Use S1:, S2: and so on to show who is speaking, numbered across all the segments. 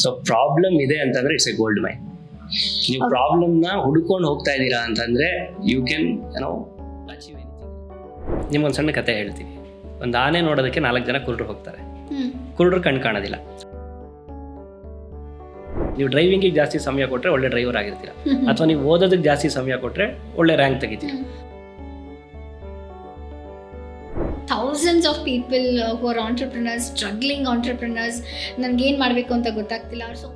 S1: So problem ಇದೆ ಅಂತಂದ್ರೆ it's a gold mine. ನೀವು ಪ್ರಾಬ್ಲಮ್ನ ಹುಡ್ಕೊಂಡು ಹೋಗ್ತಾ ಇದ್ದೀರಾ ಅಂತಂದ್ರೆ ಯು ಕ್ಯಾನ್ ಅಚೀವ್ ಎನಿಥಿಂಗ್. ನಿಮ್ಗೊಂದು ಸಣ್ಣ ಕತೆ ಹೇಳ್ತೀವಿ. ಒಂದು ಆನೆ ನೋಡೋದಕ್ಕೆ 4 ಜನ ಕುರುಡರು ಹೋಗ್ತಾರೆ. ಕುರುಡರು ಕಣ್ ಕಾಣೋದಿಲ್ಲ. ನೀವು ಡ್ರೈವಿಂಗಿಗೆ ಜಾಸ್ತಿ ಸಮಯ ಕೊಟ್ಟರೆ ಒಳ್ಳೆ ಡ್ರೈವರ್ ಆಗಿರ್ತೀರ, ಅಥವಾ ನೀವು ಓದೋದಕ್ಕೆ ಜಾಸ್ತಿ ಸಮಯ ಕೊಟ್ಟರೆ ಒಳ್ಳೆ ರ್ಯಾಂಕ್ ತೆಗಿತೀರ.
S2: Thousands of people who are entrepreneurs, struggling entrepreneurs, ನನಗೇನು ಮಾಡಬೇಕು ಅಂತ ಗೊತ್ತಾಗ್ತಿಲ್ಲ. ಅವ್ರು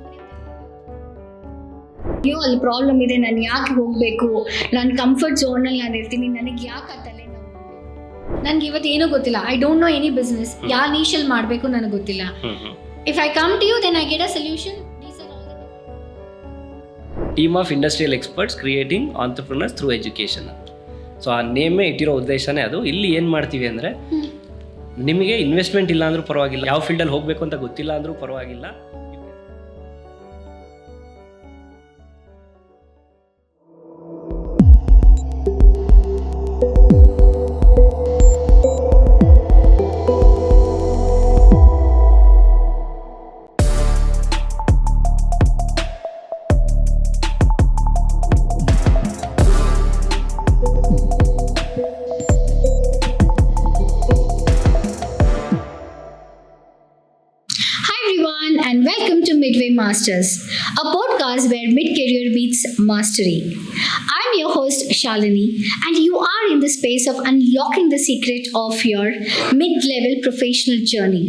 S2: ಅಯ್ಯೋ ಅಲ್ಲಿ ಪ್ರಾಬ್ಲಮ್ ಇದೆ, ನಾನು ಯಾಕೆ ಹೋಗಬೇಕು, ನನ್ನ ಕಂಫರ್ಟ್ ಝೋನಲ್ಲಿ ನಾನು ಇರ್ತೀನಿ, ನನಗೆ ಯಾಕೆ ಆ ತಲೆ ನೋವು, ನನಗೆ ಇವತ್ತು ಏನೂ ಗೊತ್ತಿಲ್ಲ, I don't know any business, ಯಾವ ನೀಶಲ್ಲಿ ಮಾಡಬೇಕು ನನಗೆ ಗೊತ್ತಿಲ್ಲ. If I come to you then I get a solution.
S1: Team of industrial experts creating entrepreneurs through education. So ಆ ನೇಮೇ ಇಟ್ಟಿರೋ ಉದ್ದೇಶನೇ ಅದು. ಇಲ್ಲಿ ಏನು ಮಾಡ್ತೀವಿ ಅಂದರೆ, ನಿಮಗೆ ಇನ್ವೆಸ್ಟ್ಮೆಂಟ್ ಇಲ್ಲ ಅಂದರೂ ಪರವಾಗಿಲ್ಲ, ಯಾವ ಫೀಲ್ಡಲ್ಲಿ ಹೋಗಬೇಕು ಅಂತ ಗೊತ್ತಿಲ್ಲ ಅಂದರೂ ಪರವಾಗಿಲ್ಲ,
S2: and welcome to Midway Masters, a podcast where mid-career meets mastery. I'm your host Shalini, and you are in the space of unlocking the secret of your mid-level professional journey.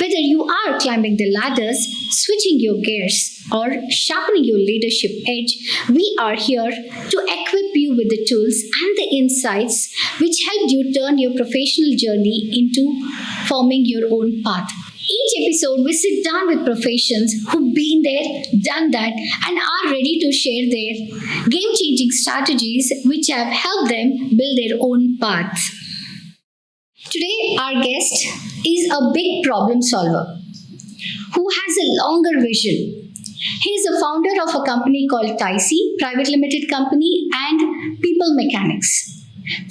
S2: Whether you are climbing the ladders, switching your gears, or sharpening your leadership edge, we are here to equip you with the tools and the insights which help you turn your professional journey into forming your own path. Each episode, we sit down with professionals who've been there, done that, and are ready to share their game-changing strategies which have helped them build their own paths. Today, our guest is a big problem solver who has a longer vision. He is the founder of a company called Tysi Private Limited Company and People Mechanics.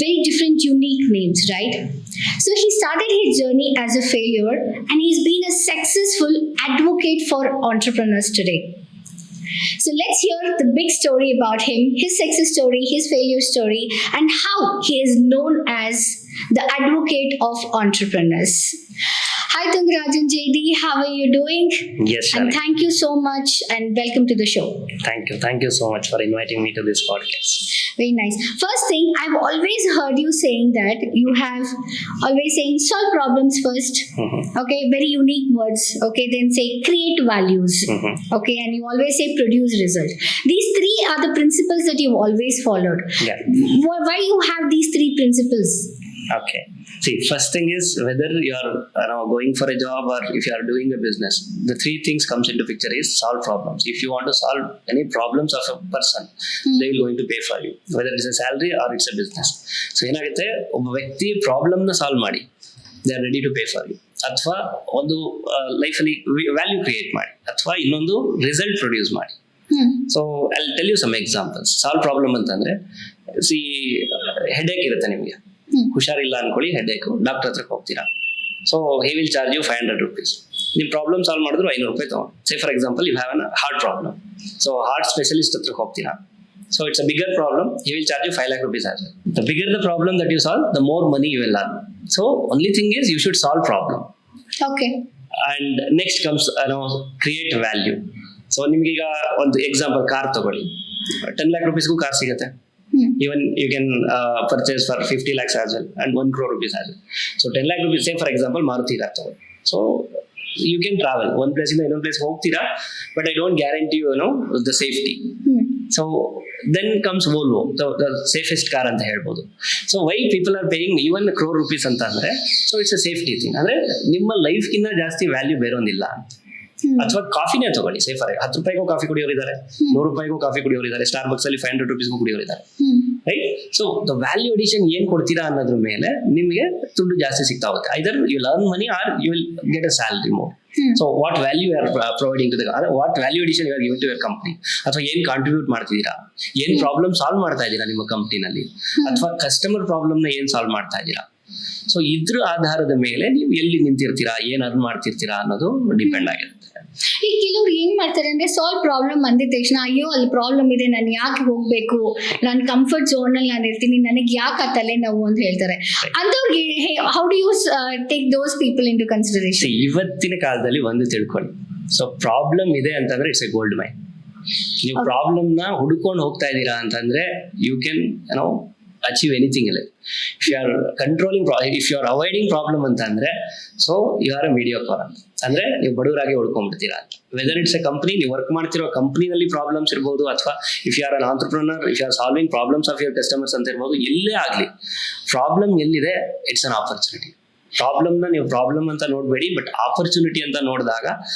S2: Very different, unique names, right? So he started his journey as a failure and he's been a successful advocate for entrepreneurs today. So let's hear the big story about him, his success story, his failure story, and how he is known as the advocate of entrepreneurs. Hi Thungarajan JD, how are you doing?
S1: Yes,
S2: and thank you so much and welcome to the show.
S1: Thank you so much for inviting me to this podcast.
S2: Very nice. First thing, I've always heard you saying that you have always saying solve problems first. Okay, very unique words. Okay, then say create values. Okay, and you always say produce result. These 3 are the principles that you've always followed.
S1: Yeah.
S2: Why you have these 3 principles?
S1: Okay. See, first thing is whether you are going for a job or if you are doing a business, the 3 things comes into picture is solve problems. If you want to solve any problems of a person, they will going to pay for you, whether it's a salary or it's a business. So ಏನಾಗುತ್ತೆ, ಒಬ್ಬ ವ್ಯಕ್ತಿ ಪ್ರಾಬ್ಲಮ್ನ solve ಮಾಡಿ they are ready to pay for you, ಅಥವಾ ಒಂದು ಲೈಫಲ್ಲಿ value create ಮಾಡಿ, ಅಥವಾ ಇನ್ನೊಂದು ರಿಸಲ್ಟ್ ಪ್ರೊಡ್ಯೂಸ್ ಮಾಡಿ. So I will tell you some examples. Solve problem ಅಂತಂದ್ರೆ, ಸಿ ಹೆಡೇಕ್ ಇರುತ್ತೆ ನಿಮಗೆ, ಹುಷಾರಿಲ್ಲ ಅನ್ಕೊಳ್ಳಿ, ಹೆಡೇಕು, ಡಾಕ್ಟರ್ ಹತ್ರಕ್ಕೆ ಹೋಗ್ತೀರಾ. So he will charge you 500 rupees. ನೀವು ಪ್ರಾಬ್ಲಮ್ ಸಾಲ್ವ್ ಮಾಡಿದ್ರು 500 ರೂಪಾಯಿ ತಗೊಂಡು. Say for example you have an heart problem, so heart specialist ಹತ್ರಕ್ಕೆ ಹೋಗ್ತೀರಾ. So it's a bigger problem, he will charge you 5 lakh rupees as well. The bigger the problem that you solve, the more money you will earn. So only thing is you should solve problem.
S2: Okay.
S1: And next comes create value. So ನಿಮ್ಗೀಗ ಒಂದು example, car ತಗೊಳ್ಳಿ, 10 lakh rupeesಗೂ car ಸಿಗುತ್ತೆ. Even you can purchase for 50 lakhs as well and 1 crore rupees as well. So 10 lakh rupees, say for example Maruti car tagolli. So you can travel one place inda ಇನ್ನೊಂದು place ಹೋಗ್ತೀರಾ, but I don't guarantee the safety. So then comes Volvo, the safest car ಅಂತ ಹೇಳ್ಬೋದು. So why people are paying even 1 crore rupees ಅಂತ ಅಂದ್ರೆ, so it's a safety thing. ಅಂದ್ರೆ ನಿಮ್ಮ ಲೈಫ್ಗಿನ್ನ ಜಾಸ್ತಿ value ಬೇರೊಂದಿಲ್ಲ. ಅಥವಾ ಕಾಫಿನೇ ತಗೊಳ್ಳಿ, ಸೇ ಫಾರ್ 10 ರೂಪಾಯಿಗೂ ಕಾಫಿ ಕುಡಿಯೋರಿದ್ದಾರೆ, 100 ರೂಪಾಯಿಗೂ ಕಾಫಿ ಕುಡಿಯೋರಿದ್ದಾರೆ, ಸ್ಟಾರ್ಬಕ್ಸ್ ಅಲ್ಲಿ 500 rupeesಗೂ ಕುಡಿಯೋರಿದ್ದಾರೆ, right? So the value addition ಏನ್ ಕೊಡ್ತೀರಾ ಅನ್ನೋದ್ರ ಮೇಲೆ ನಿಮಗೆ ದುಡ್ಡು ಜಾಸ್ತಿ ಸಿಗ್ತಾ ಹೋಗುತ್ತೆ. Either you learn money or you will get a salary more. So what value you are providing to the, what value addition you are giving to your company, ಅಥವಾ ಏನ್ ಕಾಂಟ್ರಿಬ್ಯೂಟ್ ಮಾಡ್ತಿದ್ದೀರಾ, ಏನ್ ಪ್ರಾಬ್ಲಮ್ ಸಾಲ್ವ್ ಮಾಡ್ತಾ ಇದ್ದೀರಾ ನಿಮ್ಮ ಕಂಪ್ನಿನಲ್ಲಿ, ಅಥವಾ customer ಪ್ರಾಬ್ಲಮ್ನ ಏನ್ solve ಮಾಡ್ತಾ ಇದ್ದೀರಾ. ಸೊ ಇದ್ರ ಆಧಾರದ ಮೇಲೆ ನೀವು ಎಲ್ಲಿ ನಿಂತಿರ್ತೀರಾ, ಏನ್ ಅರ್ನ್ ಮಾಡ್ತಿರ್ತೀರಾ ಅನ್ನೋದು ಡಿಪೆಂಡ್ ಆಗಿರುತ್ತೆ.
S2: ಈಗ ಕೆಲವ್ರು ಏನ್ ಮಾಡ್ತಾರೆ ಅಂದ್ರೆ ಸಾಲ್ವ್ ಪ್ರಾಬ್ಲಮ್ ಅಂದಿದ ತಕ್ಷಣ ಅಯ್ಯೋ ಅಲ್ಲಿ ಪ್ರಾಬ್ಲಮ್ ಇದೆ, ನಾನು ಯಾಕೆ ಹೋಗ್ಬೇಕು, ನನ್ನ ಕಂಫರ್ಟ್ ಝೋನ್ ಅಲ್ಲಿ ನಾನು ಇರ್ತೀನಿ, ನನಗೆ ಯಾಕೆ ಆ ತಲೆನೋವು ಅಂತ ಹೇಳ್ತಾರೆ. ಅಂತವ್ರಿಗೆ how do you take those people into consideration?
S1: ಇವತ್ತಿನ ಕಾಲದಲ್ಲಿ ಒಂದು ತಿಳ್ಕೊಳ್ಳಿ, ಸೊ ಪ್ರಾಬ್ಲಮ್ ಇದೆ ಅಂತಂದ್ರೆ ಇಟ್ಸ್ ಎ ಗೋಲ್ಡ್ ಮೈನ್. ನೀವು ಪ್ರಾಬ್ಲಮ್ ನ ಹುಡ್ಕೊಂಡು ಹೋಗ್ತಾ ಇದ್ದೀರಾ ಅಂತಂದ್ರೆ ಯು ಕ್ಯಾನ್ ಅಚೀವ್ ಎನಿಥಿಂಗ್ ಇಲ್ಲ. If you are controlling, if you are avoiding problem ಅಂತಂದ್ರೆ so you are a mediocre ಅಂತ, ಅಂದ್ರೆ ನೀವು ಬಡವರಾಗಿ ಉಳ್ಕೊಂಡ್ಬಿಡ್ತೀರಾ ಅಂತ. ವೆದರ್ ಇಟ್ಸ್ ಎ ಕಂಪ್ನಿ, ನೀವು ವರ್ಕ್ ಮಾಡ್ತಿರೋ ಕಂಪ್ನಿನಲ್ಲಿ ಪ್ರಾಬ್ಲಮ್ಸ್ ಇರ್ಬೋದು, ಅಥವಾ if you are an entrepreneur, if you are solving problems of your customers ಅಂತ ಇರ್ಬೋದು, ಎಲ್ಲೇ ಆಗಲಿ ಪ್ರಾಬ್ಲಮ್ ಎಲ್ಲಿದೆ ಇಟ್ಸ್ ಅನ್ ಆಪರ್ಚುನಿಟಿ. ಪ್ರಾಬ್ಲಮ್ ನ ನೀವು ಪ್ರಾಬ್ಲಮ್ ಅಂತ ನೋಡ್ಬೇಡಿ, ಬಟ್ ಆಪರ್ಚುನಿಟಿ ಅಂತ ನೋಡಿದಾಗ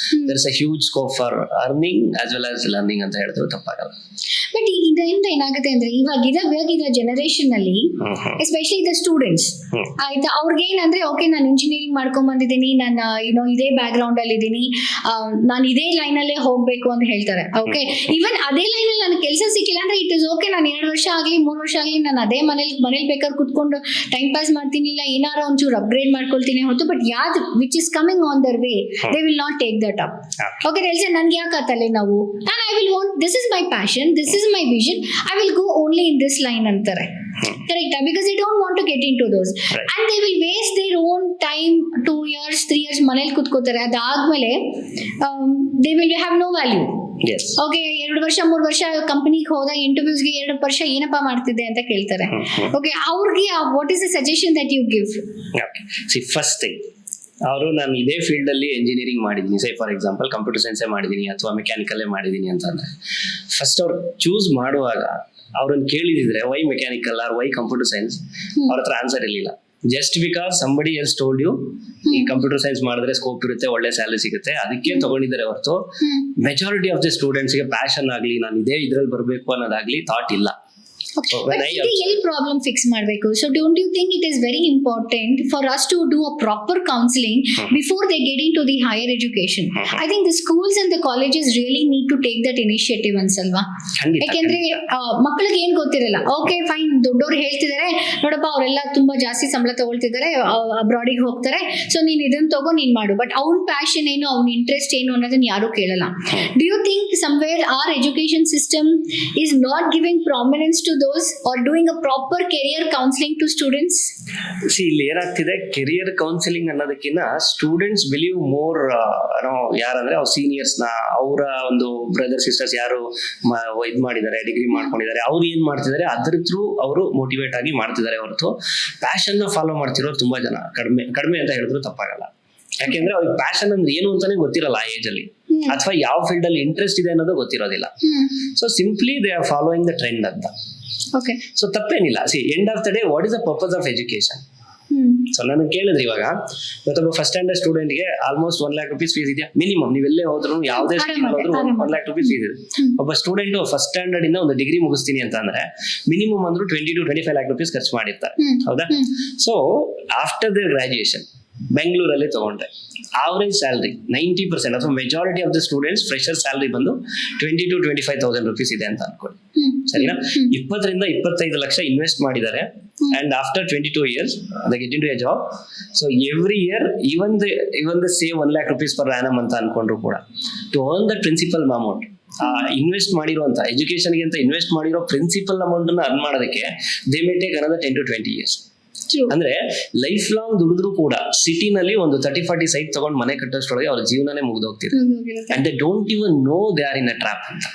S1: there is a huge scope for earning as well as learning ಅಂತ ಹೇಳಿದ್ರು ತಪ್ಪಾಗಲ್ಲ.
S2: ಬಟ್ ಇದರಿಂದ ಏನಾಗುತ್ತೆ ಅಂದ್ರೆ ಇವಾಗಿರೋ ಜನರೇಷನ್ ಅಲ್ಲಿ ಎಸ್ಪೆಷಲಿ ದ ಸ್ಟೂಡೆಂಟ್ಸ್ ಆಯ್ತಾ, ಅವ್ರಿಗೆ ಏನಂದ್ರೆ ಓಕೆ ನಾನು ಇಂಜಿನಿಯರಿಂಗ್ ಮಾಡ್ಕೊಂಡ್ ಬಂದಿದ್ದೀನಿ, ನಾನು ಇದೇ ಬ್ಯಾಕ್ ಗ್ರೌಂಡ್ ಅಲ್ಲಿ ಇದ್ದೀನಿ, ನಾನು ಇದೇ ಲೈನ್ ಅಲ್ಲೇ ಹೋಗ್ಬೇಕು ಅಂತ ಹೇಳ್ತಾರೆ. ಓಕೆ, ಇವನ್ ಅದೇ ಲೈನ್ ಅಲ್ಲಿ ನನಗೆ ಕೆಲಸ ಸಿಕ್ಕಿಲ್ಲ ಅಂದ್ರೆ ಇಟ್ ಇಸ್ ಓಕೆ, ನಾನು 2 ವರ್ಷ ಆಗ್ಲಿ 3 ವರ್ಷ ಆಗ್ಲಿ ನಾನು ಅದೇ ಮನೇಲಿ ಬೇಕಾದ್ರೆ ಕುತ್ಕೊಂಡು ಟೈಮ್ ಪಾಸ್ ಮಾಡ್ತೀನಿ, ಇಲ್ಲ ಏನಾರು ಒಂಚೂರು ಅಪ್ಗ್ರೇಡ್ ಮಾಡ್ಕೊಳ್ತೀನಿ ಹೊತ್ತು. ಬಟ್ ಯಾವ್ದು which is coming on their way they will not take that up. Okay, ಹೇಳ್ಸ ನನ್ಗೆ ಯಾಕೆ ಆತಲ್ಲ ನಾವು, ನಾನು I will want, this is my passion, this is my vision, I will go only in this line anತಾರೆ. Correct, because they don't want to get into those, and they will waste their own time 2 years 3 years ಮನೇಲಿ ಕುತ್ಕೋತಾರೆ. ಅದಾದ್ಮೇಲೆ they will have no value.
S1: Yes.
S2: Okay, 2 ವರ್ಷ 3 ವರ್ಷ ಕಂಪನಿಗೆ ಹೋದ ಇಂಟರ್ವ್ಯೂಸ್ಗೆ 2 ವರ್ಷ ಏನಪ್ಪಾ ಮಾಡ್ತಿದ್ದೆ ಅಂತ ಕೇಳ್ತಾರೆ. ಓಕೆ, ಅವ್ರಿಗೆ what is the suggestion that you give?
S1: See, first thing, ಅವರು ನಾನು ಇದೇ ಫೀಲ್ಡ್ ಅಲ್ಲಿ ಎಂಜಿನಿಯರಿಂಗ್ ಮಾಡಿದ್ದೀನಿ, ಸೇ ಫಾರ್ ಎಕ್ಸಾಂಪಲ್ ಕಂಪ್ಯೂಟರ್ ಸೈನ್ಸೇ ಮಾಡಿದ್ದೀನಿ ಅಥವಾ ಮೆಕ್ಯಾನಿಕಲ್ಲೇ ಮಾಡಿದ್ದೀನಿ ಅಂತಂದ್ರೆ ಫಸ್ಟ್ ಅವ್ರು ಚೂಸ್ ಮಾಡುವಾಗ ಅವ್ರನ್ನ ಕೇಳಿದಿದ್ರೆ why mechanical or why computer science, ಅವ್ರ ಹತ್ರ ಆನ್ಸರ್ ಇರಲಿಲ್ಲ. Just because somebody else told you ಈ ಕಂಪ್ಯೂಟರ್ ಸೈನ್ಸ್ ಮಾಡಿದ್ರೆ ಸ್ಕೋಪ್ ಇರುತ್ತೆ, ಒಳ್ಳೆ ಸ್ಯಾಲರಿ ಸಿಗುತ್ತೆ, ಅದಕ್ಕೆ ತಗೊಂಡಿದ್ದಾರೆ ಹೊರತು ಮೆಜಾರಿಟಿ ಆಫ್ ದಿ ಸ್ಟೂಡೆಂಟ್ಸ್ಗೆ ಪ್ಯಾಷನ್ ಆಗಲಿ ನಾನು ಇದೇ ಇದ್ರಲ್ಲಿ ಬರಬೇಕು ಅನ್ನೋದಾಗ್ಲಿ ಥಾಟ್ ಇಲ್ಲ.
S2: ಎಲ್ಲಿ ಪ್ರಾಬ್ಲಮ್ ಫಿಕ್ಸ್ ಮಾಡಬೇಕು? So don't you think it is very important for us to do a proper counselling before they get in to the higher education? I think the schools and the colleges really need to take that initiative ಅನ್ಸಲ್ವಾ? ಯಾಕೆಂದ್ರೆ ಮಕ್ಕಳಿಗೆ ಏನ್ ಗೊತ್ತಿರಲ್ಲ. Okay fine, ದೊಡ್ಡವ್ರು ಹೇಳ್ತಿದ್ದಾರೆ ನೋಡಪ್ಪ ಅವರೆಲ್ಲ ತುಂಬಾ ಜಾಸ್ತಿ ಸಂಬಳ ತಗೊಳ್ತಿದ್ದಾರೆ, ಅಬ್ರಾಡಿಗೆ ಹೋಗ್ತಾರೆ, ಸೊ ನೀನ್ ಇದನ್ನ ತಗೋ ನೀನ್ ಮಾಡು. ಬಟ್ ಅವ್ನ ಪ್ಯಾಷನ್ ಏನು, ಅವ್ನ ಇಂಟ್ರೆಸ್ಟ್ ಏನು ಅನ್ನೋದನ್ನ ಯಾರು ಕೇಳಲ್ಲ. Do you think somewhere our education system is not giving prominence to those or doing a proper career counseling to students?
S1: See, ಇಲ್ಲಿ ಏನಾಗ್ತಿದೆ, ಕೆರಿಯರ್ ಕೌನ್ಸಿಲಿಂಗ್ ಅನ್ನೋದಕ್ಕಿಂತ ಸ್ಟೂಡೆಂಟ್ಸ್ ಬಿಲೀವ್ ಮೋರ್ ಯಾರಂದ್ರೆ ಅವ್ರ ಸೀನಿಯರ್ಸ್ ನ, ಅವರ ಒಂದು ಬ್ರದರ್ ಸಿಸ್ಟರ್ಸ್ ಯಾರು ಇದ್ ಮಾಡಿದ್ದಾರೆ, ಡಿಗ್ರಿ ಮಾಡ್ಕೊಂಡಿದ್ದಾರೆ, ಅವ್ರು ಏನ್ ಮಾಡ್ತಿದ್ದಾರೆ ಅದ್ರ ಥ್ರೂ ಅವರು ಮೋಟಿವೇಟ್ ಆಗಿ ಮಾಡ್ತಿದ್ದಾರೆ ಹೊರತು ಪ್ಯಾಷನ್ ನ ಫಾಲೋ ಮಾಡ್ತಿರೋರು ತುಂಬಾ ಜನ ಕಡಿಮೆ ಅಂತ ಹೇಳಿದ್ರು ತಪ್ಪಾಗಲ್ಲ. ಯಾಕೆಂದ್ರೆ ಅವ್ರಿಗೆ ಪ್ಯಾಷನ್ ಅಂದ್ರೆ ಏನು ಅಂತಾನೆ ಗೊತ್ತಿರಲ್ಲ ಆ ಏಜ್ ಅಲ್ಲಿ, ಅಥವಾ ಯಾವ ಫೀಲ್ಡ್ ಅಲ್ಲಿ ಇಂಟ್ರೆಸ್ಟ್ ಇದೆ ಅನ್ನೋದು ಗೊತ್ತಿರೋದಿಲ್ಲ. So simply they are following the trend ಅಂತ.
S2: Okay.
S1: ಸೊ ತಪ್ಪೇನಿಲ್ಲ. See, end of the day what is the purpose of education? So ನನಗೆ ಕೇಳಿದ್ರೆ ಇವಾಗ ಇವತ್ತೊಬ್ಬ ಫಸ್ಟ್ ಸ್ಟ್ಯಾಂಡರ್ಡ್ ಸ್ಟೂಡೆಂಟ್ಗೆ ಆಲ್ಮೋಸ್ಟ್ 1 lakh rupees ಫೀಸ್ ಇದೆಯಾ ಮಿನಿಮಮ್. ನೀವೆಲ್ಲೇ ಹೋದ್ರು ಯಾವುದೇ ಸ್ಕೀಮ್ ಹೋದ್ರು 1 lakh rupees ಫೀಸ್ ಇದೆ. ಒಬ್ಬ ಸ್ಟೂಡೆಂಟ್ ಫಸ್ಟ್ ಸ್ಟ್ಯಾಂಡರ್ಡ್ ಇಂದ ಒಂದು ಡಿಗ್ರಿ ಮುಗಿಸ್ತೀನಿ ಅಂತ ಅಂದ್ರೆ ಮಿನಿಮಮ್ ಅಂದ್ರೂ 20 to 25 lakh rupees ಖರ್ಚು ಮಾಡಿರ್ತಾರೆ, ಹೌದಾ? ಸೊ ಆಫ್ಟರ್ ದ ಗ್ರಾಜುಯೇಷನ್ ಬೆಂಗಳೂರಲ್ಲಿ ತಗೊಂಡ್ರೆ ಆವರೇಜ್ ಸ್ಯಾಲರಿ 90% ಅಥವಾ majority of the students fresher salary ಬಂದು 20 to 25,000 rupees ಇದೆ ಅಂತ ಅನ್ಕೊಳ್ಳಿ, ಸರಿನಾ? 20 ರಿಂದ 25 ಲಕ್ಷ ಇನ್ವೆಸ್ಟ್ ಮಾಡಿದ್ದಾರೆ, and after 22 years they get into a job. So every year even the say 1 lakh rupees per annum ಅಂತ ಅನ್ಕೊಂಡ್ರು ಕೂಡ to earn that principal amount, invest ಮಾಡಿರುವಂತ ಎಜುಕೇಶನ್ಗೆ ಅಂತ ಇನ್ವೆಸ್ಟ್ ಮಾಡಿರೋ ಪ್ರಿನ್ಸಿಪಲ್ ಅಮೌಂಟ್ ನ ಅರ್ನ್ ಮಾಡೋದಕ್ಕೆ they may take another 10 to 20 years. ಅಂದ್ರೆ life long ದುಡಿದ್ರು ಕೂಡ ಸಿಟಿನಲ್ಲಿ ಒಂದು 30-40 ಸೈಟ್ ತಗೊಂಡು ಮನೆ ಕಟ್ಟೋಷ್ಟೊಳಗೆ ಅವ್ರ ಜೀವನನೇ ಮುಗ್ದೋಗ್ತಿದೆ. And they don't even know they are in a trap ಅಂತ.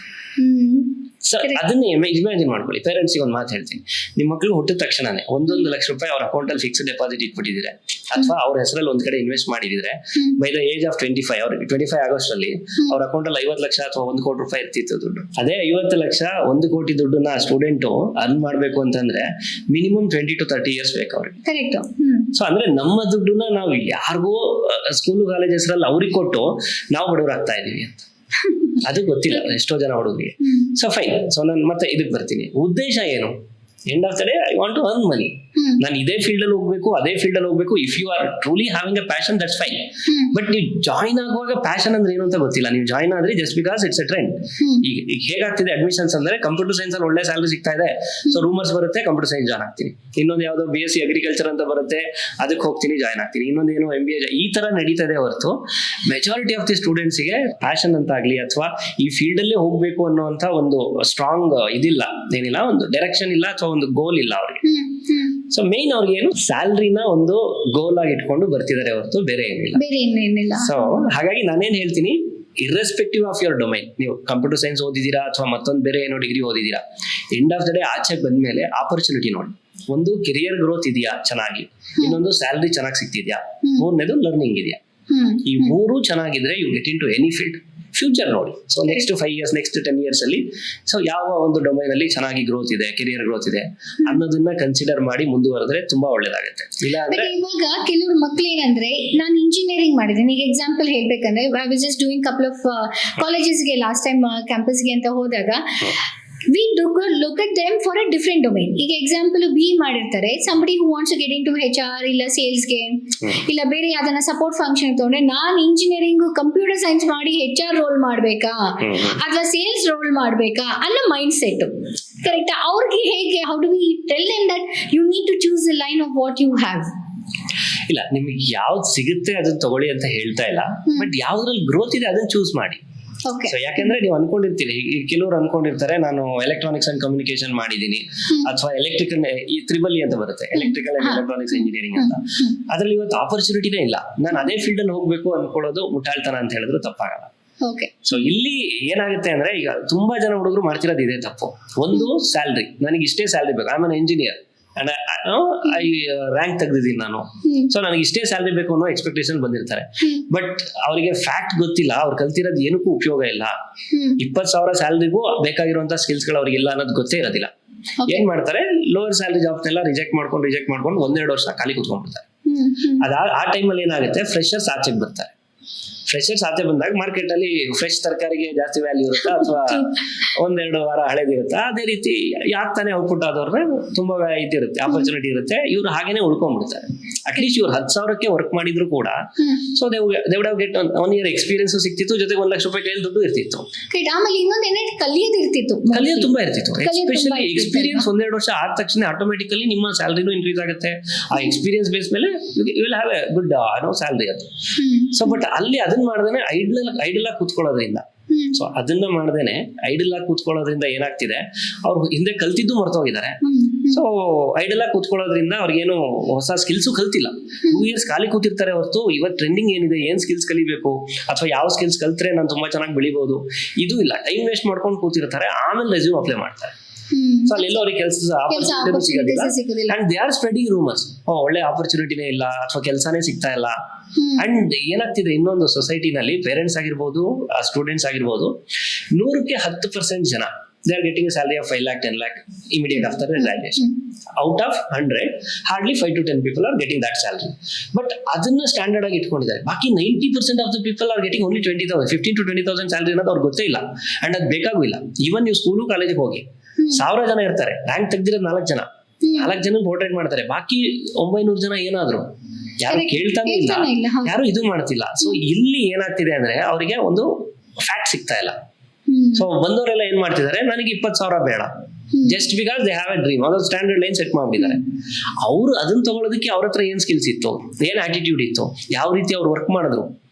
S1: ಸೊ ಅದನ್ನೇ ಇಮ್ಯಾಜಿನ್ ಮಾಡ್ಕೊಳ್ಳಿ. ಪೇರೆಂಟ್ಸ್ಗೆ ಒಂದು ಮಾತು ಹೇಳ್ತೀನಿ, ನಿಮ್ಮ ಮಕ್ಕಳು ಹುಟ್ಟಿದ ತಕ್ಷಣನೇ 1 ಲಕ್ಷ ರೂಪಾಯಿ ಅವ್ರ ಅಕೌಂಟ್ ಅಲ್ಲಿ ಫಿಕ್ಸ್ಡ್ ಡೆಪಾಸಿಟ್ ಇಟ್ಬಿಟ್ಟಿದ್ರೆ, ಅಥವಾ ಅವ್ರ ಹೆಸರಲ್ಲಿ ಒಂದ್ ಕಡೆ ಇನ್ವೆಸ್ಟ್ ಮಾಡಿದ್ರೆ, ಬೈ ದ ಏಜ್ ಆಫ್ 25 ಅವ್ರಿಗೆ 25 ಆಗೋಷ್ಟರಲ್ಲಿ ಅವ್ರ ಅಕೌಂಟ್ ಅಲ್ಲಿ 50 ಲಕ್ಷ ಅಥವಾ 1 ಕೋಟಿ ರೂಪಾಯಿ ಇರ್ತಿತ್ತು ದುಡ್ಡು. ಅದೇ 50 ಲಕ್ಷ 1 ಕೋಟಿ ದುಡ್ಡನ್ನ ಸ್ಟೂಡೆಂಟ್ ಅರ್ನ್ ಮಾಡ್ಬೇಕು ಅಂತಂದ್ರೆ ಮಿನಿಮಮ್ 20 to 30 years ಬೇಕು ಅವ್ರಿಗೆ. ಸೊ ಅಂದ್ರೆ ನಮ್ಮ ದುಡ್ಡನ್ನ ನಾವು ಯಾರಿಗೋ ಸ್ಕೂಲ್ ಕಾಲೇಜ್ ಹೆಸರಲ್ಲಿ ಅವ್ರಿಗೆ ಕೊಟ್ಟು ನಾವು ಬಡವರಾಗ್ತಾ ಇದೀವಿ ಅಂತ ಅದು ಗೊತ್ತಿಲ್ಲ ಎಷ್ಟೋ ಜನ ಹುಡುಗರಿಗೆ. So fine. ಸೊ ನಾನು ಮತ್ತೆ ಇದಕ್ಕೆ ಬರ್ತೀನಿ, ಉದ್ದೇಶ ಏನು? End of the day I want to earn money. ನಾನು ಇದೇ ಫೀಲ್ಡ್ ಅಲ್ಲಿ ಹೋಗ್ಬೇಕು, ಅದೇ ಫೀಲ್ಡ್ ಅಲ್ಲಿ ಹೋಗ್ಬೇಕು. If you are truly having a passion, that's fine. But ನೀವು ಜಾಯ್ನ್ ಆಗುವಾಗ ಪ್ಯಾಷನ್ ಅಂದ್ರೆ ಏನು ಅಂತ ಗೊತ್ತಿಲ್ಲ. ನೀವು ಜಾಯ್ನ್ ಆದ್ರೆ just because it's a trend. ಈಗ ಹೇಗಾಗ್ತಿದೆ ಅಡ್ಮಿಷನ್ಸ್ ಅಂದ್ರೆ ಕಂಪ್ಯೂಟರ್ ಸೈನ್ಸ್ ಅಲ್ಲಿ ಒಳ್ಳೆ ಸ್ಯಾಲರಿ ಸಿಗ್ತಾ ಇದೆ, ಸೊ ರೂಮರ್ಸ್ ಬರುತ್ತೆ, ಕಂಪ್ಯೂಟರ್ ಸೈನ್ಸ್ ಜಾಯ್ನ್ ಆಗ್ತೀನಿ. ಇನ್ನೊಂದು ಯಾವ್ದೋ BSc ಅಗ್ರಿಕಲ್ಚರ್ ಅಂತ ಬರುತ್ತೆ, ಅದಕ್ಕೆ ಹೋಗ್ತೀನಿ, ಜಾಯ್ನ್ ಆಗ್ತೀನಿ. ಇನ್ನೊಂದು ಏನು MBA, ಈ ತರ ನಡೀತಾ ಇದೆ ಹೊರತು ಮೆಜಾರಿಟಿ ಆಫ್ ದಿ ಸ್ಟೂಡೆಂಟ್ಸ್ ಗೆ ಪ್ಯಾಷನ್ ಅಂತ ಆಗ್ಲಿ ಅಥವಾ ಈ ಫೀಲ್ಡ್ ಅಲ್ಲೇ ಹೋಗ್ಬೇಕು ಅನ್ನೋಂತ ಒಂದು ಸ್ಟ್ರಾಂಗ್ ಇದಿಲ್ಲ, ಏನಿಲ್ಲ, ಒಂದು ಡೈರೆಕ್ಷನ್ ಇಲ್ಲ ಅಥವಾ ಒಂದು ಗೋಲ್ ಇಲ್ಲ ಅವ್ರಿಗೆ. ಸೊ ಮೇನ್ ಅವ್ರಿಗೆ ಏನು ಸ್ಯಾಲ್ರಿನ ಒಂದು ಗೋಲ್ ಆಗಿ ಇಟ್ಕೊಂಡು ಬರ್ತಿದ್ದಾರೆ ಹೊರತು ಬೇರೆ ಏನಿಲ್ಲ. ಸೊ ಹಾಗಾಗಿ ನಾನೇನ್ ಹೇಳ್ತೀನಿ, ಇರ್ರೆಸ್ಪೆಕ್ಟಿವ್ ಆಫ್ ಯುವರ್ ಡೊಮೈನ್, ನೀವು ಕಂಪ್ಯೂಟರ್ ಸೈನ್ಸ್ ಓದಿದ್ದೀರಾ ಅಥವಾ ಮತ್ತೊಂದು ಬೇರೆ ಏನೋ ಡಿಗ್ರಿ ಓದಿದ್ದೀರಾ, ಎಂಡ್ ಆಫ್ ದ ಡೇ ಆಚೆ ಬಂದ್ಮೇಲೆ ಆಪರ್ಚುನಿಟಿ ನೋಡಿ. ಒಂದು ಕೆರಿಯರ್ ಗ್ರೋತ್ ಇದೆಯಾ ಚೆನ್ನಾಗಿ, ಇನ್ನೊಂದು ಸ್ಯಾಲ್ರಿ ಚೆನ್ನಾಗಿ ಸಿಗ್ತಿದ್ಯಾ, ಮೂರನೇದು ಲರ್ನಿಂಗ್ ಇದೆಯಾ. ಈ ಮೂರು ಚೆನ್ನಾಗಿದ್ರೆ you get into any field. Future ನೋಡಿ, so next 5 years, next 10 years ಅಲ್ಲಿ ಸೊ ಯಾವ ಒಂದು ಡೊಮೈನ್ ಅಲ್ಲಿ ಚೆನ್ನಾಗಿ ಗ್ರೋತ್ ಇದೆ, ಕೆರಿಯರ್ ಗ್ರೋತ್ ಇದೆ ಅನ್ನೋದನ್ನ ಕನ್ಸಿಡರ್ ಮಾಡಿ ಮುಂದುವರೆದ್ರೆ ತುಂಬಾ ಒಳ್ಳೇದಾಗುತ್ತೆ. ಇಲ್ಲ ಅಂದ್ರೆ
S2: ಇವಾಗ ಕೆಲವರು ಮಕ್ಳು ಏನಂದ್ರೆ, ನಾನು ಇಂಜಿನಿಯರಿಂಗ್ ಮಾಡಿದ್ದೀನಿ, ಈಗ ಎಕ್ಸಾಂಪಲ್ ಹೇಳ್ಬೇಕಂದ್ರೆ I was just doing couple of ಕಾಲೇಜಸ್ಗೆ ಲಾಸ್ಟ್ ಟೈಮ್ ಕ್ಯಾಂಪಸ್ಗೆ ಅಂತ ಹೋದಾಗ we look at them for a different domain. ಈಗ ಎಕ್ಸಾಂಪಲ್ BE ಮಾಡಿರ್ತಾರೆ, somebody who wants to get into HR ಇಲ್ಲ ಸೇಲ್ಸ್ಗೆ ಇಲ್ಲ ಬೇರೆ ಯಾವ್ದನ್ನ ಸಪೋರ್ಟ್ ಫಂಕ್ಷನ್ ತಗೊಂಡ್ರೆ, ನಾನು ಇಂಜಿನಿಯರಿಂಗ್ ಕಂಪ್ಯೂಟರ್ ಸೈನ್ಸ್ ಮಾಡಿ HR ರೋಲ್ ಮಾಡ್ಬೇಕಾ ಅಥವಾ ಸೇಲ್ಸ್ ರೋಲ್ ಮಾಡ್ಬೇಕಾ ಅನ್ನೋ ಮೈಂಡ್ ಸೆಟ್ ಕರೆಕ್ಟ್. ಅವ್ರಿಗೆ ಹೇಗೆ, how do we tell them that you need to choose the line of what you have?
S1: ಇಲ್ಲ, ನಿಮಗೆ ಯಾವ್ದು ಸಿಗುತ್ತೆ ಅದನ್ನ ತಗೊಳ್ಳಿ ಅಂತ ಹೇಳ್ತಾ ಇಲ್ಲ, ಬಟ್ ಯಾವ್ದ್ರಲ್ಲಿ ಗ್ರೋತ್ ಇದೆ ಅದನ್ನ ಚೂಸ್ ಮಾಡಿ. ಸೊ ಯಾಕಂದ್ರೆ ನೀವು ಅನ್ಕೊಂಡಿರ್ತೀರಿ, ಕೆಲವರು ಅನ್ಕೊಂಡಿರ್ತಾರೆ ನಾನು ಎಲೆಕ್ಟ್ರಾನಿಕ್ಸ್ ಅಂಡ್ ಕಮ್ಯುನಿಕೇಶನ್ ಮಾಡಿದೀನಿ ಅಥವಾ ಎಲೆಕ್ಟ್ರಿಕಲ್, ಈ ತ್ರಿಬಲ್ ಅಂತ ಬರುತ್ತೆ, ಎಲೆಕ್ಟ್ರಿಕಲ್ ಅಂಡ್ ಎಲೆಕ್ಟ್ರಾನಿಕ್ಸ್ ಇಂಜಿನಿಯರಿಂಗ್ ಅಂತ. ಅದ್ರಲ್ಲಿ ಇವತ್ತು ಆಪರ್ಚುನಿಟಿನೇ ಇಲ್ಲ, ನಾನು ಅದೇ ಫೀಲ್ಡ್ ಅಲ್ಲಿ ಹೋಗ್ಬೇಕು ಅನ್ಕೊಳ್ಳೋದು ಮುಟ್ಟಾಳ್ತನ ಅಂತ ಹೇಳಿದ್ರು ತಪ್ಪಾಗಲ್ಲ. ಸೊ ಇಲ್ಲಿ ಏನಾಗುತ್ತೆ ಅಂದ್ರೆ, ಈಗ ತುಂಬಾ ಜನ ಹುಡುಗರು ಮಾಡ್ತಿರೋದು ಇದೆ ತಪ್ಪು. ಒಂದು ಸ್ಯಾಲ್ರಿ, ನನಗೆ ಇಷ್ಟೇ ಸ್ಯಾಲ್ರಿ ಬೇಕು, I am an engineer and I rank ತೆಗ್ದಿದ್ದೀನಿ ನಾನು, ಸೊ ನನಗೆ ಇಷ್ಟೇ ಸ್ಯಾಲ್ರಿ ಬೇಕು ಅನ್ನೋ ಎಕ್ಸ್ಪೆಕ್ಟೇಷನ್ ಬಂದಿರ್ತಾರೆ. ಬಟ್ ಅವರಿಗೆ ಫ್ಯಾಕ್ಟ್ ಗೊತ್ತಿಲ್ಲ, ಅವ್ರು ಕಲ್ತಿರೋದು ಏನಕ್ಕೂ ಉಪಯೋಗ ಇಲ್ಲ. 20,000 ಸ್ಯಾಲ್ರಿಗೂ ಬೇಕಾಗಿರುವಂತ ಸ್ಕಿಲ್ಸ್ ಗಳು ಅವ್ರಿಗೆ ಇಲ್ಲ ಅನ್ನೋದು ಗೊತ್ತೇ ಇರೋದಿಲ್ಲ. ಏನ್ ಮಾಡ್ತಾರೆ, ಲೋವರ್ ಸ್ಯಾಲ್ರಿ ಜಾಬ್ನೆಲ್ಲ ರಿಜೆಕ್ಟ್ ಮಾಡ್ಕೊಂಡು 1-2 ವರ್ಷ ಖಾಲಿ ಕುತ್ಕೊಂಡ್ಬಿಡ್ತಾರೆ. ಆ ಟೈಮಲ್ಲಿ ಏನಾಗುತ್ತೆ, ಫ್ರೆಶರ್ಸ್ ಆಚೆಗೆ ಬರ್ತಾರೆ. ಫ್ರೆಶರ್ಸ್ ಆಚೆ ಬಂದಾಗ ಮಾರ್ಕೆಟ್ ಅಲ್ಲಿ ಫ್ರೆಶ್ ತರಕಾರಿಗೆ ಜಾಸ್ತಿ ವ್ಯಾಲ್ಯೂ ಇರುತ್ತಾ ಅಥವಾ 1-2 ವಾರ ಹಳೇದಿರುತ್ತಾ, ಅದೇ ರೀತಿ ಯಾಕೆ ತಾನೇ ಔಟ್ಪುಟ್ ಆದವ್ರೆ ತುಂಬಾ ಇದಿರುತ್ತೆ, ಆಪರ್ಚುನಿಟಿ ಇರುತ್ತೆ, ಇವ್ರು ಹಾಗೇನೆ ಉಳ್ಕೊಂಡ್ಬಿಡ್ತಾರೆ. ಅಟ್ಲೀಸ್ಟ್ ಇವ್ರು 10,000ಕ್ಕೆ ವರ್ಕ್ ಮಾಡಿದ್ರು ಕೂಡ so they would have get 1 year experience ಸಿಕ್ತಿತ್ತು, ಜೊತೆಗೆ 1 ಲಕ್ಷ ರೂಪಾಯಿ ಕೈಯಲ್ಲಿ ದುಡ್ಡು ಇರ್ತಿತ್ತು.
S2: ಆಮೇಲೆ ಇನ್ನೊಂದೇನೆ
S1: ಕಲಿಯೋದು ತುಂಬಾ ಇರ್ತಿತ್ತು. ಎಸ್ಪೆಷಲಿ ಎಕ್ಸ್ಪೀರಿಯನ್ಸ್ 1-2 ವರ್ಷ ಆದ ತಕ್ಷಣ ಆಟೋಮೆಟಿಕಲಿ ನಿಮ್ಮ ಸ್ಯಾಲರಿನೂ ಇನ್ಕ್ರೀಸ್ ಆಗುತ್ತೆ. ಆ ಎಕ್ಸ್ಪೀರಿಯನ್ಸ್ ಬೇಸ್ ಮೇಲೆ you will have a good salary ಅದು. ಸೊ ಬಟ್ ಅಲ್ಲಿ ಅದನ್ನ ಮಾಡ್ದೇನೆ ಐಡಲ್ ಆಗಿ ಕೂತ್ಕೊಳ್ಳೋದ್ರಿಂದ, ಸೊ ಅದನ್ನ ಮಾಡ್ದೇನೆ ಐಡಲ್ ಆಗಿ ಕೂತ್ಕೊಳ್ಳೋದ್ರಿಂದ ಏನಾಗ್ತಿದೆ, ಅವ್ರು ಹಿಂದೆ ಕಲ್ತಿದ್ದು ಮರ್ತೋಗಿದ್ದಾರೆ. ಸೊ ಐಡಲ್ ಆಗಿ ಕೂತ್ಕೊಳ್ಳೋದ್ರಿಂದ ಅವ್ರಿಗೇನು ಹೊಸ ಸ್ಕಿಲ್ಸು ಕಲ್ತಿಲ್ಲ. 2 years ಖಾಲಿ ಕೂತಿರ್ತಾರೆ ಹೊರತು ಇವತ್ತು ಟ್ರೆಂಡಿಂಗ್ ಏನಿದೆ, ಏನ್ ಸ್ಕಿಲ್ಸ್ ಕಲಿಬೇಕು ಅಥವಾ ಯಾವ ಸ್ಕಿಲ್ಸ್ ಕಲ್ತ್ರೆ ನಾನು ತುಂಬಾ ಚೆನ್ನಾಗಿ ಬೆಳಿಬಹುದು, ಇದು ಇಲ್ಲ. ಟೈಮ್ ವೇಸ್ಟ್ ಮಾಡ್ಕೊಂಡು ಕೂತಿರ್ತಾರೆ, ಆಮೇಲೆ ರೆಸ್ಯೂಮ್ ಅಪ್ಲೈ ಮಾಡ್ತಾರೆ. ಸೊ ಅಲ್ಲೆಲ್ಲೋ ಅವ್ರಿಗೆ ಕೆಲಸ ಸಿಗೋದಿಲ್ಲ. And they are spreading rumours, ಒಳ್ಳೆ ಆಪರ್ಚುನಿಟಿನೇ ಇಲ್ಲ ಅಥವಾ ಕೆಲಸನೇ ಸಿಗ್ತಾ ಇಲ್ಲ. ಅಂಡ್ ಏನಾಗ್ತಿದೆ, ಇನ್ನೊಂದು ಸೊಸೈಟಿನಲ್ಲಿ ಪೇರೆಂಟ್ಸ್ ಆಗಿರ್ಬೋದು, ಸ್ಟೂಡೆಂಟ್ಸ್ ಆಗಿರ್ಬೋದು, 100ಕ್ಕೆ 10% ಜನ they are getting a salary of 5 lakh 10 lakh immediate after their graduation. Out of 100 hardly 5 to 10 people are getting that salary. But ಅದನ್ನ ಸ್ಟ್ಯಾಂಡರ್ಡ್ ಆಗಿ ಇಟ್ಕೊಂಡಿದ್ದಾರೆ. ಬಾಕಿ 90% of the people are getting only 20,000, 15 to 20,000 salary ಅನ್ನೋದು ಅವ್ರಿಗೆ ಗೊತ್ತೇ ಇಲ್ಲ. And ಅದು ಬೇಕಾಗೂ ಇಲ್ಲ. ಈವನ್ ನೀವು ಸ್ಕೂಲು ಕಾಲೇಜಿಗೆ ಹೋಗಿ 1000 ಜನ ಇರ್ತಾರೆ, ರ್ಯಾಂಕ್ ತೆಗ್ದಿರೋದು 4 ಜನ ಪೋರ್ಟ್ರೇಟ್ ಮಾಡ್ತಾರೆ, ಬಾಕಿ 900 ಜನ ಏನಾದ್ರು ಯಾರು ಕೇಳ್ತಾನೆ ಇಲ್ಲ, ಯಾರು ಇದು ಮಾಡ್ತಿಲ್ಲ. ಸೊ ಇಲ್ಲಿ ಏನಾಗ್ತಿದೆ ಅಂದ್ರೆ ಅವರಿಗೆ ಒಂದು ಫ್ಯಾಕ್ಟ್ ಸಿಗ್ತಾ ಇಲ್ಲ. ಸೊ ಬಂದವರೆಲ್ಲ ಏನ್ ಮಾಡ್ತಿದ್ದಾರೆ, ನನಗೆ 20,000 ಬೇಡ, just because they have A dream, ಅದೊಂದು ಸ್ಟ್ಯಾಂಡರ್ಡ್ ಲೈನ್ ಸೆಟ್ ಮಾಡ್ಬಿಟ್ಟಿದ್ದಾರೆ. ಅವ್ರು ಅದನ್ನ ತಗೊಳ್ಳೋದಕ್ಕೆ ಅವ್ರ ಹತ್ರ ಏನ್ ಸ್ಕಿಲ್ಸ್ ಇತ್ತು, ಏನ್ ಆಟಿಟ್ಯೂಡ್ ಇತ್ತು, ಯಾವ ರೀತಿ ಅವ್ರು ವರ್ಕ್ ಮಾಡಿದ್ರು,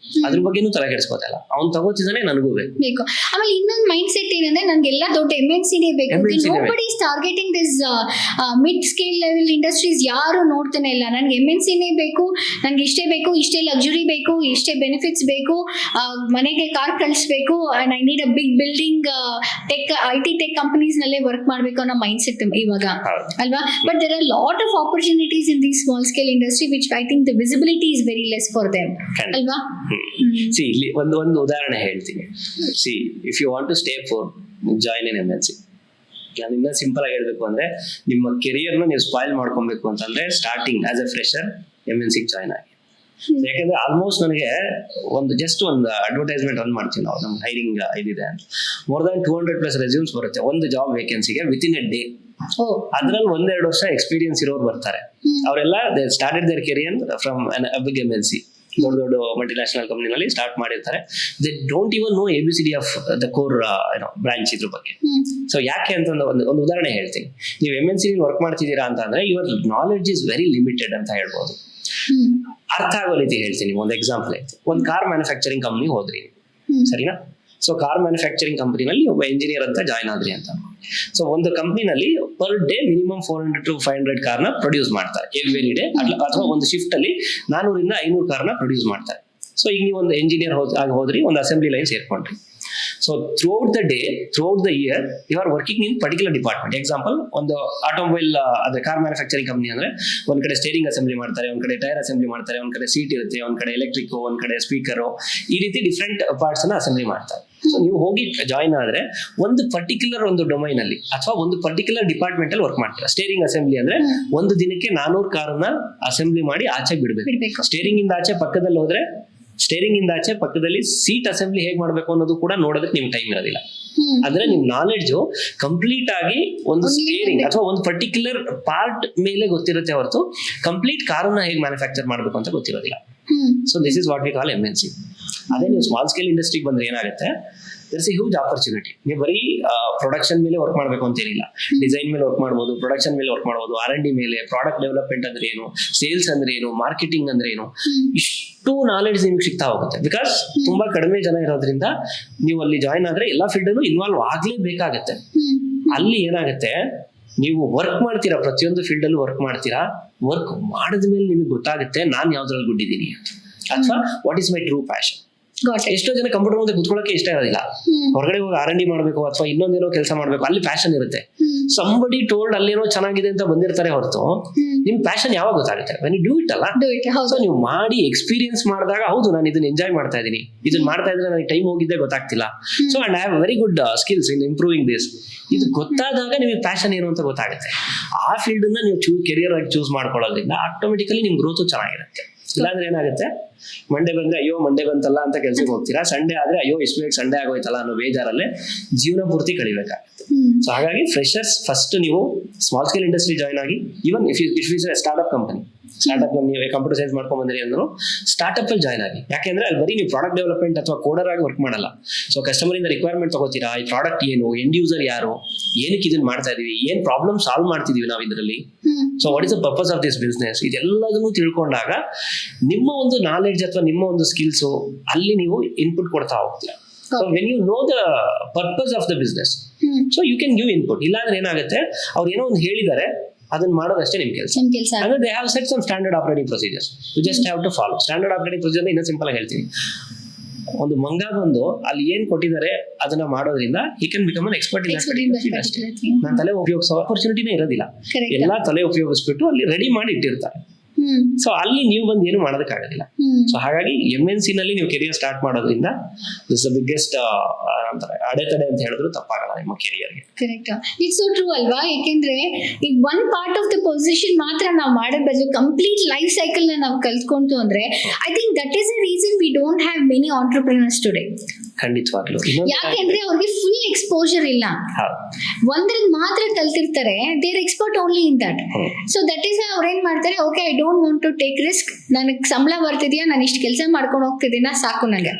S1: ಅದ್ರ ಬಗ್ಗೆನೂ ತಲೆ ಕೆಡಿಸ್ಕೋತಲ್ಲ. ಅವ್ನು ತಗೋತಿದ್ದಾನೆ, ನನಗೂ ಬೇಕು.
S2: ಆಮೇಲೆ ಇನ್ನೊಂದು ಮೈಂಡ್ ಸೆಟ್ ಏನಂದ್ರೆ, ನನ್ಗೆಲ್ಲ ದೊಡ್ಡ MNCನೇ ಬೇಕು. Nobody is targeting this mid scale level industries. ಯಾರು ನೋಡ್ತಾನೆ ಇಲ್ಲ, ನನ್ಗೆ MNCನೇ ಬೇಕು, ನನ್ಗೆ ಇಷ್ಟೇ ಬೇಕು, ಇಷ್ಟೇ ಲಕ್ಸುರಿ ಬೇಕು, ಇಷ್ಟೇ ಬೆನಿಫಿಟ್ಸ್ ಬೇಕು, ಮನೆಗೆ ಕಾರ್ ಕಳಿಸ್ಬೇಕು, and I need a big building, IT tech companies ನಲ್ಲೇ ವರ್ಕ್ ಮಾಡ್ಬೇಕು ಅನ್ನೋ ಮೈಂಡ್ ಸೆಟ್ ಇವಾಗ ಅಲ್ವಾ. But there are lot of opportunities in this small scale industry which I think the visibility is very less for them ಅಲ್ವಾ.
S1: ಇಲ್ಲಿ ಒಂದು ಉದಾಹರಣೆ ಹೇಳ್ತೀನಿ. If you want to stay for join in MNC, ನಾನು ಇನ್ನ simple ಆಗಿ ಹೇಳ್ಬೇಕು ಅಂದ್ರೆ, ನಿಮ್ಮ ಕೆರಿಯರ್ನ ನೀವು ಸ್ಪಾಯ್ಲ್ ಮಾಡ್ಕೊಬೇಕು ಅಂತಂದ್ರೆ starting as A fresher MNC join ಆಗಿ. ಯಾಕಂದ್ರೆ ಆಲ್ಮೋಸ್ಟ್ ನನಗೆ ಒಂದು ಅಡ್ವರ್ಟೈಸ್ಮೆಂಟ್ ರನ್ ಮಾಡ್ತೀವಿ ನಾವು, ನಮ್ಗೆ ಹೈರಿಂಗ್ ಇದಿದೆ ಅಂತ, more than 200+ ರೆಸ್ಯೂಮ್ಸ್ ಬರುತ್ತೆ ಒಂದು ಜಾಬ್ ವೇಕೆನ್ಸಿಗೆ ವಿತ್ ಇನ್ ಎ ಡೇ. ಅದ್ರಲ್ಲಿ 1-2 ವರ್ಷ ಎಕ್ಸ್ಪೀರಿಯನ್ಸ್ ಇರೋರು ಬರ್ತಾರೆ. ಅವರೆಲ್ಲ they started their career from big MNC, ದೊಡ್ಡ ದೊಡ್ಡ ಮಲ್ಟಿನ್ಯಾಷನಲ್ ಕಂಪ್ನಿನಲ್ಲಿ ಸ್ಟಾರ್ಟ್ ಮಾಡಿರ್ತಾರೆ. They don't even know ABCD of the core branch ಇದ್ರ ಬಗ್ಗೆ. ಸೊ ಯಾಕೆ ಅಂತಂದ್ರೆ ಒಂದು ಉದಾಹರಣೆ ಹೇಳ್ತೀನಿ. ನೀವು MNC ವರ್ಕ್ ಮಾಡ್ತಿದ್ದೀರಾ ಅಂತ ಅಂದ್ರೆ your knowledge is very limited ಅಂತ ಹೇಳ್ಬೋದು. ಅರ್ಥ ಆಗೋ ರೀತಿ ಹೇಳ್ತೀನಿ. ಒಂದು ಎಕ್ಸಾಂಪಲ್ ಐತೆ. ಒಂದು ಕಾರ್ ಮ್ಯಾನುಫ್ಯಾಕ್ಚರಿಂಗ್ ಕಂಪ್ನಿ ಹೋದ್ರಿ, ಸರಿನಾ? ಸೊ ಕಾರ್ ಮ್ಯಾನುಫ್ಯಾಕ್ಚರಿಂಗ್ ಕಂಪ್ನಿನಲ್ಲಿ ಒಬ್ಬ ಇಂಜಿನಿಯರ್ ಅಂತ ಜಾಯ್ನ್ ಆದ್ರಿ ಅಂತ. ಸೊ ಒಂದು ಕಂಪ್ನಿನಲ್ಲಿ ಪರ್ ಡೇ ಮಿನಿಮಮ್ 400 to 500 ಕಾರ್ನ ಪ್ರೊಡ್ಯೂಸ್ ಮಾಡ್ತಾರೆ ಎವ್ರಿ ಡೇ. ಅಥವಾ ಒಂದು ಶಿಫ್ಟ್ ಅಲ್ಲಿ 400 ಇಂದ 500 ಕಾರ್ನ ಪ್ರೊಡ್ಯೂಸ್ ಮಾಡ್ತಾರೆ. ಸೊ ಈಗ ನೀವು ಒಂದು ಇಂಜಿನಿಯರ್ ಹೋದ್ರಿ, ಒಂದು ಅಸೆಂಬ್ಲಿ ಲೈನ್ ಸೇರ್ಕೊಂಡ್ರಿ. So throughout the day, throughout the year you are working in particular department. Example, ಒಂದು ಆಟೋಮೊಬೈಲ್ ಅಂದ್ರೆ ಕಾರ್ ಮ್ಯಾನುಫ್ಯಾಕ್ಚರಿಂಗ್ ಕಂಪ್ನಿ ಅಂದ್ರೆ ಒಂದ್ ಕಡೆ ಸ್ಟೇರಿಂಗ್ ಅಸೆಂಬ್ಲಿ ಮಾಡ್ತಾರೆ, ಒಂದ್ ಕಡೆ ಟೈರ್ ಅಸೆಂಬ್ಲಿ ಮಾಡ್ತಾರೆ, ಒಂದ್ ಕಡೆ ಸೀಟ್ ಇರುತ್ತೆ, ಒಂದ್ ಕಡೆ ಎಲೆಕ್ಟ್ರಿಕ್, ಒಂದ್ ಕಡೆ ಸ್ಪೀಕರ್, ಈ ರೀತಿ ಡಿಫ್ರೆಂಟ್ ಪಾರ್ಟ್ಸ್ ಅನ್ನ ಅಸೆಂಬ್ಲಿ ಮಾಡ್ತಾರೆ. ಸೊ ನೀವು ಹೋಗಿ ಜಾಯ್ನ್ ಆದ್ರೆ ಒಂದು ಪರ್ಟಿಕ್ಯುಲರ್ ಒಂದು ಡೊಮೈನ್ ಅಲ್ಲಿ ಅಥವಾ ಒಂದು ಪರ್ಟಿಕ್ಯುಲರ್ ಡಿಪಾರ್ಟ್ಮೆಂಟ್ ಅಲ್ಲಿ ವರ್ಕ್ ಮಾಡ್ತೀರಾ. ಸ್ಟೇರಿಂಗ್ ಅಸೆಂಬ್ಲಿ ಅಂದ್ರೆ ಒಂದು ದಿನಕ್ಕೆ 400 ಕಾರನ್ನ ಅಸೆಂಬ್ಲಿ ಮಾಡಿ ಆಚೆ ಬಿಡಬೇಕು. ಸ್ಟೇರಿಂಗ್ ಇಂದ ಆಚೆ ಪಕ್ಕದಲ್ಲಿ ಹೋದ್ರೆ ಸ್ಟೇರಿಂಗ್ ಇಂದ ಆಚೆ ಪಕ್ಕದಲ್ಲಿ ಸೀಟ್ ಅಸೆಂಬ್ಲಿ ಹೇಗೆ ಮಾಡಬೇಕು ಅನ್ನೋದು ಕೂಡ ನೋಡೋದಕ್ಕೆ ನಿಮ್ಗೆ ಟೈಮ್ ಇರೋದಿಲ್ಲ. ಅಂದ್ರೆ ನಿಮ್ ನಾಲೆಡ್ಜ್ ಕಂಪ್ಲೀಟ್ ಆಗಿ ಒಂದು ಸ್ಟೇರಿಂಗ್ ಅಥವಾ ಒಂದು ಪರ್ಟಿಕ್ಯುಲರ್ ಪಾರ್ಟ್ ಮೇಲೆ ಗೊತ್ತಿರುತ್ತೆ ಹೊರತು ಕಂಪ್ಲೀಟ್ ಕಾರನ್ನ ಹೇಗೆ ಮ್ಯಾನುಫ್ಯಾಕ್ಚರ್ ಮಾಡಬೇಕು ಅಂತ ಗೊತ್ತಿರೋದಿಲ್ಲ. So this is what we call MNC. ಅದೇ ನೀವು ಸ್ಮಾಲ್ ಸ್ಕೇಲ್ ಇಂಡಸ್ಟ್ರಿಗೆ ಬಂದ್ರೆ ಏನಾಗುತ್ತೆ, ದರ್ಸ್ ಎ ಹ್ಯೂಜ್ ಆಪರ್ಚುನಿಟಿ. ನೀವು ಬರೀ ಪ್ರೊಡಕ್ಷನ್ ಮೇಲೆ ವರ್ಕ್ ಮಾಡಬೇಕು ಅಂತ ಏನಿಲ್ಲ. ಡಿಸೈನ್ ಮೇಲೆ ವರ್ಕ್ ಮಾಡ್ಬೋದು, ಪ್ರೊಡಕ್ಷನ್ ಮೇಲೆ ವರ್ಕ್ ಮಾಡ್ಬೋದು, R&D ಮೇಲೆ, ಪ್ರಾಡಕ್ಟ್ ಡೆವಲಪ್ಮೆಂಟ್ ಅಂದ್ರೆ ಏನು, ಸೇಲ್ಸ್ ಅಂದ್ರೆ ಏನು, ಮಾರ್ಕೆಟಿಂಗ್ ಅಂದ್ರೆ ಏನು, ಇಷ್ಟು ನಾಲೆಡ್ಜ್ ನಿಮ್ಗೆ ಸಿಗ್ತಾ ಹೋಗುತ್ತೆ. ಬಿಕಾಸ್ ತುಂಬಾ ಕಡಿಮೆ ಜನ ಇರೋದ್ರಿಂದ ನೀವು ಅಲ್ಲಿ ಜಾಯ್ನ್ ಆದ್ರೆ ಎಲ್ಲಾ ಫೀಲ್ಡ್ ಅಲ್ಲೂ ಇನ್ವಾಲ್ವ್ ಆಗ್ಲೇಬೇಕಾಗತ್ತೆ. ಅಲ್ಲಿ ಏನಾಗುತ್ತೆ, ನೀವು ವರ್ಕ್ ಮಾಡ್ತೀರಾ, ಪ್ರತಿಯೊಂದು ಫೀಲ್ಡ್ ಅಲ್ಲೂ ವರ್ಕ್ ಮಾಡ್ತೀರಾ. ವರ್ಕ್ ಮಾಡಿದ್ಮೇಲೆ ನಿಮಗೆ ಗೊತ್ತಾಗುತ್ತೆ ನಾನು ಯಾವ್ದ್ರಲ್ಲಿ ಗುಡ್ ಇದ್ದೀನಿ ಅಂತ, ಅಥವಾ what is my true passion. ಎಷ್ಟೋ ಜನ ಕಂಪ್ಯೂಟರ್ ಮುಂದೆ ಕುತ್ಕೊಳ್ಳೋಕೆ ಇಷ್ಟ ಇರೋದಿಲ್ಲ. ಹೊರಗಡೆ ಹೋಗಿ R&D ಮಾಡಬೇಕು ಅಥವಾ ಇನ್ನೊಂದೇನೋ ಕೆಲಸ ಮಾಡಬೇಕು, ಅಲ್ಲಿ ಪ್ಯಾಷನ್ ಇರುತ್ತೆ. ಸಂಬಡಿ ಟೋಲ್ಡ್ ಅಲ್ಲೇನೋ ಚೆನ್ನಾಗಿದೆ ಅಂತ ಬಂದಿರ್ತಾರೆ ಹೊರತು ನಿಮ್ ಪ್ಯಾಷನ್ ಯಾವಾಗ ಗೊತ್ತಾಗುತ್ತೆ, ವೆನ್ ಯು ಡೂ ಇಟ್ ಅಲ್ಲ. ಸೊ ನೀವು ಮಾಡಿ ಎಕ್ಸ್ಪೀರಿಯನ್ಸ್ ಮಾಡಿದಾಗ ಹೌದು ನಾನು ಇದನ್ನ ಎಂಜಾಯ್ ಮಾಡ್ತಾ ಇದ್ದೀನಿ, ಇದನ್ನ ಮಾಡ್ತಾ ಇದ್ರೆ ನನಗೆ ಟೈಮ್ ಹೋಗಿದ್ದೆ ಗೊತ್ತಾಗ್ತಿಲ್ಲ. So and I have very good skills in improving this. ಇದು ಗೊತ್ತಾದಾಗ ನಿಮಗೆ ಪ್ಯಾಷನ್ ಏನು ಅಂತ ಗೊತ್ತಾಗುತ್ತೆ. ಆ ಫೀಲ್ಡ್ ನ ನೀವು ಕೆರಿಯರ್ ಆಗಿ ಚೂಸ್ ಮಾಡ್ಕೊಳ್ಳೋದ್ರಿಂದ ಆಟೋಮೆಟಿಕಲಿ ನಿಮ್ ಗ್ರೋತ್ ಚೆನ್ನಾಗಿರುತ್ತೆ. ಇಲ್ಲಾಂದ್ರೆ ಏನಾಗುತ್ತೆ, ಮಂಡೇ ಬಂದ್ರೆ ಅಯ್ಯೋ ಮಂಡೇ ಬಂತಲ್ಲ ಅಂತ ಕೆಲ್ಸಕ್ಕೆ ಹೋಗ್ತೀರಾ, ಸಂಡೇ ಆದ್ರೆ ಅಯ್ಯೋ ಇಷ್ಟು ಬೇಗ ಸಂಡೇ ಆಗೋಯ್ತಲ್ಲ ಅನ್ನೋ ಬೇಜಾರಲ್ಲೇ ಜೀವನ ಪೂರ್ತಿ ಕಳಿಬೇಕಾಗುತ್ತೆ. ಸೊ ಹಾಗಾಗಿ ಫ್ರೆಶರ್ಸ್ ಫಸ್ಟ್ ನೀವು ಸ್ಮಾಲ್ ಸ್ಕೇಲ್ ಇಂಡಸ್ಟ್ರಿ ಜಾಯ್ನ್ ಆಗಿ, even if you startup company ನೀವು ಕಂಪ್ಯೂಟರ್ ಸೈನ್ಸ್ ಮಾಡ್ಕೊಂಡ್ ಬಂದ್ರಿ ಅಂದ್ರು ಸ್ಟಾರ್ಟ್ಅಪ್ ಅಲ್ಲಿ ಜಾಯ್ನ್ ಆಗಿ. ಯಾಕೆಂದ್ರೆ ಅಲ್ಲಿ ಬರೀ ನೀವು ಪ್ರಾಡಕ್ಟ್ ಡೆವಲಪ್ಮೆಂಟ್ ಅಥವಾ ಕೋಡರ್ ಆಗಿ ವರ್ಕ್ ಮಾಡಲ್ಲ. ಸೊ ಕಸ್ಟಮರ್ ಇಂದ ರಿಕ್ವೈರ್ಮೆಂಟ್ ತಗೋತೀರಾ, ಈ ಪ್ರಾಡಕ್ಟ್ ಏನು, ಎಂಡ್ ಯೂಸರ್ ಯಾರು, ಏನಕ್ಕೆ ಇದನ್ನ ಮಾಡ್ತಾ ಇದೀವಿ, ಏನ್ ಪ್ರಾಬ್ಲಮ್ ಸಾಲ್ವ್ ಮಾಡ್ತಿದೀವಿ ನಾವು ಇದರಲ್ಲಿ, so what is the purpose of this business, ಇದೆಲ್ಲದನ್ನು ತಿಳ್ಕೊಂಡಾಗ ನಿಮ್ಮ ಒಂದು ನಾಲೆಡ್ಜ್ ಅಥವಾ ನಿಮ್ಮ ಒಂದು ಸ್ಕಿಲ್ಸ್ ಅಲ್ಲಿ ನೀವು ಇನ್ಪುಟ್ ಕೊಡ್ತಾ ಹೋಗ್ತೀರಾ. So when you know the purpose of the business, so you can give input. ಇಲ್ಲಾಂದ್ರೆ ಏನಾಗುತ್ತೆ, ಅವ್ರು ಏನೋ ಒಂದು ಹೇಳಿದ್ದಾರೆ ಅದನ್ನ ಮಾಡೋದಷ್ಟೇ ನಿಮ್ ಕೆಲಸ. ಅಂದ್ರೆ they have set some standard operating procedures, you just have to follow standard operating procedure. ಇನ್ನೂ ಸಿಂಪಲ್ ಆಗಿ ಹೇಳ್ತೀನಿ, ಒಂದು ಮಂಗ ಬಂದು ಅಲ್ಲಿ ಏನ್ ಕೊಟ್ಟಿದ್ದಾರೆ ಅದನ್ನ ಮಾಡೋದ್ರಿಂದ he can become an expert ಇನ್ ಅಷ್ಟೇ. ನಾನು ತಲೆ ಉಪಯೋಗಿಸೋ ಆಪರ್ಚುನಿಟಿನೇ ಇರೋದಿಲ್ಲ, ಎಲ್ಲಾ ತಲೆ ಉಪಯೋಗಿಸ್ಬಿಟ್ಟು ಅಲ್ಲಿ ರೆಡಿ ಮಾಡಿ ಇಟ್ಟಿರ್ತಾರೆ. ಸೊ ಅಲ್ಲಿ ನೀವು ಬಂದು ಏನು ಮಾಡೋದಕ್ಕಾಗೋದಿಲ್ಲ. ಸೊ ಹಾಗಾಗಿ MNC ನಲ್ಲಿ ನೀವು ಕೆರಿಯರ್ ಸ್ಟಾರ್ಟ್ ಮಾಡೋದ್ರಿಂದ ದಿಸ್ ದ ಬಿಗ್ಗೆಸ್ಟ್ ಅಡೆತಡೆ ಅಂತ ಹೇಳಿದ್ರು ತಪ್ಪಾಗಲ್ಲ ನಿಮ್ಮ ಕೆರಿಯರ್ಗೆ.
S2: ಕರೆಕ್ಟ್, ಇಟ್ಸ್ ಸೋ ಟ್ರೂ ಅಲ್ವಾ? ಯಾಕೆಂದ್ರೆ ಈಗ one part of the position ಮಾತ್ರ ನಾವು ಮಾಡೋ ಬದಲು ಕಂಪ್ಲೀಟ್ ಲೈಫ್ ಸೈಕಲ್ ನ ನಾವು ಕಲ್ತ್ಕೊಂತು ಅಂದ್ರೆ I think that is the reason we don't have many entrepreneurs today.
S1: ಖಂಡಿತವಾಗ್ಲು.
S2: ಯಾಕೆಂದ್ರೆ ಅವ್ರಿಗೆ ಫುಲ್ ಎಕ್ಸ್ಪೋಜರ್ ಇಲ್ಲ, ಒಂದ್ರಲ್ಲಿ ಮಾತ್ರ ಕಲ್ತಿರ್ತಾರೆ, they are expert only in that. So that is ಅವ್ರು ಏನ್ ಮಾಡ್ತಾರೆ, okay I don't want to take risk, ನನಗೆ ಸಂಬಳ ಬರ್ತಿದ್ಯಾ, ನಾನು ಇಷ್ಟು ಕೆಲಸ ಮಾಡ್ಕೊಂಡು ಹೋಗ್ತಿದ್ದೀನ ಸಾಕು ನನಗೆ,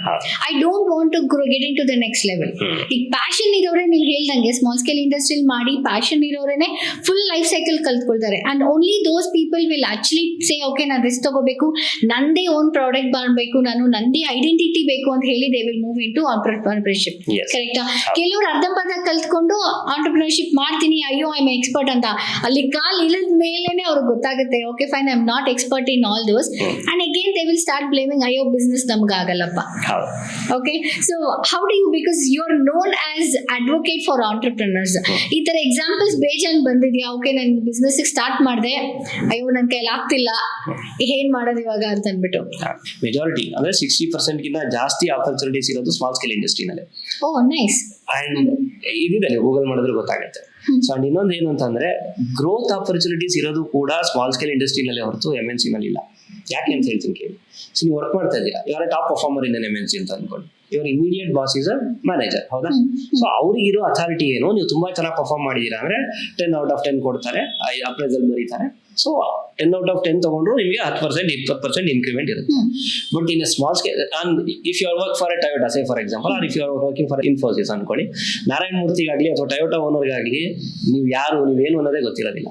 S2: I don't want to get into the next level. ಈಗ ಪ್ಯಾಷನ್ ಇರೋರೇ ನೀವು ಹೇಳ್ದಂಗೆ ಸ್ಮಾಲ್ ಸ್ಕೇಲ್ ಇಂಡಸ್ಟ್ರಿಯಲ್ಲಿ ಮಾಡಿ ಪ್ಯಾಷನ್ ಇರೋರೇನೆ ಫುಲ್ ಲೈಫ್ ಸೈಕಲ್ ಕಲ್ತ್ಕೊಳ್ತಾರೆ. And only those people will actually say okay ನಾನು ರಿಸ್ಕ್ ತಗೋಬೇಕು, ನಂದೇ ಓನ್ ಪ್ರಾಡಕ್ಟ್ ಮಾಡಬೇಕು, ನಾನು ನಂದೇ ಐಡೆಂಟಿಟಿ ಬೇಕು ಅಂತ ಹೇಳಿ they will move in to entrepreneurship. ಕರೆಕ್ಟಾ? ಕೆಲವರು ಅರ್ಧಂಬರ್ಧ ಕಲ್ತ್ಕೊಂಡು ಆಂಟ್ರಪ್ರಿನರ್ಶಿಪ್ ಮಾಡ್ತೀನಿ, ಅಯ್ಯೋ ಐ ಆಮ್ ಎಕ್ಸ್ಪರ್ಟ್ ಅಂತ ಅಲ್ಲಿ ಕಾಲ್ ಇಳಿದ ಮೇಲೇನೆ ಅವ್ರಿಗೆ ಗೊತ್ತಾಗುತ್ತೆ okay fine I am not expert in all those, and again they will start blaming ಅಯ್ಯೋ ಬಿಸ್ನೆಸ್ ನಮ್ಗೆ ಆಗಲ್ಲಪ್ಪ. Okay, so how do you, because you are known as advocate for entrepreneurs, ಈ ತರ ಎಕ್ಸಾಂಪಲ್ಸ್ ಬೇಜಾನ್ ಬಂದಿದ್ಯಾ? ಓಕೆ ನಾನು business start ಮಾಡಿದೆ, ಅಯ್ಯೋ ನನ್ನ ಕೈಲಿ ಆಗ್ತಿಲ್ಲ, ಏನ್ ಮಾಡೋದು ಇವಾಗ ಅಂತ ಅಂದ್ಬಿಟ್ಟು.
S1: ಮೆಜಾರಿಟಿ ಅಂದ್ರೆ 60% ಗಿಂತ ಜಾಸ್ತಿ ಆಪರ್ಚುನಿಟೀಸ್ ಇರೋದು ಸ್ಮಾಲ್ ಸ್ಕೇಲ್ ಇಂಡಸ್ಟ್ರಿನಲ್ಲಿ.
S2: Oh nice.
S1: ಅಂಡ್ ಇದಿದೆ, ಗೂಗಲ್ ಮಾಡಿದ್ರೆ ಗೊತ್ತಾಗುತ್ತೆ. ಸೊ ಅಂಡ್ ಇನ್ನೊಂದು ಏನು ಅಂತಂದ್ರೆ ಗ್ರೋತ್ ಆಪರ್ಚುನಿಟೀಸ್ ಇರೋದು ಕೂಡ ಸ್ಮಾಲ್ ಸ್ಕೇಲ್ ಇಂಡಸ್ಟ್ರಿನಲ್ಲಿ ಹೊರತು MNC ನಲ್ಲಿ ಇಲ್ಲ. ಯಾಕೆ ಅಂತ ಹೇಳ್ತೀನಿ ಕೇಳಿ. ಸೊ ನೀವು ವರ್ಕ್ ಮಾಡ್ತಾ ಇದ್ದೀರಾ, ಯಾರು ಟಾಪ್ ಪರ್ಫಾರ್ಮರ್ ಇನ್ MNC ಅಂತ ಅನ್ಕೊಂಡು, your immediate boss is a manager, ಹೌದಾ? ಸೊ ಅವ್ರಿಗಿರೋ ಅಥಾರಿಟಿ ಏನು, ನೀವು ತುಂಬಾ ಚೆನ್ನಾಗಿ ಪರ್ಫಾರ್ಮ್ ಮಾಡಿದೀರಾ ಅಂದ್ರೆ 10/10 ಕೊಡ್ತಾರೆ, ಅಪ್ರೈಸಲ್ ಬರೀತಾರೆ. ಸೊ 10/10 ತಗೊಂಡ್ರು ನಿಮಗೆ 10%, 20% ಇನ್ಕ್ರಿಮೆಂಟ್ ಇರುತ್ತೆ. But in small scale, if you are work for a Toyota say for example, or if you are working for Infosys ಅನ್ಕೊಳ್ಳಿ, ನಾರಾಯಣ ಮೂರ್ತಿಗಾಗ್ಲಿ ಅಥವಾ ಟೊಯೋಟಾ ಓನರ್ಗಾಗ್ಲಿ ನೀವು ಯಾರು, ನೀವೇನು ಅನ್ನೋದೇ ಗೊತ್ತಿರೋದಿಲ್ಲ.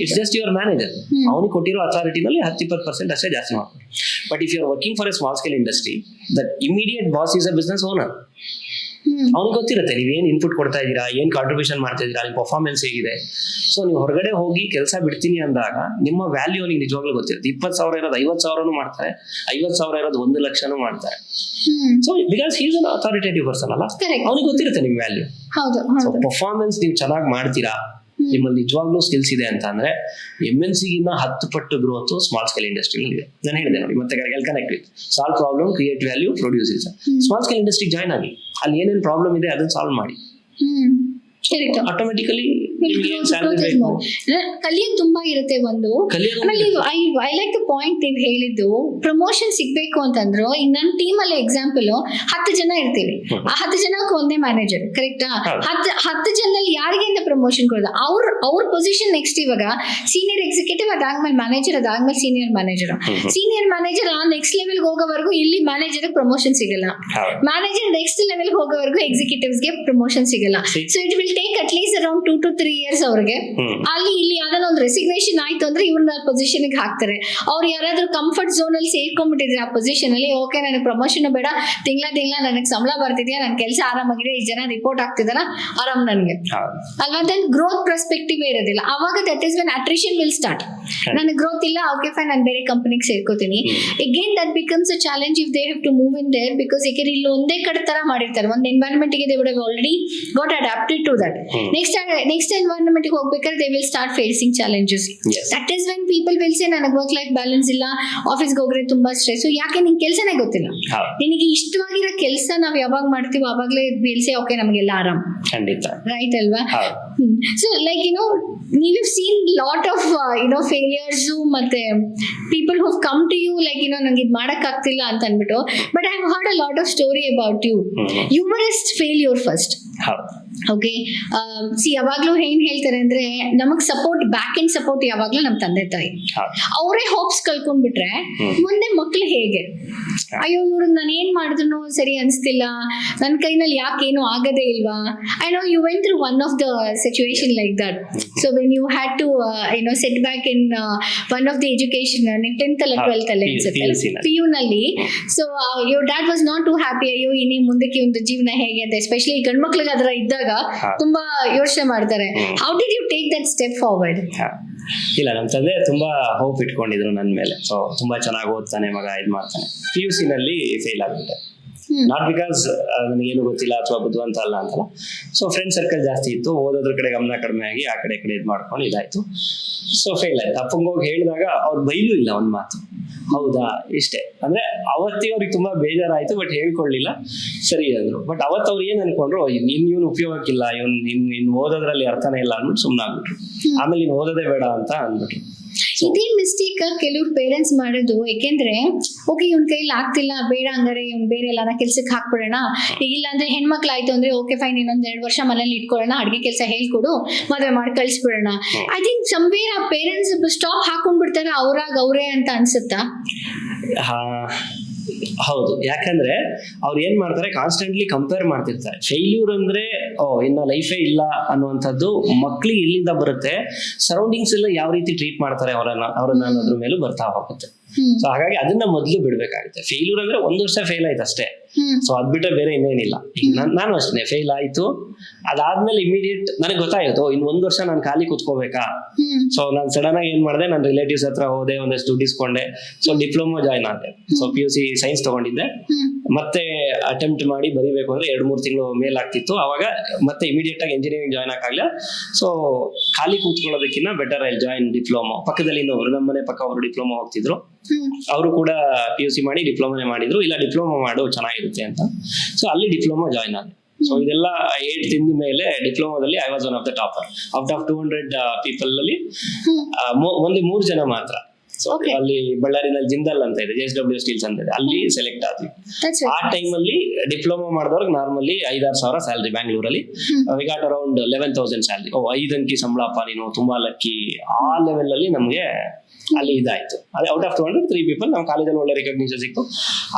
S1: It's just your manager. ಅವನಿಗೆ ಕೊಟ್ಟಿರೋ ಅಥಾರಿಟಿನಲ್ಲಿ 10-20% ಅಷ್ಟೇ ಜಾಸ್ತಿ ಮಾಡ್ತಾರೆ. But if you are working for a small scale industry, that immediate boss is a business owner. ಅವ್ನಿಗೆ ಗೊತ್ತಿರುತ್ತೆ ನೀವು ಏನ್ ಇನ್ಪುಟ್ ಕೊಡ್ತಾ ಇದ್ದೀರಾ, ಏನ್ ಕಾಂಟ್ರಿಬ್ಯೂಷನ್ ಮಾಡ್ತಾ ಇದ್ದೀರಾ, ನಿಮ್ಮ ಪರ್ಫಾರ್ಮೆನ್ಸ್ ಹೇಗಿದೆ. ಸೊ ನೀವು ಹೊರಗಡೆ ಹೋಗಿ ಕೆಲಸ ಬಿಡ್ತೀನಿ ಅಂದಾಗ ನಿಮ್ಮ ವ್ಯಾಲ್ಯೂ ಅವನಿಗೆ ನಿಜವಾಗ್ಲೂ ಗೊತ್ತಿರುತ್ತೆ. 20,000 ಇರೋದು 50,000 ಮಾಡ್ತಾರೆ, 50,000 ಇರೋದು 1,00,000 ಮಾಡ್ತಾರೆ. So because he is an authoritative person ಅಲ್ಲ, ಅವನಿಗೆ ಗೊತ್ತಿರುತ್ತೆ ನಿಮ್ ವ್ಯಾಲ್ಯೂ. ಸೊ ಪರ್ಫಾರ್ಮೆನ್ಸ್ ನೀವು ಚೆನ್ನಾಗಿ ಮಾಡ್ತೀರಾ, ನಿಮ್ಮಲ್ಲಿ ನಿಜವಾಗ್ಲೂ ಸ್ಕಿಲ್ಸ್ ಇದೆ ಅಂತ ಅಂದ್ರೆ MNC ಗಿನ್ನ 10 ಪಟ್ಟು ಗ್ರೋತ್ ಸ್ಮಾಲ್ ಸ್ಕೇಲ್ ಇಂಡಸ್ಟ್ರಿನಲ್ಲಿ ಇದೆ. ನಾನು ಹೇಳಿದೆ ನೋಡಿ, ಮತ್ತೆ connect with solve problem, create value, produce. Small scale industry join ಆಗಿ ಅಲ್ಲಿ ಏನೇನು ಪ್ರಾಬ್ಲಮ್ ಇದೆ ಅದನ್ನ ಸಾಲ್ವ್ ಮಾಡಿ, ಆಟೋಮೆಟಿಕಲಿ
S2: ಕಲಿಯೋದು ತುಂಬಾ ಇರುತ್ತೆ. ಒಂದು ಐ ಲೈಕ್ ದ ಪಾಯಿಂಟ್ ನೀವು ಹೇಳಿದ್ದು, ಪ್ರಮೋಷನ್ ಸಿಗ್ಬೇಕು ಅಂತಂದ್ರು, ಈಗ ನನ್ನ ಟೀಮ್ ಅಲ್ಲಿ ಎಕ್ಸಾಂಪಲ್ 10 ಜನ ಇರ್ತೀವಿ, ಆ 10 ಜನಕ್ಕೆ ಒಂದೇ ಮ್ಯಾನೇಜರ್, ಕರೆಕ್ಟಾ? 10 ಜನದಲ್ಲಿ ಯಾರಿಗಿಂತ ಪ್ರಮೋಷನ್ ಕೊಡೋದು, ಅವ್ರ ಪೊಸಿಷನ್ ನೆಕ್ಸ್ಟ್ ಇವಾಗ ಸೀನಿಯರ್ ಎಕ್ಸಿಕ್ಯೂಟಿವ್, ಅದಾದ್ಮೇಲೆ ಮ್ಯಾನೇಜರ್, ಅದಾದ್ಮೇಲೆ ಸೀನಿಯರ್ ಮ್ಯಾನೇಜರ್ ಆ ನೆಕ್ಸ್ಟ್ ಲೆವೆಲ್ ಹೋಗೋವರೆಗೂ ಇಲ್ಲಿ ಮ್ಯಾನೇಜರ್ ಪ್ರಮೋಷನ್ ಸಿಗಲ್ಲ. ಮ್ಯಾನೇಜರ್ ನೆಕ್ಸ್ಟ್ ಲೆವೆಲ್ ಹೋಗೋವರೆಗೂ ಎಕ್ಸಿಕ್ಯೂಟಿವ್ಸ್ಗೆ ಪ್ರಮೋಷನ್ ಸಿಗಲ್ಲ. So it will take at least around 2 to 3 years ಅವ್ರಿಗೆ. ಅಲ್ಲಿ ಇಲ್ಲಿ ಯಾವ್ದಾನ ಒಂದು ರೆಸಿಗ್ನೇಷನ್ ಆಯ್ತು ಅಂದ್ರೆ ಇವ್ರನ್ನ ಪೊಸಿಷನ್ ಹಾಕ್ತಾರೆ. ಅವ್ರು ಯಾರಾದ್ರೂ ಕಂಫರ್ಟ್ ಝೋನ್ ಅಲ್ಲಿ ಸೇರ್ಕೊಂಡ್ಬಿಟ್ಟಿದ್ರೆ ಆ ಪೊಸಿಷನ್ ಅಲ್ಲಿ, ಓಕೆ ನನಗೆ ಪ್ರಮೋಷನ್ ಬೇಡ, ತಿಂಗಳ ನನಗೆ ಸಂಬಳ ಬರ್ತಿದ್ಯಾ, ನನ್ನ ಕೆಲಸ ಆರಾಮಾಗಿದೆ, ಈ ಜನ ರಿಪೋರ್ಟ್ ಆಗ್ತಿದಾರ, ಆರಾಮ್ ನನ್ಗೆ ಅಲ್ವಾ? ದೆನ್ ಗ್ರೋತ್ ಪರ್ಸ್ಪೆಕ್ಟಿವ್ ಇರೋದಿಲ್ಲ. ಅವಾಗ that is when attrition will start. ನನಗೆ ಗ್ರೋತ್ ಇಲ್ಲ, ಓಕೆ ಫೈನ್, ನಾನು ಬೇರೆ ಕಂಪನಿಗೆ ಸೇರ್ಕೋತೀನಿ. Again that becomes a challenge if they have to move in there, because ಯಾಕೆ ಇಲ್ಲಿ ಒಂದೇ ಕಡೆ ತರ ಮಾಡಿರ್ತಾರೆ. ಒಂದು ಎನ್ವೈರನ್ಮೆಂಟ್ ಗೆ they would have already got adapted to that. Next environment ಗೆ ಹೋಗ್ಬೇಕಾದ್ರೆ they will start facing challenges. That is when people will say ನನಗೆ ವರ್ಕ್ ಲೈಫ್ ಬ್ಯಾಲೆನ್ಸ್ ಇಲ್ಲ, ಆಫೀಸ್ಗೆ ಹೋಗ್ರೆ ತುಂಬಾ ಸ್ಟ್ರೆಸ್. ಯಾಕೆ ನಿನ್ ಕೆಲಸನೇ ಗೊತ್ತಿಲ್ಲ, ನಿನಗೆ ಇಷ್ಟವಾಗಿರೋ ಕೆಲಸ ನಾವ್ ಯಾವಾಗ ಮಾಡ್ತೀವೋ ಅವಾಗಲೇ ವಿಲ್ ಸೇ ಓಕೆ ನಮಗೆಲ್ಲ ಆರಾಮ್, ರೈಟ್ ಅಲ್ವಾ? ಸೊ ಲೈಕ್ ನೀವು ಸೀನ್ ಲಾಟ್ ಆಫ್ ಫೇಲಿಯರ್ಸ್ ಮತ್ತೆ people who come to you like ನಂಗೆ ಇದು ಮಾಡಕ್ ಆಗ್ತಿಲ್ಲ ಅಂತ ಅಂದ್ಬಿಟ್ಟು. But I have heard a lot of story about you. You were a failure first. Okay, see ಯಾವಾಗ್ಲೂ ಏನ್ ಹೇಳ್ತಾರೆ ಅಂದ್ರೆ ನಮಗ್ ಸಪೋರ್ಟ್, ಬ್ಯಾಕ್ ಎಂಡ್ ಸಪೋರ್ಟ್ ಯಾವಾಗ್ಲೂ ನಮ್ ತಂದೆ ತಾಯಿ. ಅವರೇ ಹೋಪ್ಸ್ ಕಳ್ಕೊಂಡ್ಬಿಟ್ರೆ ಮುಂದೆ ಮಕ್ಳು ಹೇಗೆ? ಅಯ್ಯೋ ಇವ್ರಿಗೆ ನಾನು ಏನ್ ಮಾಡಿದ್ರು ಸರಿ ಅನ್ಸ್ತಿಲ್ಲ, ನನ್ನ ಕೈನಲ್ಲಿ ಯಾಕೇನು ಆಗದೇ ಇಲ್ವಾ? I know you went through one of the situation like that. So when you had to set back in one of the education, 10th ಅಲ್ಲ 12th ಅಲ್ಲಿ ಅನ್ಸುತ್ತೆ, PU ನಲ್ಲಿ. So your dad was not too happy. ಅಯ್ಯೋ ಇನ್ನೇ ಮುಂದಕ್ಕೆ ಒಂದು ಜೀವನ ಹೇಗೆ ಅಂತ, ಎಸ್ಪೆಷಲಿ ಗಂಡ್ಮಕ್ಳಿಗೆ ಅದರ ಇದ್ದಾಗ ತುಂಬಾ ಯೋಚನೆ ಮಾಡ್ತಾರೆ. How did you take that step forward?
S1: ಇಲ್ಲ, ನಮ್ಮ ತಂದೆ ತುಂಬಾ ಹೋಪ್ ಇಟ್ಕೊಂಡಿದ್ರು ನನ್ನ ಮೇಲೆ. ಸೊ ತುಂಬಾ ಚೆನ್ನಾಗಿ ಓದ್ತಾನೆ ಮಗ, ಇದು ಮಾಡ್ತಾನೆ. PUC ನಲ್ಲಿ ಫೇಲ್ ಆಗ್ಬಿಟ್ಟೆ. ನಾಟ್ ಬಿಕಾಸ್ ನನಗೇನು ಗೊತ್ತಿಲ್ಲ ಅಥವಾ ಬುದ್ಧಿವಂತ ಅಲ್ಲ ಅಂತಲ್ಲ. ಸೊ ಫ್ರೆಂಡ್ ಸರ್ಕಲ್ ಜಾಸ್ತಿ ಇತ್ತು, ಓದೋದ್ರ ಕಡೆ ಗಮನ ಕಡಿಮೆ ಆಗಿ ಆ ಕಡೆ ಇದು ಮಾಡ್ಕೊಂಡು ಇದಾಯ್ತು. ಸೊ ಫೇಲ್ ಆಯ್ತು. ಅಪ್ಪಂಗೆ ಹೋಗಿ ಹೇಳಿದಾಗ ಅವ್ರು ಬೈಲೂ ಇಲ್ಲ ಒಂದು ಮಾತು, ಹೌದಾ ಇಷ್ಟೇ. ಅಂದ್ರೆ ಅವತ್ತಿಗೆ ಅವ್ರಿಗೆ ತುಂಬಾ ಬೇಜಾರಾಯ್ತು, ಬಟ್ ಹೇಳ್ಕೊಳ್ಳಿಲ್ಲ, ಸರಿ ಅಂದ್ರು. ಬಟ್ ಅವತ್ತು ಅವ್ರು ಏನ್ ಅನ್ಕೊಂಡ್ರು, ಇವ್ನು ಉಪಯೋಗಕ್ಕಿಲ್ಲ, ಇನ್ ಓದೋದ್ರಲ್ಲಿ ಅರ್ಥನೇ ಇಲ್ಲ ಅಂದ್ಬಿಟ್ಟು ಸುಮ್ಮನಾಗ್ಬಿಟ್ರು. ಆಮೇಲೆ ಇನ್ ಓದೋದೇ ಬೇಡ ಅಂತ ಅಂದ್ಬಿಟ್ರು.
S2: ಇದೇ ಮಿಸ್ಟೇಕ್ ಕೆಲವ್ರು ಪೇರೆಂಟ್ಸ್ ಮಾಡೋದು. ಯಾಕೆಂದ್ರೆ ಓಕೆ ಇವ್ನ ಕೈಲಿ ಆಗ್ತಿಲ್ಲ, ಬೇಡ ಹಂಗಾರೆ ಇವ್ನು ಬೇರೆ ಎಲ್ಲ ಕೆಲ್ಸಕ್ಕೆ ಹಾಕ್ಬಿಡೋಣ. ಇಲ್ಲ ಅಂದ್ರೆ ಹೆಣ್ಮಕ್ಳು ಆಯ್ತು ಅಂದ್ರೆ ಓಕೆ ಫೈನ್, ಇನ್ನೊಂದ್ 2 ವರ್ಷ ಮನೇಲಿ ಇಟ್ಕೊಳ್ಳೋಣ, ಅಡ್ಗೆ ಕೆಲಸ ಹೇಳ್ಕೊಡು, ಮದುವೆ ಮಾಡಿ ಕಳ್ಸಿಬಿಡೋಣ. ಐ ಥಿಂಕ್ ಸಮ್ವೇರ್ ಆ ಪೇರೆಂಟ್ಸ್ ಸ್ಟಾಪ್ ಹಾಕೊಂಡ್ಬಿಡ್ತಾರೆ ಅವ್ರೇ ಅಂತ ಅನ್ಸುತ್ತಾ?
S1: ಹೌದು, ಯಾಕಂದ್ರೆ ಅವ್ರು ಏನ್ ಮಾಡ್ತಾರೆ, ಕಾನ್ಸ್ಟೆಂಟ್ಲಿ ಕಂಪೇರ್ ಮಾಡ್ತಿರ್ತಾರೆ. ಫೇಲ್ಯೂರ್ ಅಂದ್ರೆ ಇನ್ನ ಲೈಫೇ ಇಲ್ಲ ಅನ್ನುವಂಥದ್ದು ಮಕ್ಳಿಗೆ ಎಲ್ಲಿಂದ ಬರುತ್ತೆ, ಸರೌಂಡಿಂಗ್ಸ್ ಎಲ್ಲ ಯಾವ ರೀತಿ ಟ್ರೀಟ್ ಮಾಡ್ತಾರೆ ಅವ್ರನ್ನ ಅನ್ನೋದ್ರ ಮೇಲೂ ಬರ್ತಾ ಹೋಗುತ್ತೆ. ಸೊ ಹಾಗಾಗಿ ಅದನ್ನ ಮೊದಲು ಬಿಡ್ಬೇಕಾಗುತ್ತೆ. ಫೇಲ್ಯೂರ್ ಅಂದ್ರೆ 1 ವರ್ಷ ಫೇಲ್ ಆಯ್ತು ಅಷ್ಟೇ. ಸೊ ಅದ್ ಬಿಟ್ರೆ ಬೇರೆ ಇನ್ನೇನಿಲ್ಲ. ನಾನು ಅಷ್ಟೇ ಫೇಲ್ ಆಯ್ತು, ಅದಾದ್ಮೇಲೆ ಇಮಿಡಿಯೇಟ್ ನನಗೆ ಗೊತ್ತಾಯ್ತು ಇನ್ 1 ವರ್ಷ ನಾನು ಖಾಲಿ ಕೂತ್ಕೋಬೇಕಾ. ಸೊ ನಾನು ಸಡನ್ ಆಗಿ ಏನ್ ಮಾಡಿದೆ, ನನ್ನ ರಿಲೇಟಿವ್ಸ್ ಹತ್ರ ಹೋದೆ, ಒಂದಷ್ಟು ದುಡ್ಡು ಇಸ್ಕೊಂಡೆ. ಸೊ ಡಿಪ್ಲೊಮಾ ಜಾಯ್ನ್ ಆದೆ. ಸೊ PUC ಸೈನ್ಸ್ ತಗೊಂಡಿದ್ದೆ. ಮತ್ತೆ ಅಟೆಂಪ್ಟ್ ಮಾಡಿ ಬರೀಬೇಕು ಅಂದ್ರೆ 2-3 ತಿಂಗಳು ಮೇಲ್ ಆಗ್ತಿತ್ತು. ಅವಾಗ ಮತ್ತೆ ಇಮಿಡಿಯೇಟ್ ಆಗಿ ಇಂಜಿನಿಯರಿಂಗ್ ಜಾಯ್ನ್ ಆಗಲ್ಲ. ಸೊ ಖಾಲಿ ಕೂತ್ಕೊಳ್ಳೋದಕ್ಕಿಂತ ಬೆಟರ್ ಐ ಜಾಯಿನ್ ಡಿಪ್ಲೊಮಾ. ಪಕ್ಕದಲ್ಲಿ ಇನ್ನೊಬ್ರು, ನಮ್ಮನೆ ಪಕ್ಕ ಅವರು ಡಿಪ್ಲೊಮಾ ಹೋಗ್ತಿದ್ರು, ಅವರು ಕೂಡ PUC ಮಾಡಿ ಡಿಪ್ಲೊಮಾನೇ ಮಾಡಿದ್ರು. ಇಲ್ಲ ಡಿಪ್ಲೊಮಾ ಮಾಡು ಚೆನ್ನಾಗಿರುತ್ತೆ ಅಂತ. ಸೊ ಅಲ್ಲಿ ಡಿಪ್ಲೊಮಾ ಜಾಯ್ನ್ ಆದೆ. ಸೊ ಇದೆಲ್ಲ 8 ತಿಂದ ಮೇಲೆ ಡಿಪ್ಲೊಮಾದಲ್ಲಿ I was one of the topper. Out of 200 people ಅಲ್ಲಿ ಓನ್ಲಿ 3 ಜನ ಮಾತ್ರ ಸೊ
S2: Okay.
S1: ಅಲ್ಲಿ ಬಳ್ಳಾರಿನಲ್ಲಿ ಜಿಂದಾಲ್ ಅಂತ ಇದೆ, JSW ಸ್ಟೀಲ್ಸ್ ಅಂತ ಇದೆ, ಅಲ್ಲಿ ಸೆಲೆಕ್ಟ್ ಆದ್ವಿ.
S2: That's
S1: ಆ
S2: right.
S1: ಟೈಮಲ್ಲಿ ಡಿಪ್ಲೊಮಾ ಮಾಡಿದವ್ರಿಗೆ ನಾರ್ಮಲಿ 5,000-6,000 ಸ್ಯಾಲ್ರಿ ಬ್ಯಾಂಗ್ಳೂರಲ್ಲಿ. We got around 11,000 salary. 5 ಅಂಕಿ ಸಂಬಳಪ್ಪ ನೀನು, ತುಂಬಾ ಲಕ್ಕಿ. ಆ ಲೆವೆಲ್ ಅಲ್ಲಿ ನಮ್ಗೆ ಅಲ್ಲಿ ಇದಾಯ್ತು. ಅದೇ ಔಟ್ ಆಫ್ 203 ಪೀಪಲ್ ನಮ್ಮ ಕಾಲೇಜಲ್ಲಿ ಒಳ್ಳೆ ರೆಕಗ್ನಿಷನ್ ಸಿಕ್ತು.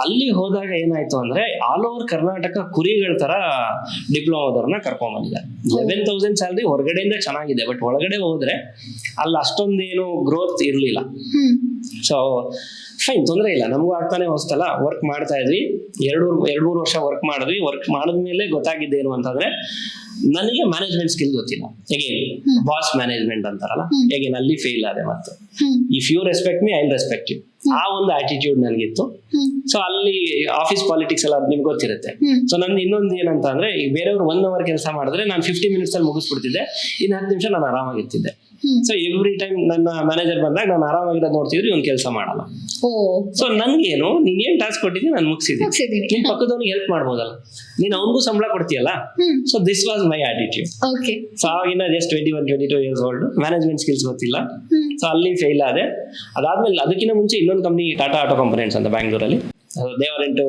S1: ಅಲ್ಲಿ ಹೋದಾಗ ಏನಾಯ್ತು ಅಂದ್ರೆ ಆಲ್ ಓವರ್ ಕರ್ನಾಟಕ ಕುರಿಗಳ ತರ ಡಿಪ್ಲೊಮಾದವ್ರನ್ನ ಕರ್ಕೊಂಡ್ ಬಂದಿದ್ದಾರೆ. 11,000 ಸ್ಯಾಲ್ರಿ ಹೊರಗಡೆಯಿಂದ ಚೆನ್ನಾಗಿದೆ, ಬಟ್ ಒಳಗಡೆ ಹೋದ್ರೆ ಅಲ್ಲಿ ಅಷ್ಟೊಂದೇನು ಗ್ರೋತ್ ಇರ್ಲಿಲ್ಲ. ಸೊ ಫೈನ್, ತೊಂದರೆ ಇಲ್ಲ, ನಮಗೂ ಆಗ್ತಾನೆ ಹೊಸ್ತಲ್ಲ. ವರ್ಕ್ ಮಾಡ್ತಾ ಇದ್ವಿ, 2-3 ವರ್ಷ ವರ್ಕ್ ಮಾಡಿದ್ವಿ. ವರ್ಕ್ ಮಾಡಿದ್ಮೇಲೆ ಗೊತ್ತಾಗಿದ್ದೇನು ಅಂತಂದ್ರೆ ನನಗೆ ಮ್ಯಾನೇಜ್ಮೆಂಟ್ ಸ್ಕಿಲ್ ಗೊತ್ತಿಲ್ಲ. ಹೇಗೆ ಬಾಸ್ ಮ್ಯಾನೇಜ್ಮೆಂಟ್ ಅಂತಾರಲ್ಲ, ಹೇಗೆ ಅಲ್ಲಿ ಫೇಲ್ ಆದೆ. ಮತ್ತೆ if you respect me I will respect you, ಆ ಒಂದು ಆಟಿಟ್ಯೂಡ್ ನನಗಿತ್ತು. ಸೊ ಅಲ್ಲಿ ಆಫೀಸ್ ಪಾಲಿಟಿಕ್ಸ್ ಎಲ್ಲ ನಿಮ್ಗೆ ಗೊತ್ತಿರುತ್ತೆ. ಸೊ ನಂದು ಇನ್ನೊಂದು ಏನಂತ ಅಂದ್ರೆ, ಈಗ ಬೇರೆಯವ್ರು 1 hour ಕೆಲಸ ಮಾಡಿದ್ರೆ ನಾನು 50 minutes ಅಲ್ಲಿ ಮುಗಿಸ್ಬಿಡ್ತಿದ್ದೆ, ಇನ್ನು 10 ನಿಮಿಷ ನಾನು ಆರಾಮಾಗಿರ್ತಿದ್ದೆ. ಸೊ ಎವ್ರಿ ಟೈಮ್ ನನ್ನ ಮ್ಯಾನೇಜರ್ ಬಂದಾಗ ನಾನು ಆರಾಮಾಗಿರೋದು ನೋಡ್ತಿದ್ರು, ಇವ್ನು ಕೆಲಸ ಮಾಡಲ್ಲ. ಸೊ ನನ್ಗೇನು, ನೀನ್ ಏನ್ ಟಾಸ್ಕ್ ಕೊಟ್ಟಿದ್ದೀನಿ ನಾನು ಮುಗಿಸಿದ್ದೀನಿ, ನಿನ್ ಪಕ್ಕದವ್ನಿಗೆ ಹೆಲ್ಪ್ ಮಾಡ್ಬೋದಲ್ಲ, ನೀನ್ ಅವನಿಗೂ ಸಂಬಳ ಕೊಡ್ತೀಯಲ್ಲ. So this was my attitude. So ಆಗಿನ just 21-22 years old, management skills ಗೊತ್ತಿಲ್ಲ. ಸೊ ಅಲ್ಲಿ ಫೇಲ್ ಆದೆ. ಅದಾದ್ಮೇಲೆ ಅದಕ್ಕಿಂತ ಮುಂಚೆ ಇನ್ನೊಂದು ಕಂಪ್ನಿ, ಟಾಟಾ ಆಟೋ ಕಂಪೋನೆಂಟ್ಸ್ ಅಂತ ಬ್ಯಾಂಗ್ಳೂರಲ್ಲಿ, they are into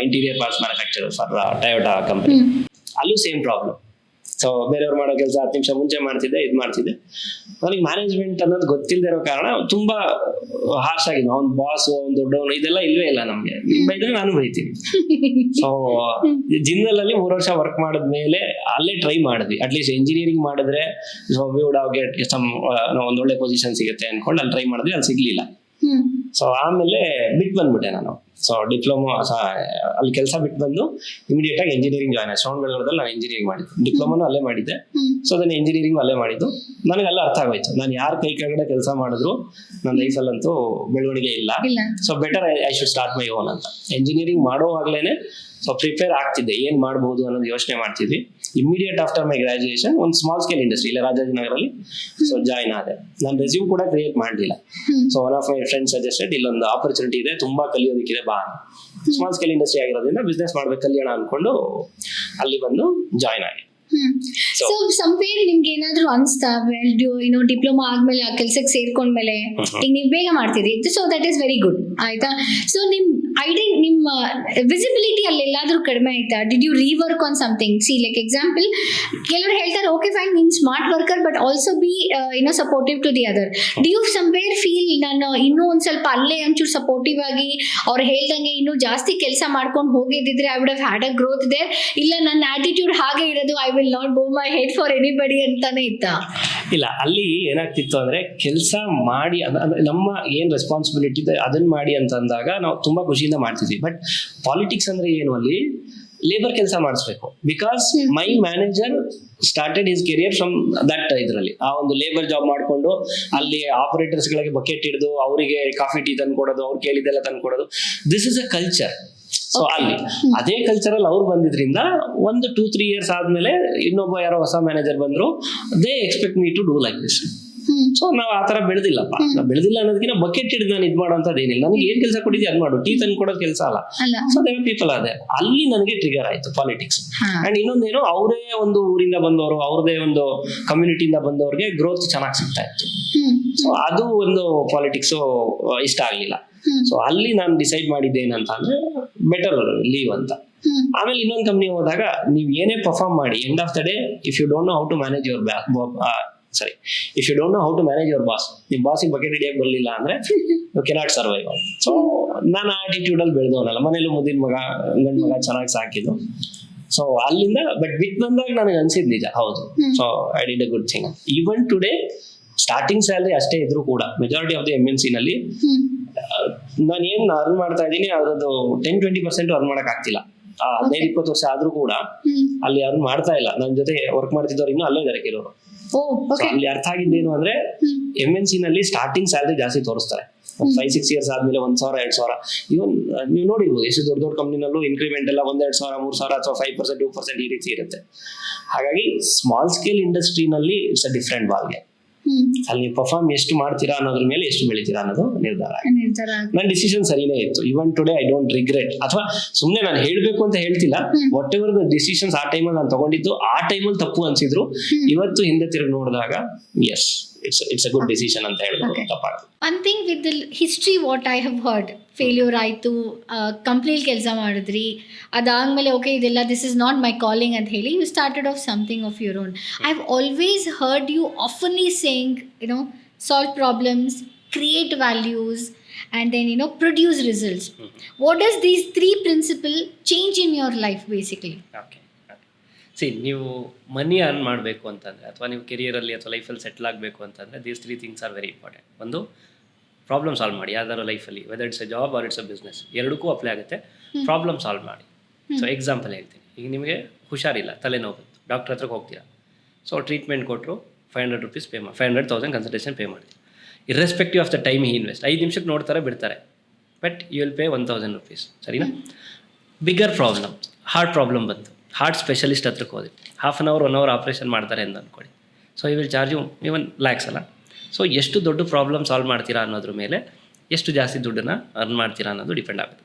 S1: interior parts manufacture for Toyota company. ಅಲ್ಲೂ ಸೇಮ್ ಪ್ರಾಬ್ಲಮ್. ಸೊ ಬೇರೆಯವ್ರು ಮಾಡೋ ಕೆಲಸ 10 ನಿಮಿಷ ಮುಂಚೆ ಮಾಡ್ತಿದ್ದೆ. ನನಗೆ ಮ್ಯಾನೇಜ್ಮೆಂಟ್ ಅನ್ನೋದು ಗೊತ್ತಿಲ್ಲದೆ ಇರೋ ಕಾರಣ ತುಂಬಾ ಹಾರ್ಶ್ ಆಗಿದೆ. ಅವ್ನ ಬಾಸ್, ಅವ್ನ ದೊಡ್ಡವನು, ಇದೆಲ್ಲ ಇಲ್ವೇ ಇಲ್ಲ ನಮ್ಗೆ. ಬೈದ್ರೆ ನಾನು ಬೈತೀನಿ. ಸೊ ಜಿಂದಲ್ ಅಲ್ಲಿ 3 ವರ್ಷ ವರ್ಕ್ ಮಾಡಿದ್ಮೇಲೆ ಅಲ್ಲೇ ಟ್ರೈ ಮಾಡಿದ್ವಿ. ಅಟ್ಲೀಸ್ಟ್ ಇಂಜಿನಿಯರಿಂಗ್ ಮಾಡಿದ್ರೆ we would have get some ಒಂದು ಒಳ್ಳೆ ಪೊಸಿಷನ್ ಸಿಗುತ್ತೆ ಅನ್ಕೊಂಡು ಅಲ್ಲಿ ಟ್ರೈ ಮಾಡಿದ್ವಿ, ಅಲ್ಲಿ ಸಿಗ್ಲಿಲ್ಲ. ಸೊ ಆಮೇಲೆ ಬಿಟ್ಟು ಬಂದ್ಬಿಟ್ಟೆ ನಾನು. ಸೊ ಡಿಪ್ಲೊಮಾ ಅಲ್ಲಿ ಕೆಲಸ ಬಿಟ್ಟು ಬಂದು ಇಮಿಡಿಯೇಟ್ ಆಗಿ ಇಂಜಿನಿಯರಿಂಗ್ ಜಾಯ್ನ್ ಆಗಿ ಶ್ರವಣಬೆಳಗೊಳದಲ್ಲಿ ನಾನು ಇಂಜಿನಿಯರಿಂಗ್ ಮಾಡಿದ್ದು. ಡಿಪ್ಲೊಮಾನು ಅಲ್ಲೇ ಮಾಡಿದ್ದೆ. ಸೊ ಅದನ್ನ ಇಂಜಿನಿಯರಿಂಗ್ ಅಲ್ಲೇ ಮಾಡಿದ್ದು. ನನಗೆ ಅಲ್ಲ ಅರ್ಥ ಆಗೋಯ್ತು, ನಾನು ಯಾರ ಕೈ ಕೆಳಗಡೆ ಕೆಲಸ ಮಾಡಿದ್ರು ನನ್ನ ಲೈಫಲ್ಲಂತೂ ಬೆಳವಣಿಗೆ ಇಲ್ಲ. So better I should start my own ಅಂತ. ಇಂಜಿನಿಯರಿಂಗ್ ಮಾಡೋವಾಗ್ಲೇನೆ ಸೊ ಪ್ರಿಪೇರ್ ಆಗ್ತಿದ್ದೆ, ಏನ್ ಮಾಡ್ಬೋದು ಅನ್ನೋದು ಯೋಚನೆ ಮಾಡ್ತಿದ್ವಿ. ಇಮಿಡಿಯೇಟ್ ಆಫ್ಟರ್ ಮೈ ಗ್ರಾಜುಯೇಷನ್ ಒಂದು ಸ್ಮಾಲ್ ಸ್ಕೇಲ್ ಇಂಡಸ್ಟ್ರಿ ಇಲ್ಲ ರಾಜಾಜಿನಗರಲ್ಲಿ ಸೊ ಜಾಯ್ನ್ ಆದೆ. ನಾನು ರೆಸ್ಯೂಮ್ ಕೂಡ ಕ್ರಿಯೇಟ್ ಮಾಡಲಿಲ್ಲ. So one of my friend suggested, ಇಲ್ಲೊಂದು ಆಪರ್ಚುನಿಟಿ ಇದೆ, ತುಂಬಾ ಕಲಿಯೋದಕ್ಕಿದೆ, ಬಾ. ಸ್ಮಾಲ್ ಸ್ಕೇಲ್ ಇಂಡಸ್ಟ್ರಿ ಆಗಿರೋದ್ರಿಂದ ಬಿಸ್ನೆಸ್ ಮಾಡ್ಬೇಕು ಕಲ್ಯಾಣ ಅನ್ಕೊಂಡು ಅಲ್ಲಿ ಬಂದು ಜಾಯ್ನ್ ಆಗಿ.
S2: ಸೊ ಸಂವೇರ್ ನಿಮ್ಗೆ ಏನಾದ್ರು ಅನ್ಸ್ತಾ, ಡಿಪ್ಲೊಮಾ ಆದ್ಮೇಲೆ ಆ ಕೆಲ್ಸಕ್ಕೆ ಸೇರ್ಕೊಂಡ್ಮೇಲೆ ಈಗ ನೀವು ಬೇಗ ಮಾಡ್ತಿದ್ರಿ, so that is very good ಆಯ್ತಾ. ಸೊ ನಿಮ್ಮ ವಿಸಿಬಿಲಿಟಿ ಅಲ್ಲಿ ಎಲ್ಲಾದ್ರೂ ಕಡಿಮೆ ಆಯ್ತಾ? Did you rework on something? See like example, ಕೆಲವರು ಹೇಳ್ತಾರೆ ಓಕೆ ಫೈನ್, ನೀನ್ smart worker but also be supportive to the other. Do you somewhere feel ನಾನು ಇನ್ನೂ ಒಂದ್ ಸ್ವಲ್ಪ ಅಲ್ಲೇ ಒಂಚೂರು ಸಪೋರ್ಟಿವ್ ಆಗಿ ಅವ್ರು ಹೇಳ್ದಂಗೆ ಇನ್ನೂ ಜಾಸ್ತಿ ಕೆಲಸ ಮಾಡ್ಕೊಂಡು ಹೋಗಿದ್ರೆ I would have had a growth there? ಇಲ್ಲ ನನ್ನ ಆಟಿಟ್ಯೂಡ್ ಹಾಗೆ ಇರೋದು, ಐ ವಿಲ್ ನಾಟ್ ಬೋ ಮೈ ಹೆಡ್ ಫಾರ್ ಎನಿಬಡಿ ಅಂತಾನೆ ಇತ್ತಾ?
S1: ಇಲ್ಲ, ಅಲ್ಲಿ ಏನಾಗ್ತಿತ್ತು ಅಂದ್ರೆ ಕೆಲಸ ಮಾಡಿ ನಮ್ಮ ಏನ್ ರೆಸ್ಪಾನ್ಸಿಬಿಲಿಟಿ ಇದೆ ಅದನ್ನ ಮಾಡಿ ಅಂತ ಅಂದಾಗ ನಾವು ತುಂಬಾ ಖುಷಿಯಿಂದ ಮಾಡ್ತಿದ್ವಿ. ಬಟ್ ಪಾಲಿಟಿಕ್ಸ್ ಅಂದ್ರೆ ಏನು, ಅಲ್ಲಿ ಲೇಬರ್ ಕೆಲಸ ಮಾಡಿಸ್ಬೇಕು. Because my manager started his career from that ಇದರಲ್ಲಿ, ಆ ಒಂದು ಲೇಬರ್ ಜಾಬ್ ಮಾಡ್ಕೊಂಡು ಅಲ್ಲಿ ಆಪರೇಟರ್ಸ್ ಗಳಿಗೆ ಬಕೆಟ್ ಹಿಡಿದು ಅವರಿಗೆ ಕಾಫಿ ಟೀ ತಂದ್ಕೊಡೋದು, ಅವ್ರು ಕೇಳಿದ್ದೆಲ್ಲ ತಂದ್ಕೊಡೋದು. This is a culture. So ಅಲ್ಲಿ ಅದೇ ಕಲ್ಚರಲ್ಲಿ ಅವ್ರು ಬಂದಿದ್ರಿಂದ 1-2-3 years ಆದ್ಮೇಲೆ ಇನ್ನೊಬ್ಬ ಯಾರೋ ಹೊಸ ಮ್ಯಾನೇಜರ್ ಬಂದ್ರು, they expect me to do like this. So ನಾವು ಆತರ ಬೆಳೆದಿಲ್ಲಪ್ಪ. ಬೆಳೆದಿಲ್ಲ ಅನ್ನೋದಕ್ಕಿಂತ ಬಕೆಟ್ ಹಿಡಿದು ನಾನು ಇದು ಮಾಡೋಂಥದ್ದು ಏನಿಲ್ಲ. ನನಗೆ ಏನ್ ಕೆಲಸ ಕೊಟ್ಟಿದ್ದೆ ಅದ್ ಮಾಡು, ಟೀ ತಂದು ಕೊಡೋದು ಕೆಲಸ ಅಲ್ಲ. ಸೊ ದೇರ್ ಪೀಪಲ್ ಅದೇ ಅಲ್ಲಿ ನನಗೆ ಟ್ರಿಗರ್ ಆಯ್ತು ಪಾಲಿಟಿಕ್ಸ್. ಅಂಡ್ ಇನ್ನೊಂದೇನು, ಅವರೇ ಒಂದು ಊರಿಂದ ಬಂದವರು, ಅವ್ರದೇ ಒಂದು ಕಮ್ಯುನಿಟಿಯಿಂದ ಬಂದವ್ರಿಗೆ ಗ್ರೋತ್ ಚೆನ್ನಾಗಿ ಸಿಗ್ತಾ ಇತ್ತು. ಸೊ ಅದು ಒಂದು ಪಾಲಿಟಿಕ್ಸ್ ಇಷ್ಟ ಆಗ್ಲಿಲ್ಲ. ಸೊ ಅಲ್ಲಿ ನಾನು ಡಿಸೈಡ್ ಮಾಡಿದ್ದೆ ಏನಂತ ಅಂದ್ರೆ ಬೆಟರ್ ಲೀವ್ ಅಂತ. ಆಮೇಲೆ ಇನ್ನೊಂದು ಕಂಪ್ನಿ ಹೋದಾಗ ನೀವು ಏನೇ ಪರ್ಫಾರ್ಮ್ ಮಾಡಿ, end of the day if you don't know how to manage your if you don't know how to manage your boss, ನಿಮ್ ಬಾಸಿಗೆ ಬಕೆಟ್ ಹಿಡಿಯಕ್ಕೆ ಬರಲಿಲ್ಲ ಅಂದ್ರೆ ಯು ಕೆನಾಟ್ ಸರ್ವೈವ್. ಸೊ ನಾನು ಆಟಿಟ್ಯೂಡ್ ಅಲ್ಲಿ ಬೆಳೆದವನಲ್ಲ, ಮನೇಲಿ ಮುದಿನ ಮಗ, ಗಂಡ ಮಗ ಚೆನ್ನಾಗಿ ಸಾಕಿದ್ದು. ಸೊ ಅಲ್ಲಿಂದ ಬಟ್ ಬಿಟ್ಟು ಬಂದಾಗ ನನಗೆ ಅನ್ಸಿದ್ ನಿಜ, ಹೌದು. So I did a good thing. Even today starting salary ಅಷ್ಟೇ ಇದ್ರು ಕೂಡ ಮೆಜಾರಿಟಿ ಆಫ್ ದಿ MNC ನಲ್ಲಿ ನಾನು ಏನ್ ಅರ್ನ್ ಮಾಡ್ತಾ ಇದ್ದೀನಿ ಅದ್ರದ್ದು 10-20% ಅರ್ನ್ ಮಾಡಕ್ ಆಗ್ತಿಲ್ಲ. 15-20 ವರ್ಷ ಆದ್ರೂ ಕೂಡ ಅಲ್ಲಿ ಅರ್ನ್ ಮಾಡ್ತಾ ಇಲ್ಲ. ನನ್ನ ಜೊತೆ ವರ್ಕ್ ಮಾಡ್ತಿದ್ದವ್ರು ಇನ್ನೂ ಅಲ್ಲೇ ಇದಾರೆ ಕೆಲವರು. ಅಲ್ಲಿ ಅರ್ಥ ಆಗಿದ್ದೇನು ಅಂದ್ರೆ MNC ನಲ್ಲಿ ಸ್ಟಾರ್ಟಿಂಗ್ ಸ್ಯಾಲರಿ ಜಾಸ್ತಿ ತೋರಿಸ್ತಾರೆ. 5-6 years ಆದ್ಮೇಲೆ 1,000-2,000 ಇವನ್ ನೀವು ನೋಡಿರ್ಬೋದು, ಎಷ್ಟು ದೊಡ್ಡ ದೊಡ್ಡ ಕಂಪ್ನಿನಲ್ಲೂ ಇನ್ಕ್ರಿಮೆಂಟ್ ಎಲ್ಲ 1,000-2,000-3,000 ಅಥವಾ 5%-2% ಈ ರೀತಿ ಇರುತ್ತೆ. ಹಾಗಾಗಿ ಸ್ಮಾಲ್ ಸ್ಕೇಲ್ ಇಂಡಸ್ಟ್ರಿನಲ್ಲಿ ಇಟ್ಸ್ ಅ ಡಿಫ್ರೆಂಟ್ ಬಾಲ್ಗೆ. ಅಲ್ಲಿ ಪರ್ಫಾರ್ಮ್ ಎಷ್ಟು ಮಾಡ್ತೀರಾ ಅನ್ನೋದ್ರ ಮೇಲೆ ಎಷ್ಟು ಬೆಳಿತೀರಾ ಅನ್ನೋದು ನಿರ್ಧಾರ. ನನ್ನ ಡಿಸಿಷನ್ ಸರಿನೇ ಇತ್ತು. Even today I don't regret. ಅಥವಾ ಸುಮ್ನೆ ನಾನು ಹೇಳ್ಬೇಕು ಅಂತ ಹೇಳ್ತಿಲ್ಲ, ವಾಟ್ ಎವರ್ ದ ಡಿಸಿಷನ್ಸ್ ಆ ಟೈಮಲ್ಲಿ ನಾನು ತಗೊಂಡಿದ್ದು ಆ ಟೈಮಲ್ಲಿ ತಪ್ಪು ಅನ್ಸಿದ್ರು ಇವತ್ತು ಹಿಂದೆ ತಿರುಗಿ ನೋಡಿದಾಗ yes it's a good decision ಅಂತ ಹೇಳ್ಬೋದು. ತಪ್ಪಾಗುತ್ತೆ.
S2: One thing with the history what I have heard, failure ಆಯಿತು, ಕಂಪ್ನಿಲಿ ಕೆಲಸ ಮಾಡಿದ್ರಿ, ಅದಾದಮೇಲೆ ಓಕೆ ಇದೆಲ್ಲ this is not my calling ಅಂತ ಹೇಳಿ you started off something of your own. I have always heard you ಆಫನ್ಲಿ saying solve problems, create values and then produce results. What does these three principles change in your life basically?
S3: Okay ನೀವು ಮನಿ earn ಮಾಡಬೇಕು ಅಂತಂದರೆ, ಅಥವಾ ನೀವು ಕೆರಿಯರಲ್ಲಿ ಅಥವಾ ಲೈಫಲ್ಲಿ settle ಆಗಬೇಕು ಅಂತಂದರೆ, these 3 things are very important. ಒಂದು, ಪ್ರಾಬ್ಲಮ್ ಸಾಲ್ವ್ ಮಾಡಿ ಯಾವ್ದಾದ್ರು ಲೈಫಲ್ಲಿ, whether it's a job or it's a business, ಎರಡಕ್ಕೂ ಅಪ್ಲೈ ಆಗುತ್ತೆ. ಪ್ರಾಬ್ಲಮ್ ಸಾಲ್ವ್ ಮಾಡಿ. ಸೊ ಎಕ್ಸಾಂಪಲ್ ಹೇಳ್ತೀನಿ, ಈಗ ನಿಮಗೆ ಹುಷಾರಿಲ್ಲ, ತಲೆನೋವು ಬಂತು, ಡಾಕ್ಟರ್ ಹತ್ರಕ್ಕೆ ಹೋಗ್ತೀರಾ. ಸೊ ಟ್ರೀಟ್ಮೆಂಟ್ ಕೊಟ್ಟರು, 500 rupees ಪೇ ಮಾಡಿ, 500,000 ಕನ್ಸಲ್ಟೇಷನ್ ಪೇ ಮಾಡ್ತೀವಿ. Irrespective of the time he invest. 5 ನಿಮಿಷಕ್ಕೆ ನೋಡ್ತಾರೆ, ಬಿಡ್ತಾರೆ, but you will pay 1,000 rupees. ಸರಿನಾ? ಬಿಗ್ಗರ್ ಪ್ರಾಬ್ಲಮ್, ಹಾರ್ಟ್ ಪ್ರಾಬ್ಲಮ್ ಬಂತು, ಹಾರ್ಟ್ ಸ್ಪೆಷಲಿಸ್ಟ್ ಹತ್ರಕ್ಕೆ ಹೋದ್ರಿ, 1/2 hour 1 hour ಆಪ್ರೇಷನ್ ಮಾಡ್ತಾರೆ ಅಂತ ಅಂದ್ಕೊಳ್ಳಿ. So you will charge you even lakhs ಅಲ್ಲ. ಸೊ ಎಷ್ಟು ದೊಡ್ಡ ಪ್ರಾಬ್ಲಮ್ ಸಾಲ್ವ್ ಮಾಡ್ತೀರಾ ಅನ್ನೋದ್ರ ಮೇಲೆ ಎಷ್ಟು ಜಾಸ್ತಿ ದುಡ್ಡನ್ನು ಅರ್ನ್ ಮಾಡ್ತೀರಾ ಅನ್ನೋದು ಡಿಪೆಂಡ್ ಆಗುತ್ತೆ.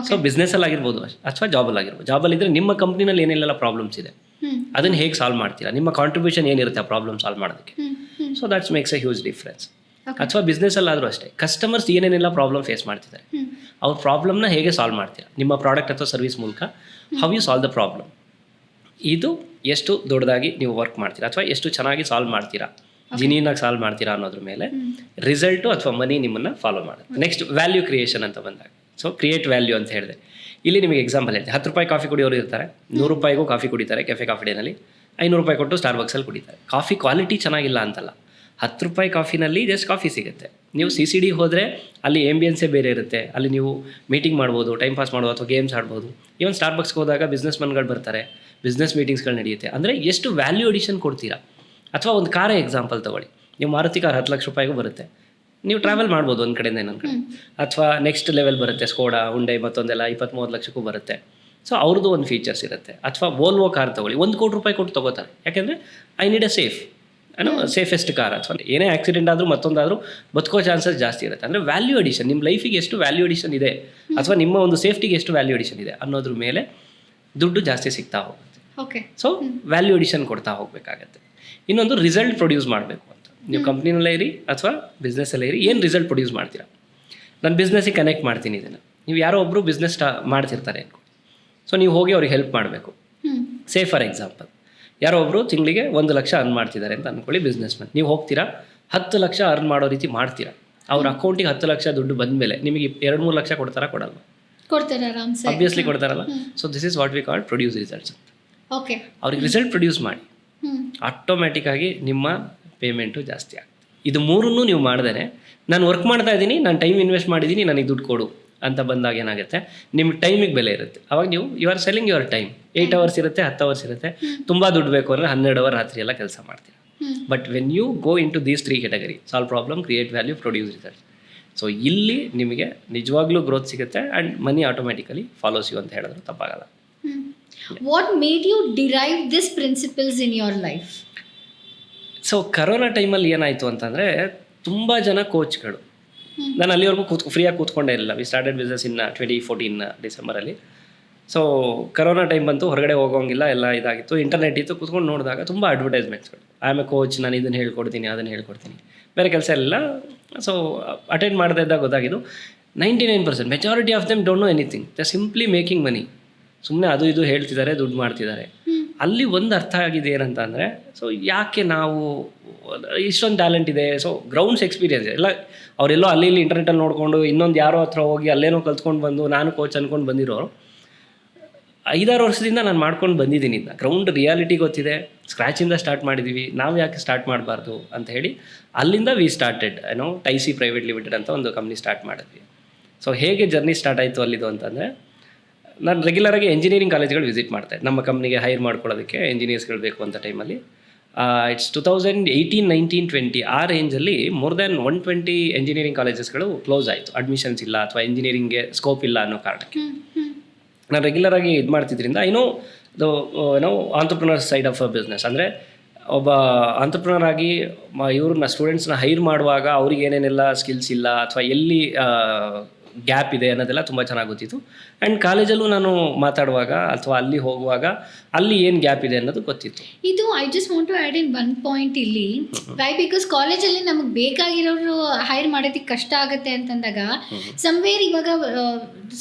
S3: ಸೊ ಬಿಸ್ನೆಸ್ಸಲ್ಲಿ ಆಗಿರ್ಬೋದು ಅಥವಾ ಜಾಬಲ್ಲಿ ಆಗಿರ್ಬೋದು. ಜಾಬಲ್ಲಿದ್ದರೆ ನಿಮ್ಮ ಕಂಪ್ನಿನಲ್ಲಿ ಏನೆಲ್ಲ ಪ್ರಾಬ್ಲಮ್ಸ್ ಇದೆ ಅದನ್ನು ಹೇಗೆ ಸಾಲ್ವ್ ಮಾಡ್ತೀರಾ, ನಿಮ್ಮ ಕಾಂಟ್ರಿಬ್ಯೂಷನ್ ಏನಿರುತ್ತೆ ಆ ಪ್ರಾಬ್ಲಮ್ ಸಾಲ್ವ್ ಮಾಡೋದಕ್ಕೆ. So that's makes A huge difference. ಅಥವಾ ಬಿಸ್ನೆಸ್ಸಲ್ಲಾದರೂ ಅಷ್ಟೇ, ಕಸ್ಟಮರ್ಸ್ ಏನೇನೆಲ್ಲ ಪ್ರಾಬ್ಲಮ್ ಫೇಸ್ ಮಾಡ್ತಿದ್ದಾರೆ, ಅವ್ರ ಪ್ರಾಬ್ಲಮ್ನ ಹೇಗೆ ಸಾಲ್ವ್ ಮಾಡ್ತೀರಾ ನಿಮ್ಮ ಪ್ರಾಡಕ್ಟ್ ಅಥವಾ ಸರ್ವಿಸ್ ಮೂಲಕ. How you solve the problem, ಇದು ಎಷ್ಟು ದೊಡ್ಡದಾಗಿ ನೀವು ವರ್ಕ್ ಮಾಡ್ತೀರಾ ಅಥವಾ ಎಷ್ಟು ಚೆನ್ನಾಗಿ ಸಾಲ್ವ್ ಮಾಡ್ತೀರಾ, ಜಿನಿಯನಾಗಿ ಸಾಲ್ವ್ ಮಾಡ್ತೀರಾ ಅನ್ನೋದ್ರ ಮೇಲೆ ರಿಸಲ್ಟು ಅಥವಾ ಮನಿ ನಿಮ್ಮನ್ನು ಫಾಲೋ ಮಾಡುತ್ತೆ. ನೆಕ್ಸ್ಟ್, ವ್ಯಾಲ್ಯೂ ಕ್ರಿಯೇಷನ್ ಅಂತ ಬಂದಾಗ, ಸೊ ಕ್ರಿಯೇಟ್ ವ್ಯಾಲ್ಯೂ ಅಂತ ಹೇಳಿದೆ. ಇಲ್ಲಿ ನಿಮಗೆ ಎಕ್ಸಾಂಪಲ್ ಹೇಳ್ತೀನಿ, 10 ರೂಪಾಯಿ ಕಾಫಿ ಕುಡಿಯೋರು ಇರ್ತಾರೆ, 100 ರೂಪಾಯಿಗೂ ಕಾಫಿ ಕುಡಿತಾರೆ ಕೆಫೆ ಕಾಫಿ ಡೇನಲ್ಲಿ, 500 ರೂಪಾಯಿ ಕೊಟ್ಟು ಸ್ಟಾರ್ಬಕ್ಸಲ್ಲಿ ಕುಡಿತಾರೆ. ಕಾಫಿ ಕ್ವಾಲಿಟಿ ಚೆನ್ನಾಗಿಲ್ಲ ಅಂತಲ್ಲ, 10 ರೂಪಾಯಿ ಕಾಫಿನಲ್ಲಿ ಜಸ್ಟ್ ಕಾಫಿ ಸಿಗುತ್ತೆ. ನೀವು CCD ಹೋದರೆ ಅಲ್ಲಿ ಆಂಬಿಯನ್ಸೇ ಬೇರೆ ಇರುತ್ತೆ, ಅಲ್ಲಿ ನೀವು ಮೀಟಿಂಗ್ ಮಾಡ್ಬೋದು, ಟೈಮ್ ಪಾಸ್ ಮಾಡ್ಬೋದು ಅಥವಾ ಗೇಮ್ಸ್ ಆಡ್ಬೋದು. ಈವನ್ ಸ್ಟಾರ್ಬಕ್ಸ್ಗೆ ಹೋದಾಗ ಬಿಸ್ನೆಸ್ ಮನ್ಗಳು ಬರ್ತಾರೆ, ಬಿಸ್ನೆಸ್ ಮೀಟಿಂಗ್ಸ್ಗಳು ನಡೆಯುತ್ತೆ. ಅಂದರೆ ಎಷ್ಟು ವ್ಯಾಲ್ಯೂ ಅಡಿಷನ್ ಕೊಡ್ತೀರಾ. ಅಥವಾ ಒಂದು ಕಾರೇ ಎಕ್ಸಾಂಪಲ್ ತೊಗೊಳ್ಳಿ, ನೀವು ಮಾರುತಿ ಕಾರ್ 10 ಲಕ್ಷ ರೂಪಾಯಿಗೂ ಬರುತ್ತೆ, ನೀವು ಟ್ರಾವೆಲ್ ಮಾಡ್ಬೋದು ಒಂದು ಕಡೆಯಿಂದ ಇನ್ನೊಂದು ಕಡೆ. ಅಥವಾ ನೆಕ್ಸ್ಟ್ ಲೆವೆಲ್ ಬರುತ್ತೆ, ಸ್ಕೋಡಾ, ಹುಂಡೈ ಮತ್ತೊಂದೆಲ್ಲ 20-30 ಲಕ್ಷಕ್ಕೂ ಬರುತ್ತೆ. ಸೊ ಅವ್ರದ್ದು ಒಂದು ಫೀಚರ್ಸ್ ಇರುತ್ತೆ. ಅಥವಾ ವೋಲ್ವೋ ಕಾರ್ ತೊಗೊಳ್ಳಿ, 1 ಕೋಟಿ ರೂಪಾಯಿ ಕೊಟ್ಟು ತೊಗೋತಾರೆ, ಯಾಕೆಂದರೆ I need A safest car. ಅಥವಾ ಏನೇ ಆಕ್ಸಿಡೆಂಟ್ ಆದರೂ ಮತ್ತೊಂದಾದರೂ ಬದುಕೋ ಚಾನ್ಸಸ್ ಜಾಸ್ತಿ ಇರುತ್ತೆ. ಅಂದರೆ ವ್ಯಾಲ್ಯೂ ಅಡಿಷನ್, ನಿಮ್ಮ ಲೈಫಿಗೆ ಎಷ್ಟು ವ್ಯಾಲ್ಯೂ ಅಡಿಷನ್ ಇದೆ ಅಥವಾ ನಿಮ್ಮ ಒಂದು ಸೇಫ್ಟಿಗೆ ಎಷ್ಟು ವ್ಯಾಲ್ಯೂ ಅಡಿಷನ್ ಇದೆ ಅನ್ನೋದ್ರ ಮೇಲೆ ದುಡ್ಡು ಜಾಸ್ತಿ ಸಿಗ್ತಾ ಹೋಗುತ್ತೆ. ಸೊ ವ್ಯಾಲ್ಯೂ ಅಡಿಷನ್ ಕೊಡ್ತಾ ಹೋಗಬೇಕಾಗತ್ತೆ. ಇನ್ನೊಂದು, ರಿಸಲ್ಟ್ ಪ್ರೊಡ್ಯೂಸ್ ಮಾಡಬೇಕು ಅಂತ. ನೀವು ಕಂಪ್ನಿನಲ್ಲೇ ಇರಿ ಅಥವಾ ಬಿಸ್ನೆಸ್ಸಲ್ಲೇ ಇರಿ, ಏನು ರಿಸಲ್ಟ್ ಪ್ರೊಡ್ಯೂಸ್ ಮಾಡ್ತೀರಾ. ನಾನು ಬಿಸ್ನೆಸ್ಸಿಗೆ ಕನೆಕ್ಟ್ ಮಾಡ್ತೀನಿ ಇದನ್ನು. ನೀವು ಯಾರೋ ಒಬ್ಬರು ಬಿಸ್ನೆಸ್ ಮಾಡ್ತಿರ್ತಾರೆ ಅನ್ಕೊಂಡು, ಸೊ ನೀವು ಹೋಗಿ ಅವ್ರಿಗೆ ಹೆಲ್ಪ್ ಮಾಡಬೇಕು. ಫಾರ್ ಎಕ್ಸಾಂಪಲ್, ಯಾರೋ ಒಬ್ಬರು ತಿಂಗಳಿಗೆ 1 ಲಕ್ಷ ಅರ್ನ್ ಮಾಡ್ತಿದ್ದಾರೆ ಅಂತ ಅಂದ್ಕೊಳ್ಳಿ, ಬಿಸ್ನೆಸ್ ಮ್ಯಾನ್. ನೀವು ಹೋಗ್ತೀರಾ, 10 ಲಕ್ಷ ಅರ್ನ್ ಮಾಡೋ ರೀತಿ ಮಾಡ್ತೀರಾ. ಅವ್ರ ಅಕೌಂಟಿಗೆ 10 ಲಕ್ಷ ದುಡ್ಡು ಬಂದ ಮೇಲೆ ನಿಮಗೆ 2-3 ಲಕ್ಷ ಕೊಡ್ತಾರಾ, ಕೊಡಲ್ವಾ?
S2: ಕೊಡ್ತಾರೆ, ಆರಾಮ್ಸೆ,
S3: ಆಬ್ವಿಯಸ್ಲಿ ಕೊಡ್ತಾರಲ್ಲ. So this is what we call produce results ಅಂತ.
S2: ಓಕೆ,
S3: ಅವ್ರಿಗೆ ರಿಸಲ್ಟ್ ಪ್ರೊಡ್ಯೂಸ್ ಮಾಡಿ, ಆಟೋಮ್ಯಾಟಿಕ್ಕಾಗಿ ನಿಮ್ಮ ಪೇಮೆಂಟು ಜಾಸ್ತಿ ಆಗುತ್ತೆ. ಇದು ಮೂರನ್ನೂ ನೀವು ಮಾಡ್ದೇ, ನಾನು ವರ್ಕ್ ಮಾಡ್ತಾ ಇದ್ದೀನಿ, ನಾನು ಟೈಮ್ ಇನ್ವೆಸ್ಟ್ ಮಾಡಿದ್ದೀನಿ, ನನಗೆ ದುಡ್ಡು ಕೊಡು ಅಂತ ಬಂದಾಗ ಏನಾಗುತ್ತೆ, ನಿಮ್ಮ ಟೈಮಿಗೆ ಬೆಲೆ ಇರುತ್ತೆ. ಅವಾಗ ನೀವು you are selling your time. 8 hours ಇರುತ್ತೆ, 10 hours ಇರುತ್ತೆ. ತುಂಬ ದುಡ್ಡು ಬೇಕು ಅಂದರೆ 12 hour ರಾತ್ರಿ ಎಲ್ಲ ಕೆಲಸ ಮಾಡ್ತೀರಾ. But when you go into these 3 category, solve problem, create value, produce result, so ಇಲ್ಲಿ ನಿಮಗೆ ನಿಜವಾಗ್ಲೂ ಗ್ರೋತ್ ಸಿಗುತ್ತೆ and money automatically follows you ಅಂತ ಹೇಳಿದ್ರು ತಪ್ಪಾಗಲ್ಲ.
S2: What made you derive these principles in your life?
S3: So corona ಟೈಮಲ್ಲಿ ಏನಾಯಿತು ಅಂತಂದರೆ, ತುಂಬ ಜನ ಕೋಚ್ಗಳು, ನಾನು ಅಲ್ಲಿವರೆಗೂ ಫ್ರೀಯಾಗಿ ಕೂತ್ಕೊಂಡೇ ಇರಲಿಲ್ಲ. ವಿ ಸ್ಟಾರ್ಟೆಡ್ ಬಿಸ್ನೆಸ್ ಇನ್ 2014 ಡಿಸೆಂಬರಲ್ಲಿ. ಸೊ ಕರೋನಾ ಟೈಮ್ ಬಂತು, ಹೊರಗಡೆ ಹೋಗೋಂಗಿಲ್ಲ, ಎಲ್ಲ ಇದಾಗಿತ್ತು, ಇಂಟರ್ನೆಟ್ ಇತ್ತು. ಕೂತ್ಕೊಂಡು ನೋಡಿದಾಗ ತುಂಬ ಅಡ್ವರ್ಟೈಸ್ಮೆಂಟ್ಸ್ಗಳು, ಐ ಆಮ್ ಎ ಕೋಚ್, ನಾನು ಇದನ್ನು ಹೇಳ್ಕೊಡ್ತೀನಿ, ಅದನ್ನು ಹೇಳ್ಕೊಡ್ತೀನಿ, ಬೇರೆ ಕೆಲಸ ಇಲ್ಲ. ಸೊ ಅಟೆಂಡ್ ಮಾಡದೇ ಇದ್ದಾಗ ಗೊತ್ತಾಗಿದ್ದು 99% majority of them don't know anything, they simply making money. ಸುಮ್ಮನೆ ಅದು ಇದು ಹೇಳ್ತಿದ್ದಾರೆ, ದುಡ್ಡು ಮಾಡ್ತಿದ್ದಾರೆ. ಅಲ್ಲಿ ಒಂದು ಅರ್ಥ ಆಗಿದೆ ಏನಂತ ಅಂದರೆ, ಸೊ ಯಾಕೆ ನಾವು ಇಷ್ಟೊಂದು ಟ್ಯಾಲೆಂಟ್ ಇದೆ, ಸೊ ಗ್ರೌಂಡ್ಸ್ ಎಕ್ಸ್ಪೀರಿಯನ್ಸ್ ಎಲ್ಲ ಅವರೆಲ್ಲೋ ಅಲ್ಲಿ ಇಲ್ಲಿ ಇಂಟರ್ನೆಟಲ್ಲಿ ನೋಡಿಕೊಂಡು ಇನ್ನೊಂದು ಯಾರೋ ಹತ್ರ ಹೋಗಿ ಅಲ್ಲೇನೋ ಕಲ್ತ್ಕೊಂಡು ಬಂದು ನಾನು ಕೋಚ್ ಅಂದ್ಕೊಂಡು ಬಂದಿರೋರು 5-6 ವರ್ಷದಿಂದ ನಾನು ಮಾಡ್ಕೊಂಡು ಬಂದಿದ್ದೀನಿ. ಇದನ್ನ ಗ್ರೌಂಡ್ ರಿಯಾಲಿಟಿ ಗೊತ್ತಿದೆ, ಸ್ಕ್ರ್ಯಾಚಿಂದ ಸ್ಟಾರ್ಟ್ ಮಾಡಿದ್ದೀವಿ, ನಾವು ಯಾಕೆ ಸ್ಟಾರ್ಟ್ ಮಾಡಬಾರ್ದು ಅಂತ ಹೇಳಿ ಅಲ್ಲಿಂದ ವಿ ಸ್ಟಾರ್ಟೆಡ್ ಟೈಸಿ ಪ್ರೈವೇಟ್ ಲಿಮಿಟೆಡ್ ಅಂತ ಒಂದು ಕಂಪ್ನಿ ಸ್ಟಾರ್ಟ್ ಮಾಡಿದ್ವಿ. ಸೊ ಹೇಗೆ ಜರ್ನಿ ಸ್ಟಾರ್ಟ್ ಆಯಿತು ಅಲ್ಲಿದು ಅಂತಂದರೆ, ನಾನು ರೆಗ್ಯುಲರಾಗಿ ಎಂಜಿನಿಯರಿಂಗ್ ಕಾಲೇಜ್ಗಳು ವಿಸಿಟ್ ಮಾಡ್ತಾಯಿದ್ದೆ. ನಮ್ಮ ಕಂಪ್ನಿಗೆ ಹೈರ್ ಮಾಡ್ಕೊಳ್ಳೋದಕ್ಕೆ ಎಂಜಿನಿಯರ್ಸ್ಗಳು ಬೇಕು ಅಂತ ಟೈಮಲ್ಲಿ. ಇಟ್ಸ್ 2018, 19, 20 ಆ ರೇಂಜಲ್ಲಿ ಮೋರ್ ದ್ಯಾನ್ 120 ಎಂಜಿನಿಯರಿಂಗ್ ಕಾಲೇಜಸ್ಗಳು ಕ್ಲೋಸ್ ಆಯಿತು. ಅಡ್ಮಿಷನ್ಸ್ ಇಲ್ಲ ಅಥವಾ ಎಂಜಿನಿಯರಿಂಗ್ಗೆ ಸ್ಕೋಪ್ ಇಲ್ಲ ಅನ್ನೋ ಕಾರಣಕ್ಕೆ. ನಾನು ರೆಗ್ಯುಲರಾಗಿ ಇದು ಮಾಡ್ತಿದ್ರಿಂದ entrepreneur side of a business, ಅಂದರೆ ಒಬ್ಬ ಆಂಟ್ರಪ್ರಿನರ್ ಆಗಿ ಇವ್ರನ್ನ ಸ್ಟೂಡೆಂಟ್ಸ್ನ ಹೈರ್ ಮಾಡುವಾಗ ಅವ್ರಿಗೆ ಏನೇನೆಲ್ಲ ಸ್ಕಿಲ್ಸ್ ಇಲ್ಲ ಅಥವಾ ಎಲ್ಲಿ ಗ್ಯಾಪ್ ಇದೆ ಅನ್ನೋದೆಲ್ಲ ತುಂಬ ಚೆನ್ನಾಗಿ ಗೊತ್ತಿತ್ತು. ಆ್ಯಂಡ್ ಕಾಲೇಜಲ್ಲೂ ನಾನು ಮಾತಾಡುವಾಗ ಅಥವಾ ಅಲ್ಲಿ ಹೋಗುವಾಗ ಅಲ್ಲಿ ಏನು ಗ್ಯಾಪ್ ಇದೆ ಅನ್ನೋದು ಗೊತ್ತಿತ್ತು.
S2: ಇದು I just want to add in one point ಇಲ್ಲಿ. ವೈ ಬಿಕಾಸ್ ಕಾಲೇಜಲ್ಲಿ ನಮಗೆ ಬೇಕಾಗಿರೋರು ಹೈರ್ ಮಾಡೋದಕ್ಕೆ ಕಷ್ಟ ಆಗುತ್ತೆ ಅಂತಂದಾಗ ಸಮ್ವೇರ್ ಇವಾಗ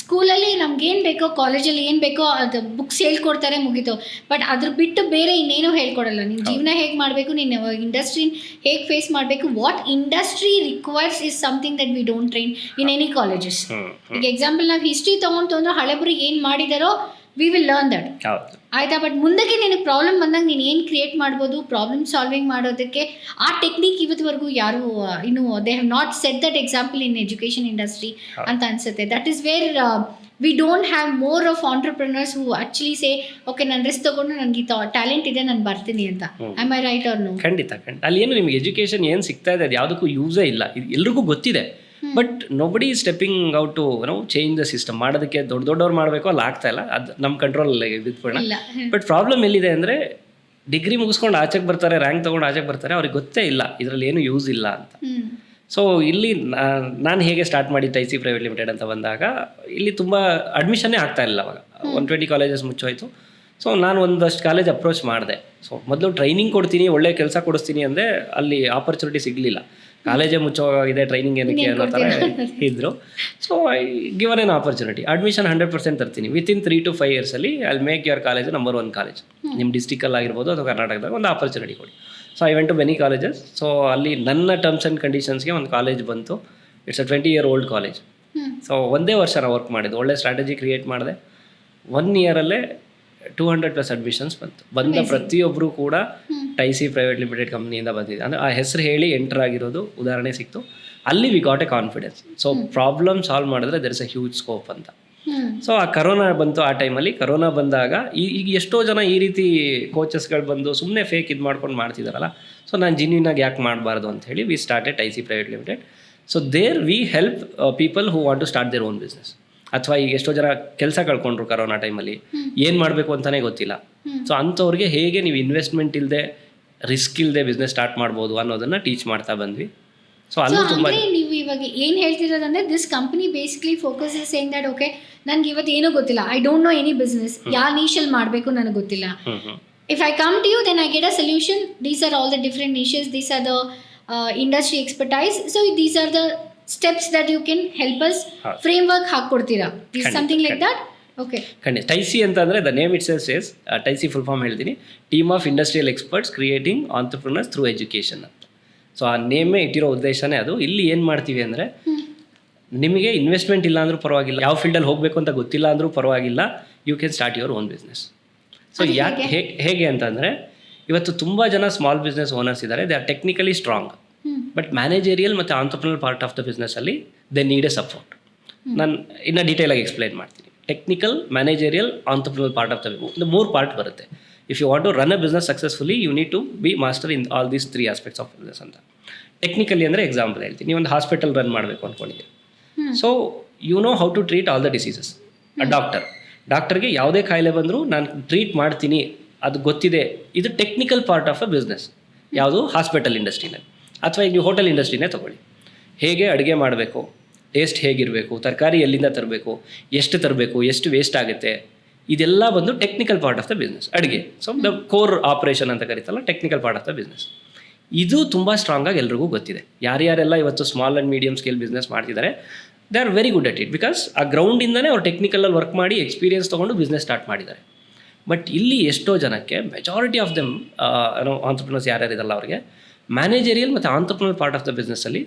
S2: ಸ್ಕೂಲಲ್ಲಿ ನಮ್ಗೆ ಏನು ಬೇಕೋ ಕಾಲೇಜಲ್ಲಿ ಏನು ಬೇಕೋ ಅದು ಬುಕ್ಸ್ ಹೇಳ್ಕೊಡ್ತಾರೆ ಮುಗೀತು. ಬಟ್ ಅದ್ರ ಬಿಟ್ಟು ಬೇರೆ ಇನ್ನೇನೂ ಹೇಳ್ಕೊಡಲ್ಲ. ನಿನ್ನ ಜೀವನ ಹೇಗೆ ಮಾಡಬೇಕು, ನೀನು ಇಂಡಸ್ಟ್ರಿನ ಹೇಗೆ ಫೇಸ್ ಮಾಡಬೇಕು, what industry requires is something that we don't train in any colleges. ಈಗ ಎಕ್ಸಾಂಪಲ್ ನಾವು ಹಿಸ್ಟ್ರಿ ತೊಗೊಂಡು ಅಂದ್ರೆ ಹಳೆಬರು ಏನು ಮಾಡಿದಾರೋ ವಿ ವಿಲ್ ಲರ್ನ್ ದಟ್, ಆಯಿತಾ. ಬಟ್ ಮುಂದಕ್ಕೆ ನಿನಗೆ ಪ್ರಾಬ್ಲಮ್ ಬಂದಾಗ ನೀನು ಏನು ಕ್ರಿಯೇಟ್ ಮಾಡ್ಬೋದು, ಪ್ರಾಬ್ಲಮ್ ಸಾಲ್ವಿಂಗ್ ಮಾಡೋದಕ್ಕೆ ಆ ಟೆಕ್ನಿಕ್ ಇವತ್ತುವರೆಗೂ ಯಾರು ಇನ್ನು they have not set that example in education industry ಅಂತ ಅನ್ಸುತ್ತೆ. That is where we don't have more of entrepreneurs who actually say okay ನಾನು ರಿಸ್ಕ್ ತೊಗೊಂಡು ನನಗೆ ಟ್ಯಾಲೆಂಟ್ ಇದೆ ನಾನು ಬರ್ತೀನಿ ಅಂತ. Am I right or no?
S3: ಖಂಡಿತ. ಅಲ್ಲಿ ಏನು ನಿಮ್ಗೆ ಎಜುಕೇಷನ್ ಏನು ಸಿಗ್ತಾ ಇದೆ ಅದು ಯಾವುದಕ್ಕೂ ಯೂಸೇ ಇಲ್ಲ, ಇದು ಎಲ್ರಿಗೂ ಗೊತ್ತಿದೆ. But nobody stepping out to change the system. ಮಾಡೋದಕ್ಕೆ ದೊಡ್ಡವ್ರು ಮಾಡಬೇಕು, ಅಲ್ಲಿ ಆಗ್ತಾ ಇಲ್ಲ, ಅದು ನಮ್ಮ ಕಂಟ್ರೋಲಲ್ಲಿ ಬಿದ್ಬಿಡೋಣ. ಬಟ್ ಪ್ರಾಬ್ಲಮ್ ಎಲ್ಲಿದೆ ಅಂದರೆ ಡಿಗ್ರಿ ಮುಗಿಸ್ಕೊಂಡು ಆಚೆಗೆ ಬರ್ತಾರೆ, ರ್ಯಾಂಕ್ ತೊಗೊಂಡು ಆಚೆಗೆ ಬರ್ತಾರೆ, ಅವ್ರಿಗೆ ಗೊತ್ತೇ ಇಲ್ಲ ಇದರಲ್ಲಿ ಏನು ಯೂಸ್ ಇಲ್ಲ ಅಂತ. ಸೊ ಇಲ್ಲಿ ನಾನು ಹೇಗೆ ಸ್ಟಾರ್ಟ್ ಮಾಡಿದ್ದು ಐ ಸಿ ಪ್ರೈವೇಟ್ ಲಿಮಿಟೆಡ್ ಅಂತ ಬಂದಾಗ ಇಲ್ಲಿ ತುಂಬ ಅಡ್ಮಿಷನ್ನೇ ಆಗ್ತಾ ಇಲ್ಲ. ಅವಾಗ 120 ಕಾಲೇಜಸ್ ಮುಚ್ಚೋಯ್ತು. ಸೊ ನಾನು ಒಂದಷ್ಟು ಕಾಲೇಜ್ ಅಪ್ರೋಚ್ ಮಾಡಿದೆ. ಸೊ ಮೊದಲು ಟ್ರೈನಿಂಗ್ ಕೊಡ್ತೀನಿ, ಒಳ್ಳೆ ಕೆಲಸ ಕೊಡಿಸ್ತೀನಿ ಅಂದರೆ ಅಲ್ಲಿ ಆಪರ್ಚುನಿಟಿ ಸಿಗಲಿಲ್ಲ. ಕಾಲೇಜೇ ಮುಚ್ಚೋಗಿದೆ, ಟ್ರೈನಿಂಗ್ ಏನಕ್ಕೆ ಅನ್ನೋ ಥರ ಇದ್ದರು. So I given an opportunity, admission 100% ತರ್ತೀನಿ. Within 3 to 5 years I make your college number 1 college. ನಿಮ್ಮ ಡಿಸ್ಟಿಕಲ್ಲಿ ಆಗಿರ್ಬೋದು ಅಥವಾ ಕರ್ನಾಟಕದಾಗ ಒಂದು ಆಪರ್ಚುನಿಟಿ ಕೊಡಿ. So I went to many colleges. So ಅಲ್ಲಿ ನನ್ನ ಟರ್ಮ್ಸ್ ಆ್ಯಂಡ್ ಕಂಡೀಷನ್ಸ್ಗೆ ಒಂದು ಕಾಲೇಜ್ ಬಂತು. It's a 20-year-old college. So ಒಂದೇ ವರ್ಷ ನಾವು ವರ್ಕ್ ಮಾಡಿದ್ದು, ಒಳ್ಳೆ ಸ್ಟ್ರಾಟಜಿ ಕ್ರಿಯೇಟ್ ಮಾಡಿದೆ. 1 yearಲ್ಲೇ 200+ ಅಡ್ಮಿಷನ್ಸ್ ಬಂದ ಪ್ರತಿಯೊಬ್ಬರು ಕೂಡ ಟೈಸಿ ಪ್ರೈವೇಟ್ ಲಿಮಿಟೆಡ್ ಕಂಪ್ನಿಯಿಂದ ಬಂದಿದೆ. ಅಂದರೆ ಆ ಹೆಸರು ಹೇಳಿ ಎಂಟರ್ ಆಗಿರೋದು ಉದಾಹರಣೆ ಸಿಕ್ತು. ಅಲ್ಲಿ we got a confidence. So problem solve ಮಾಡಿದ್ರೆ there is a huge scope ಅಂತ. ಸೊ ಆ ಕರೋನಾ ಬಂತು. ಆ ಟೈಮಲ್ಲಿ ಕರೋನಾ ಬಂದಾಗ ಈಗ ಎಷ್ಟೋ ಜನ ಈ ರೀತಿ ಕೋಚಸ್ಗಳು ಬಂದು ಸುಮ್ಮನೆ ಫೇಕ್ ಇದು ಮಾಡ್ಕೊಂಡು ಮಾಡ್ತಿದ್ದಾರಲ್ಲ. ಸೊ ನಾನು ಜಿನ್ಯೂನಾಗಿ ಯಾಕೆ ಮಾಡಬಾರ್ದು ಅಂತ ಹೇಳಿ ವಿ ಸ್ಟಾರ್ಟೆಡ್ ಟೈಸಿ private limited. So there we help people who want to start their own business. ಅಥವಾ ಈಗ ಎಷ್ಟೋ ಜನ ಕೆಲಸ ಕಳ್ಕೊಂಡ್ರು ಕರೋನಾ ಟೈಮಲ್ಲಿ, ಏನು ಮಾಡಬೇಕು ಅಂತಲೇ ಗೊತ್ತಿಲ್ಲ. ಸೊ ಅಂಥವ್ರಿಗೆ ಹೇಗೆ ನೀವು ಇನ್ವೆಸ್ಟ್ಮೆಂಟ್ ಇಲ್ಲದೆ, ರಿಸ್ಕ್ ಇಲ್ಲದೆ ಬಿಸ್ನೆಸ್ ಸ್ಟಾರ್ಟ್ ಮಾಡ್ಬೋದು ಅನ್ನೋದನ್ನು ಟೀಚ್ ಮಾಡ್ತಾ ಬಂದ್ವಿ. ಸೊ ಅಲ್ಲೂ ತುಂಬ
S2: ನೀವು ಇವಾಗ ಏನು ಹೇಳ್ತಿರೋದಂದ್ರೆ this company basically focus is saying that okay ನನಗೆ ಇವತ್ತು ಏನೂ ಗೊತ್ತಿಲ್ಲ, I don't know any business, ಯಾವ ನೀಶಲ್ಲಿ ಮಾಡಬೇಕು ನನಗೆ ಗೊತ್ತಿಲ್ಲ. If I come to you then I get a solution. These are all the different niches, these are the industry expertise. So these are the steps that you can help us framework ಹಾಕ್ಕೊಡ್ತೀರಾ, is something like that? Okay,
S3: ಖಂಡಿತ. ಟೈಸಿ ಅಂತಂದರೆ the name it cells is, ಟೈಸಿ full form ಹೇಳ್ತೀನಿ, team of industrial experts creating entrepreneurs through education ಅಂತ. So ಆ ನೇಮೇ ಇಟ್ಟಿರೋ ಉದ್ದೇಶನೇ ಅದು. ಇಲ್ಲಿ ಏನು ಮಾಡ್ತೀವಿ ಅಂದರೆ ನಿಮಗೆ ಇನ್ವೆಸ್ಟ್ಮೆಂಟ್ ಇಲ್ಲ ಅಂದರೂ ಪರವಾಗಿಲ್ಲ, ಯಾವ ಫೀಲ್ಡಲ್ಲಿ ಹೋಗಬೇಕು ಅಂತ ಗೊತ್ತಿಲ್ಲ ಅಂದರೂ ಪರವಾಗಿಲ್ಲ, you can start your own business. So ಯಾಕೆ ಹೇಗೆ ಅಂತಂದರೆ ಇವತ್ತು ತುಂಬ ಜನ ಸ್ಮಾಲ್ ಬಿಸ್ನೆಸ್ ಓನರ್ಸ್ ಇದ್ದಾರೆ, they are technically strong, but managerial ಮತ್ತು ಆಂಟ್ರಪ್ರಿನರ್ ಪಾರ್ಟ್ ಆಫ್ ದ ಬಿಸ್ನೆಸ್ಸಲ್ಲಿ ದೇ ನೀಡ್ ಎ ಸಪೋರ್ಟ್. ನಾನು ಇನ್ನೂ ಡೀಟೇಲಾಗಿ ಎಕ್ಸ್ಪ್ಲೈನ್ ಮಾಡ್ತೀನಿ. Technical, managerial, entrepreneur part of the ಒಂದು 3 ಪಾರ್ಟ್ ಬರುತ್ತೆ. If you want to run a business successfully you need to be master in all these 3 aspects of business ಅಂತ. Technically ಅಂದರೆ example ಹೇಳ್ತೀನಿ, ನೀವು ಒಂದು ಹಾಸ್ಪಿಟಲ್ ರನ್ ಮಾಡಬೇಕು ಅಂದ್ಕೊಂಡಿದ್ದೀರಿ. So you know how to treat all the diseases. ಅ ಡಾಕ್ಟರ್ಗೆ ಯಾವುದೇ ಕಾಯಿಲೆ ಬಂದರೂ ನಾನು ಟ್ರೀಟ್ ಮಾಡ್ತೀನಿ, ಅದು ಗೊತ್ತಿದೆ. ಇದು technical part of a business. ಯಾವುದು? ಹಾಸ್ಪಿಟಲ್ ಇಂಡಸ್ಟ್ರಿನಲ್ಲಿ. ಅಥವಾ ಈಗ ನೀವು ಹೋಟೆಲ್ ಇಂಡಸ್ಟ್ರಿನೇ ತೊಗೊಳ್ಳಿ, ಹೇಗೆ ಅಡುಗೆ ಮಾಡಬೇಕು, ಟೇಸ್ಟ್ ಹೇಗಿರಬೇಕು, ತರಕಾರಿ ಎಲ್ಲಿಂದ ತರಬೇಕು, ಎಷ್ಟು ತರಬೇಕು, ಎಷ್ಟು ವೇಸ್ಟ್ ಆಗುತ್ತೆ, ಇದೆಲ್ಲ ಬಂದು technical part of the business, ಅಡುಗೆ. ಸೊ ದ ಕೋರ್ ಆಪರೇಷನ್ ಅಂತ ಕರೀತಲ್ಲ, technical part of the business. ಇದು ತುಂಬ ಸ್ಟ್ರಾಂಗಾಗಿ ಎಲ್ರಿಗೂ ಗೊತ್ತಿದೆ. ಯಾರ್ಯಾರೆಲ್ಲ ಇವತ್ತು small and medium scale business ಮಾಡ್ತಿದ್ದಾರೆ, they are very good at it, because ಆ ಗ್ರೌಂಡಿಂದನೇ ಅವ್ರು ಟೆಕ್ನಿಕಲಲ್ಲಿ ವರ್ಕ್ ಮಾಡಿ ಎಕ್ಸ್ಪೀರಿಯನ್ಸ್ ತೊಗೊಂಡು ಬಿಸ್ನೆಸ್ ಸ್ಟಾರ್ಟ್ ಮಾಡಿದ್ದಾರೆ. ಬಟ್ ಇಲ್ಲಿ ಎಷ್ಟೋ ಜನಕ್ಕೆ, ಮೆಜಾರಿಟಿ ಆಫ್ ದೆಮ್ ಆಂಟ್ರಪ್ರಿನರ್ಸ್ ಯಾರ್ಯಾರಿದಲ್ಲ ಅವ್ರಿಗೆ ಮ್ಯಾನೇಜರಿಯಲ್ ಮತ್ತು ಆಂಟ್ರಪ್ರಿನರ್ ಪಾರ್ಟ್ ಆಫ್ ದ ಬಿಸ್ನೆಸ್ಸಲ್ಲಿ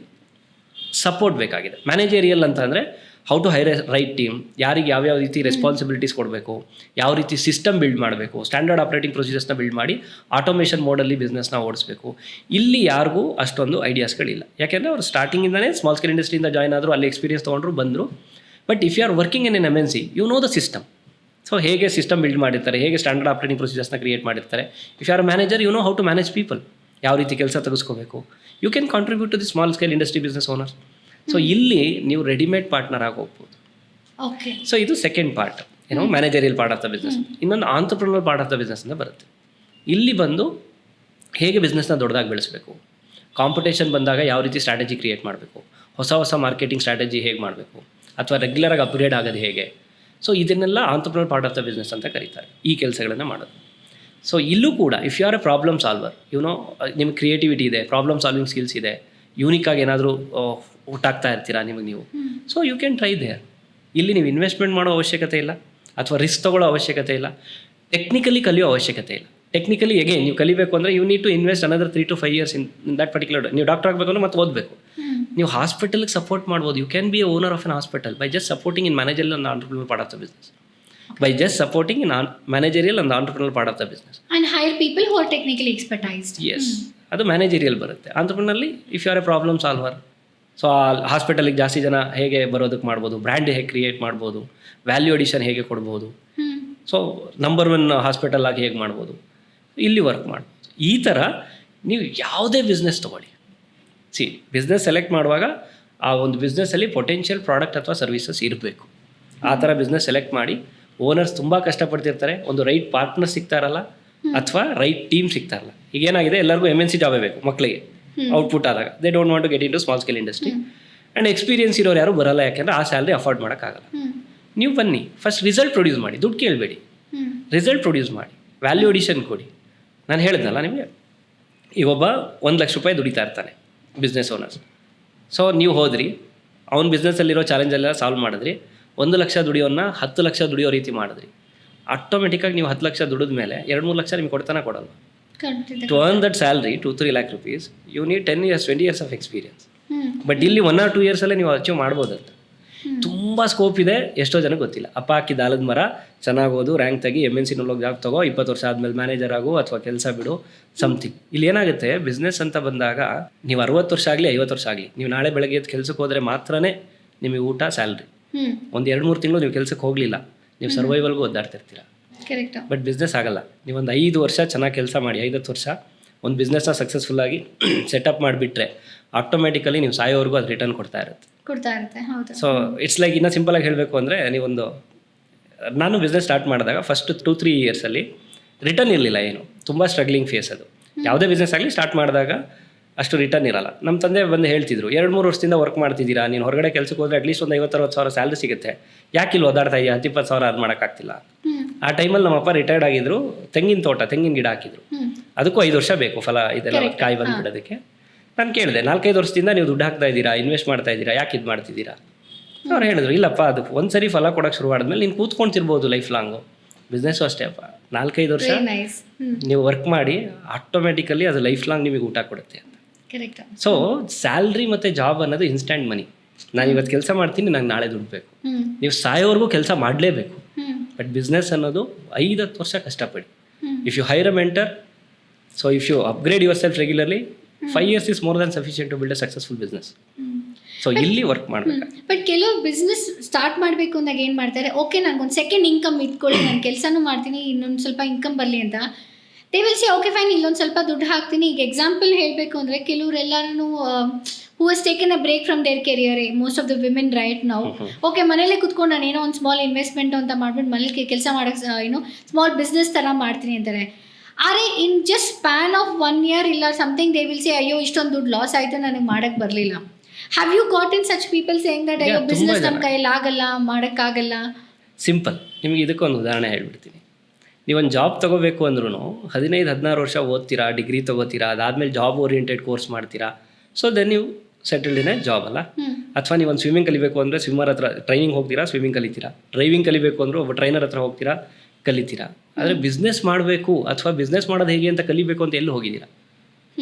S3: ಸಪೋರ್ಟ್ ಬೇಕಾಗಿದೆ. ಮ್ಯಾನೇಜರಿಯಲ್ ಅಂತ ಅಂದರೆ how to hire a right team, ಯಾರಿಗೆ ಯಾವ್ಯಾವ ರೀತಿ ರೆಸ್ಪಾನ್ಸಿಬಿಲಿಟೀಸ್ ಕೊಡಬೇಕು, ಯಾವ ರೀತಿ ಸಿಸ್ಟಮ್ ಬಿಲ್ಡ್ ಮಾಡಬೇಕು, ಸ್ಟ್ಯಾಂಡರ್ಡ್ ಆಪ್ರೇಟಿಂಗ್ ಪ್ರೊಸೀಜರ್ಸ್ನ ಬಿಲ್ಡ್ ಮಾಡಿ ಆಟೋಮೇಷನ್ ಮೋಡಲ್ಲಿ ಬಿಸ್ನೆಸ್ನ ಓಡಿಸ್ಬೇಕು. ಇಲ್ಲಿ ಯಾರಿಗೂ ಅಷ್ಟೊಂದು ಐಡಿಯಾಸ್ಗಳಿಲ್ಲ, ಯಾಕೆಂದರೆ ಅವ್ರು ಸ್ಟಾರ್ಟಿಂಗಿಂದನೇ ಸ್ಮಾಲ್ ಸ್ಕೇಲ್ ಇಂಡಸ್ಟ್ರಿಯಿಂದ ಜಾಯ್ನ್ ಆದರೂ, ಅಲ್ಲಿ ಎಕ್ಸ್ಪೀರಿಯನ್ಸ್ ತೊಗೊಂಡ್ರು ಬಂದರು. But if you are working in an MNC you know the system. So ಹೇಗೆ ಸಿಸ್ಟಮ್ ಬಿಲ್ಡ್ ಮಾಡಿರ್ತಾರೆ, ಹೇಗೆ ಸ್ಟ್ಯಾಂಡರ್ಡ್ ಆಪ್ರೇಟಿಂಗ್ ಪ್ರೊಸೀಜರ್ಸ್ನ ಕ್ರಿಯೇಟ್ ಮಾಡಿರ್ತಾರೆ. If you R manager you know how to manage people, ಯಾವ ರೀತಿ ಕೆಲಸ ತೆಗೆಸ್ಕೋಬೇಕು. You can contribute to the small scale industry business owners. So ಇಲ್ಲಿ ನೀವು ರೆಡಿಮೇಡ್ ಪಾರ್ಟ್ನರ್ ಆಗಿ ಹೋಗ್ಬೋದು.
S2: ಓಕೆ.
S3: ಸೊ ಇದು ಸೆಕೆಂಡ್ ಪಾರ್ಟ್, ಏನೋ managerial part of the business. ಇನ್ನೊಂದು entrepreneur part of the business ಅಂತ ಬರುತ್ತೆ. ಇಲ್ಲಿ ಬಂದು ಹೇಗೆ ಬಿಸ್ನೆಸ್ನ ದೊಡ್ಡದಾಗಿ ಬೆಳೆಸಬೇಕು, ಕಾಂಪಿಟೇಷನ್ ಬಂದಾಗ ಯಾವ ರೀತಿ ಸ್ಟ್ರಾಟಜಿ ಕ್ರಿಯೇಟ್ ಮಾಡಬೇಕು, ಹೊಸ ಹೊಸ ಮಾರ್ಕೆಟಿಂಗ್ ಸ್ಟ್ರಾಟಜಿ ಹೇಗೆ ಮಾಡಬೇಕು, ಅಥವಾ ರೆಗ್ಯುಲರಾಗಿ ಅಪ್ಗ್ರೇಡ್ ಆಗೋದು ಹೇಗೆ. ಸೊ ಇದನ್ನೆಲ್ಲ entrepreneur part of the business ಅಂತ ಕರೀತಾರೆ, ಈ ಕೆಲಸಗಳನ್ನು ಮಾಡೋದು. ಸೊ ಇಲ್ಲೂ ಕೂಡ if you are a problem solver, ನಿಮ್ಗೆ ಕ್ರಿಯೇಟಿವಿಟಿ ಇದೆ, ಪ್ರಾಬ್ಲಮ್ ಸಾಲ್ವಿಂಗ್ ಸ್ಕಿಲ್ಸ್ ಇದೆ, ಯೂನಿಕಾಗಿ ಏನಾದರೂ ಹುಟ್ಟಾಗ್ತಾ ಇರ್ತೀರಾ ನಿಮಗೆ ನೀವು, so you can try there. ಇಲ್ಲಿ ನೀವು ಇನ್ವೆಸ್ಟ್ಮೆಂಟ್ ಮಾಡೋ ಅವಶ್ಯಕತೆ ಇಲ್ಲ ಅಥವಾ ರಿಸ್ಕ್ ತೊಗೊಳ್ಳೋ ಅವಶ್ಯಕತೆ ಇಲ್ಲ, ಟೆಕ್ನಿಕಲಿ ಕಲಿಯೋ ಅವಶ್ಯಕತೆ ಇಲ್ಲ. ಟೆಕ್ನಿಕಲಿ ಎಗೇನ್ ನೀವು ಕಲಿಬೇಕು ಅಂದರೆ you need to invest another 3 to 5 years in that particular. ನೀವು ಡಾಕ್ಟರ್ ಆಗಬೇಕು ಅಂದರೆ ಮತ್ತೆ ಓದಬೇಕು. ನೀವು ಹಾಸ್ಪಿಟಲ್ಗೆ ಸಪೋರ್ಟ್ ಮಾಡ್ಬೋದು. You can be a owner of an hospital by just supporting in managerial and entrepreneur part of the business. By just supporting in managerial and the entrepreneurial part of the business.
S2: And hire people who are technically expertised.
S3: Yes. ಅದು managerial ಬರುತ್ತೆ. ಆಂಟ್ರಪ್ರಿನರ್ಲಿ if you are a problem solver, so ಆ ಹಾಸ್ಪಿಟಲಿಗೆ ಜಾಸ್ತಿ ಜನ ಹೇಗೆ ಬರೋದಕ್ಕೆ ಮಾಡ್ಬೋದು, ಬ್ರ್ಯಾಂಡ್ ಹೇಗೆ ಕ್ರಿಯೇಟ್ ಮಾಡ್ಬೋದು, ವ್ಯಾಲ್ಯೂ ಅಡಿಷನ್ ಹೇಗೆ ಕೊಡ್ಬೋದು, ಸೊ ನಂಬರ್ 1 ಹಾಸ್ಪಿಟಲ್ ಆಗಿ ಹೇಗೆ ಮಾಡ್ಬೋದು, ಇಲ್ಲಿ ವರ್ಕ್ ಮಾಡ್ಬೋದು. ಈ ಥರ ನೀವು ಯಾವುದೇ ಬಿಸ್ನೆಸ್ ತೊಗೊಳ್ಳಿ. ಬಿಸ್ನೆಸ್ ಸೆಲೆಕ್ಟ್ ಮಾಡುವಾಗ ಆ ಒಂದು ಬಿಸ್ನೆಸ್ಸಲ್ಲಿ ಪೊಟೆನ್ಷಿಯಲ್ ಪ್ರಾಡಕ್ಟ್ ಅಥವಾ ಸರ್ವಿಸಸ್ ಇರಬೇಕು. ಆ ಥರ ಬಿಸ್ನೆಸ್ ಸೆಲೆಕ್ಟ್ ಮಾಡಿ, ಓನರ್ಸ್ ತುಂಬ ಕಷ್ಟಪಡ್ತಿರ್ತಾರೆ, ಒಂದು ರೈಟ್ ಪಾರ್ಟ್ನರ್ ಸಿಗ್ತಾರಲ್ಲ ಅಥವಾ ರೈಟ್ ಟೀಮ್ ಸಿಗ್ತಾರಲ್ಲ. ಈಗ ಏನಾಗಿದೆ, ಎಲ್ಲರಿಗೂ MNC ಜಾಬೇ ಬೇಕು ಮಕ್ಕಳಿಗೆ ಔಟ್ಪುಟ್ ಆದಾಗ. They don't want to get into small scale industry. And experience ಇರೋರು ಯಾರು ಬರಲ್ಲ, ಯಾಕೆಂದರೆ ಆ ಸ್ಯಾಲ್ರಿ ಅಫೋರ್ಡ್ ಮಾಡೋಕ್ಕಾಗಲ್ಲ. ನೀವು ಬನ್ನಿ, ಫಸ್ಟ್ ರಿಸಲ್ಟ್ ಪ್ರೊಡ್ಯೂಸ್ ಮಾಡಿ, ದುಡ್ಡು ಕೇಳಬೇಡಿ, ರಿಸಲ್ಟ್ ಪ್ರೊಡ್ಯೂಸ್ ಮಾಡಿ, ವ್ಯಾಲ್ಯೂ ಅಡಿಷನ್ ಕೊಡಿ. ನಾನು ಹೇಳಿದ್ನಲ್ಲ ನಿಮಗೆ, ಈಗ ಒಬ್ಬ 1 ಲಕ್ಷ ರೂಪಾಯಿ ದುಡಿತಾ ಇರ್ತಾನೆ ಬಿಸ್ನೆಸ್ ಓನರ್ಸ್. ಸೊ ನೀವು ಹೋದ್ರಿ, ಅವ್ನ ಬಿಸ್ನೆಸ್ಸಲ್ಲಿರೋ ಚಾಲೆಂಜೆಲ್ಲ ಸಾಲ್ವ್ ಮಾಡಿದ್ರಿ, 1 ಲಕ್ಷ ದುಡಿಯೋನ್ನ 10 ಲಕ್ಷ ದುಡಿಯೋ ರೀತಿ ಮಾಡಿದ್ರಿ. ಆಟೋಮೆಟಿಕ್ಕಾಗಿ ನೀವು 10 ಲಕ್ಷ ದುಡಿದ ಮೇಲೆ 2-3 ಲಕ್ಷ ನಿಮ್ಗೆ ಕೊಡಲ್ಲ. To earn that salary 2-3 lakh rupees you need 10 years 20 years of experience. But ಇಲ್ಲಿ 1 or 2 years ನೀವು ಅಚೀವ್ ಮಾಡ್ಬೋದಂತ. ತುಂಬ ಸ್ಕೋಪ್ ಇದೆ, ಎಷ್ಟೋ ಜನಕ್ಕೆ ಗೊತ್ತಿಲ್ಲ. ಅಪ್ಪ ಹಾಕಿದ ಆಲದ ಮರ, ಚೆನ್ನಾಗೋದು, ರ್ಯಾಂಕ್ ತೆಗಿ, MNC ನಲ್ಲಿ ಜಾಬ್ ತಗೋ, 20 ವರ್ಷ ಆದಮೇಲೆ ಮ್ಯಾನೇಜರ್ ಆಗು ಅಥವಾ ಕೆಲಸ ಬಿಡು, ಸಮಥಿಂಗ್. ಇಲ್ಲಿ ಏನಾಗುತ್ತೆ, ಬಿಸ್ನೆಸ್ ಅಂತ ಬಂದಾಗ ನೀವು 60 ವರ್ಷ ಆಗಲಿ 50 ವರ್ಷ ಆಗಲಿ, ನೀವು ನಾಳೆ ಬೆಳಗ್ಗೆ ಕೆಲಸಕ್ಕೆ ಹೋದರೆ ಮಾತ್ರನೇ ನಿಮಗೆ ಊಟ, ಸ್ಯಾಲ್ರಿ. ಒಂದು 2-3 ತಿಂಗಳು ನೀವು ಕೆಲಸಕ್ಕೆ ಹೋಗಲಿಲ್ಲ, ನೀವು ಸರ್ವೈವಲ್ಗೂ ಒದ್ದಾಡ್ತಿರ್ತೀರ. ಬಟ್ ಬಿಸ್ನೆಸ್ ಆಗಲ್ಲ. ನೀವೊಂದು 5 ವರ್ಷ ಚೆನ್ನಾಗಿ ಕೆಲಸ ಮಾಡಿ, 5-10 ವರ್ಷ ಒಂದು ಬಿಸ್ನೆಸ್ನ ಸಕ್ಸಸ್ಫುಲ್ಲಾಗಿ ಸೆಟಪ್ ಮಾಡಿಬಿಟ್ರೆ ಆಟೋಮೆಟಿಕಲಿ ನೀವು ಸಾಯೋವರೆಗೂ ಅದು ರಿಟರ್ನ್ ಕೊಡ್ತಾ ಇರುತ್ತೆ. ಸೊ ಇಟ್ಸ್ ಲೈಕ್, ಇನ್ನೂ ಸಿಂಪಲಾಗಿ ಹೇಳಬೇಕು ಅಂದರೆ, ನಾನು ಬಿಸ್ನೆಸ್ ಸ್ಟಾರ್ಟ್ ಮಾಡಿದಾಗ ಫಸ್ಟ್ 2-3 ಇಯರ್ಸಲ್ಲಿ ರಿಟರ್ನ್ ಇರಲಿಲ್ಲ. ಏನು ತುಂಬ ಸ್ಟ್ರಗ್ಲಿಂಗ್ ಫೇಸ್ ಅದು. ಯಾವುದೇ ಬಿಸ್ನೆಸ್ ಆಗಲಿ ಸ್ಟಾರ್ಟ್ ಮಾಡಿದಾಗ ಅಷ್ಟು ರಿಟರ್ನ್ ಇರಲ್ಲ. ನಮ್ಮ ತಂದೆ ಬಂದು ಹೇಳ್ತಿದ್ರು, 2-3 ವರ್ಷದಿಂದ ವರ್ಕ್ ಮಾಡ್ತಿದ್ದೀರಾ, ನೀನು ಹೊರಗಡೆ ಕೆಲಸಕ್ಕೆ ಹೋದರೆ ಅಟ್ಲೀಸ್ಟ್ ಒಂದು 50-60 ಸಾವಿರ ಸ್ಯಾಲ್ರಿ ಸಿಗುತ್ತೆ, ಯಾಕೆ ಇಲ್ಲಿ ಓದಾಡ್ತಾ ಇದೆಯಾ, 10-20 ಸಾವಿರ ಅರ್ನ್ ಮಾಡೋಕ್ಕಾಗ್ತಿಲ್ಲ. ಆ ಟೈಮಲ್ಲಿ ನಮ್ಮಪ್ಪ ರಿಟೈರ್ಡ್ ಆಗಿದ್ರು, ತೆಂಗಿನ ಗಿಡ ಹಾಕಿದ್ರು. ಅದಕ್ಕೂ 5 ವರ್ಷ ಬೇಕು ಫಲ ಇದೆಲ್ಲ ಕಾಯಿ ಬಂದುಬಿಡೋದಕ್ಕೆ. ನಾನು ಕೇಳಿದೆ, 4-5 ವರ್ಷದಿಂದ ನೀವು ದುಡ್ಡು ಹಾಕ್ತಾ ಇದ್ದೀರಾ, ಇನ್ವೆಸ್ಟ್ ಮಾಡ್ತಾ ಇದ್ದೀರಾ, ಯಾಕೆ ಇದು ಮಾಡ್ತಿದ್ದೀರಾ? ಅವ್ರು ಹೇಳಿದ್ರು, ಇಲ್ಲಪ್ಪ, ಅದಕ್ಕೆ ಒಂದು ಸರಿ ಫಲ ಕೊಡೋಕ್ಕೆ ಶುರು ಮಾಡಿದ್ಮೇಲೆ ನೀನು ಕೂತ್ಕೊಳ್ತಿರ್ಬೋದು ಲೈಫ್ ಲಾಂಗು. ಬಿಸ್ನೆಸ್ಸು ಅಷ್ಟೇ ಅಪ್ಪ, 4-5 ವರ್ಷ ನೀವು ವರ್ಕ್ ಮಾಡಿ ಆಟೋಮೆಟಿಕಲಿ ಅದು ಲೈಫ್ ಲಾಂಗ್ ನಿಮಗೆ ಊಟ ಕೊಡುತ್ತೆ ಅಂತ. ಸೊ ಸ್ಯಾಲ್ರಿ ಮತ್ತು ಜಾಬ್ ಅನ್ನೋದು ಇನ್ಸ್ಟೆಂಟ್ ಮನಿ. ನಾನು ಇವತ್ತು ಕೆಲಸ ಮಾಡ್ತೀನಿ, ನಂಗೆ ನಾಳೆ ದುಡ್ಡು ಬೇಕು. ನೀವು ಸಾಯೋವರೆಗೂ ಕೆಲಸ ಮಾಡಲೇಬೇಕು. ಬಟ್ ಬಿಸ್ನೆಸ್ ಅನ್ನೋದು 5-10 ವರ್ಷ ಕಷ್ಟಪಡಿ. If you hire a mentor, so if you upgrade your self regularly, 5 years is more than sufficient to build a successful business. So ಇಲ್ಲಿ ವರ್ಕ್ ಮಾಡಬೇಕು.
S2: ಬಟ್ ಕೆಲವು ಬಿಸ್ನೆಸ್ ಸ್ಟಾರ್ಟ್ ಮಾಡಬೇಕು ಅಂದಾಗ ಏನು ಮಾಡ್ತಾರೆ, ಓಕೆ ನನಗೊಂದು ಸೆಕೆಂಡ್ ಇನ್ಕಮ್ ಇಟ್ಕೊಳ್ಳಿ, ನಾನು ಕೆಲಸನೂ ಮಾಡ್ತೀನಿ, ಇನ್ನೊಂದು ಸ್ವಲ್ಪ ಇನ್ಕಮ್ ಬರಲಿ ಅಂತ. They will say okay fine, ಇಲ್ಲೊಂದು ಸ್ವಲ್ಪ ದುಡ್ಡು ಹಾಕ್ತೀನಿ. ಈಗ ಎಕ್ಸಾಂಪಲ್ ಹೇಳಬೇಕು ಅಂದರೆ, ಕೆಲವರೆಲ್ಲರೂ who has taken a break from their career, most of the women right ನಾವು, ಓಕೆ ಮನೇಲೇ ಕುತ್ಕೊಂಡು ನಾನು ಏನೋ ಒಂದು ಸ್ಮಾಲ್ ಇನ್ವೆಸ್ಟ್ಮೆಂಟ್ ಅಂತ ಮಾಡ್ಬಿಟ್ಟು ಮನೇಲಿ ಕೆಲಸ ಮಾಡೋಕ್ಕೆ ಸ್ಮಾಲ್ ಬಿಸ್ನೆಸ್ ಥರ ಮಾಡ್ತೀನಿ ಅಂತಾರೆ. ಆದರೆ in just span of 1 year ಇಲ್ಲ ಸಮಥಿಂಗ್, ದೇ ವಿಲ್ ಸೇ ಅಯ್ಯೋ ಇಷ್ಟೊಂದು ದುಡ್ಡು ಲಾಸ್ ಆಯಿತು, ನನಗೆ ಮಾಡೋಕ್ಕೆ ಬರಲಿಲ್ಲ. Have you got in such people saying that ಅಯ್ಯೋ ಬಿಸ್ನೆಸ್ ನಮ್ಮ ಕೈಯಲ್ಲಿ ಆಗಲ್ಲ, ಮಾಡೋಕ್ಕಾಗಲ್ಲ?
S3: ಸಿಂಪಲ್, ನಿಮಗೆ ಇದಕ್ಕೊಂದು ಉದಾಹರಣೆ ಹೇಳ್ಬಿಡ್ತೀನಿ. ನೀವೊಂದು ಜಾಬ್ ತೊಗೋಬೇಕು ಅಂದ್ರೂ 15-16 ವರ್ಷ ಓದ್ತೀರಾ, ಡಿಗ್ರಿ ತೊಗೋತೀರಾ, ಅದಾದಮೇಲೆ ಜಾಬ್ ಓರಿಯೆಂಟೆಡ್ ಕೋರ್ಸ್ ಮಾಡ್ತೀರಾ. ಸೊ ದೆನ್ ನೀವು ಸೆಟಲ್ಡ್ ಇನ್ ಎ ಜಾಬ್ ಅಲ್ಲ. ಅಥವಾ ನೀವು ಒಂದು ಸ್ವಿಮ್ಮಿಂಗ್ ಕಲಿಬೇಕು ಅಂದರೆ ಸ್ವಿಮ್ಮರ್ ಹತ್ರ ಟ್ರೈನಿಂಗ್ ಹೋಗ್ತೀರಾ, ಸ್ವಿಮ್ಮಿಂಗ್ ಕಲಿತೀರಾ. ಡ್ರೈವಿಂಗ್ ಕಲಿಬೇಕು ಅಂದರೆ ಒಬ್ಬ ಟ್ರೈನರ್ ಹತ್ರ ಹೋಗ್ತೀರಾ, ಕಲಿತೀರಾ. ಆದರೆ ಬಿಸ್ನೆಸ್ ಮಾಡಬೇಕು ಅಥವಾ ಬಿಸ್ನೆಸ್ ಮಾಡೋದು ಹೇಗೆ ಅಂತ ಕಲಿಬೇಕು ಅಂತ ಎಲ್ಲಿ ಹೋಗಿದ್ದೀರಾ?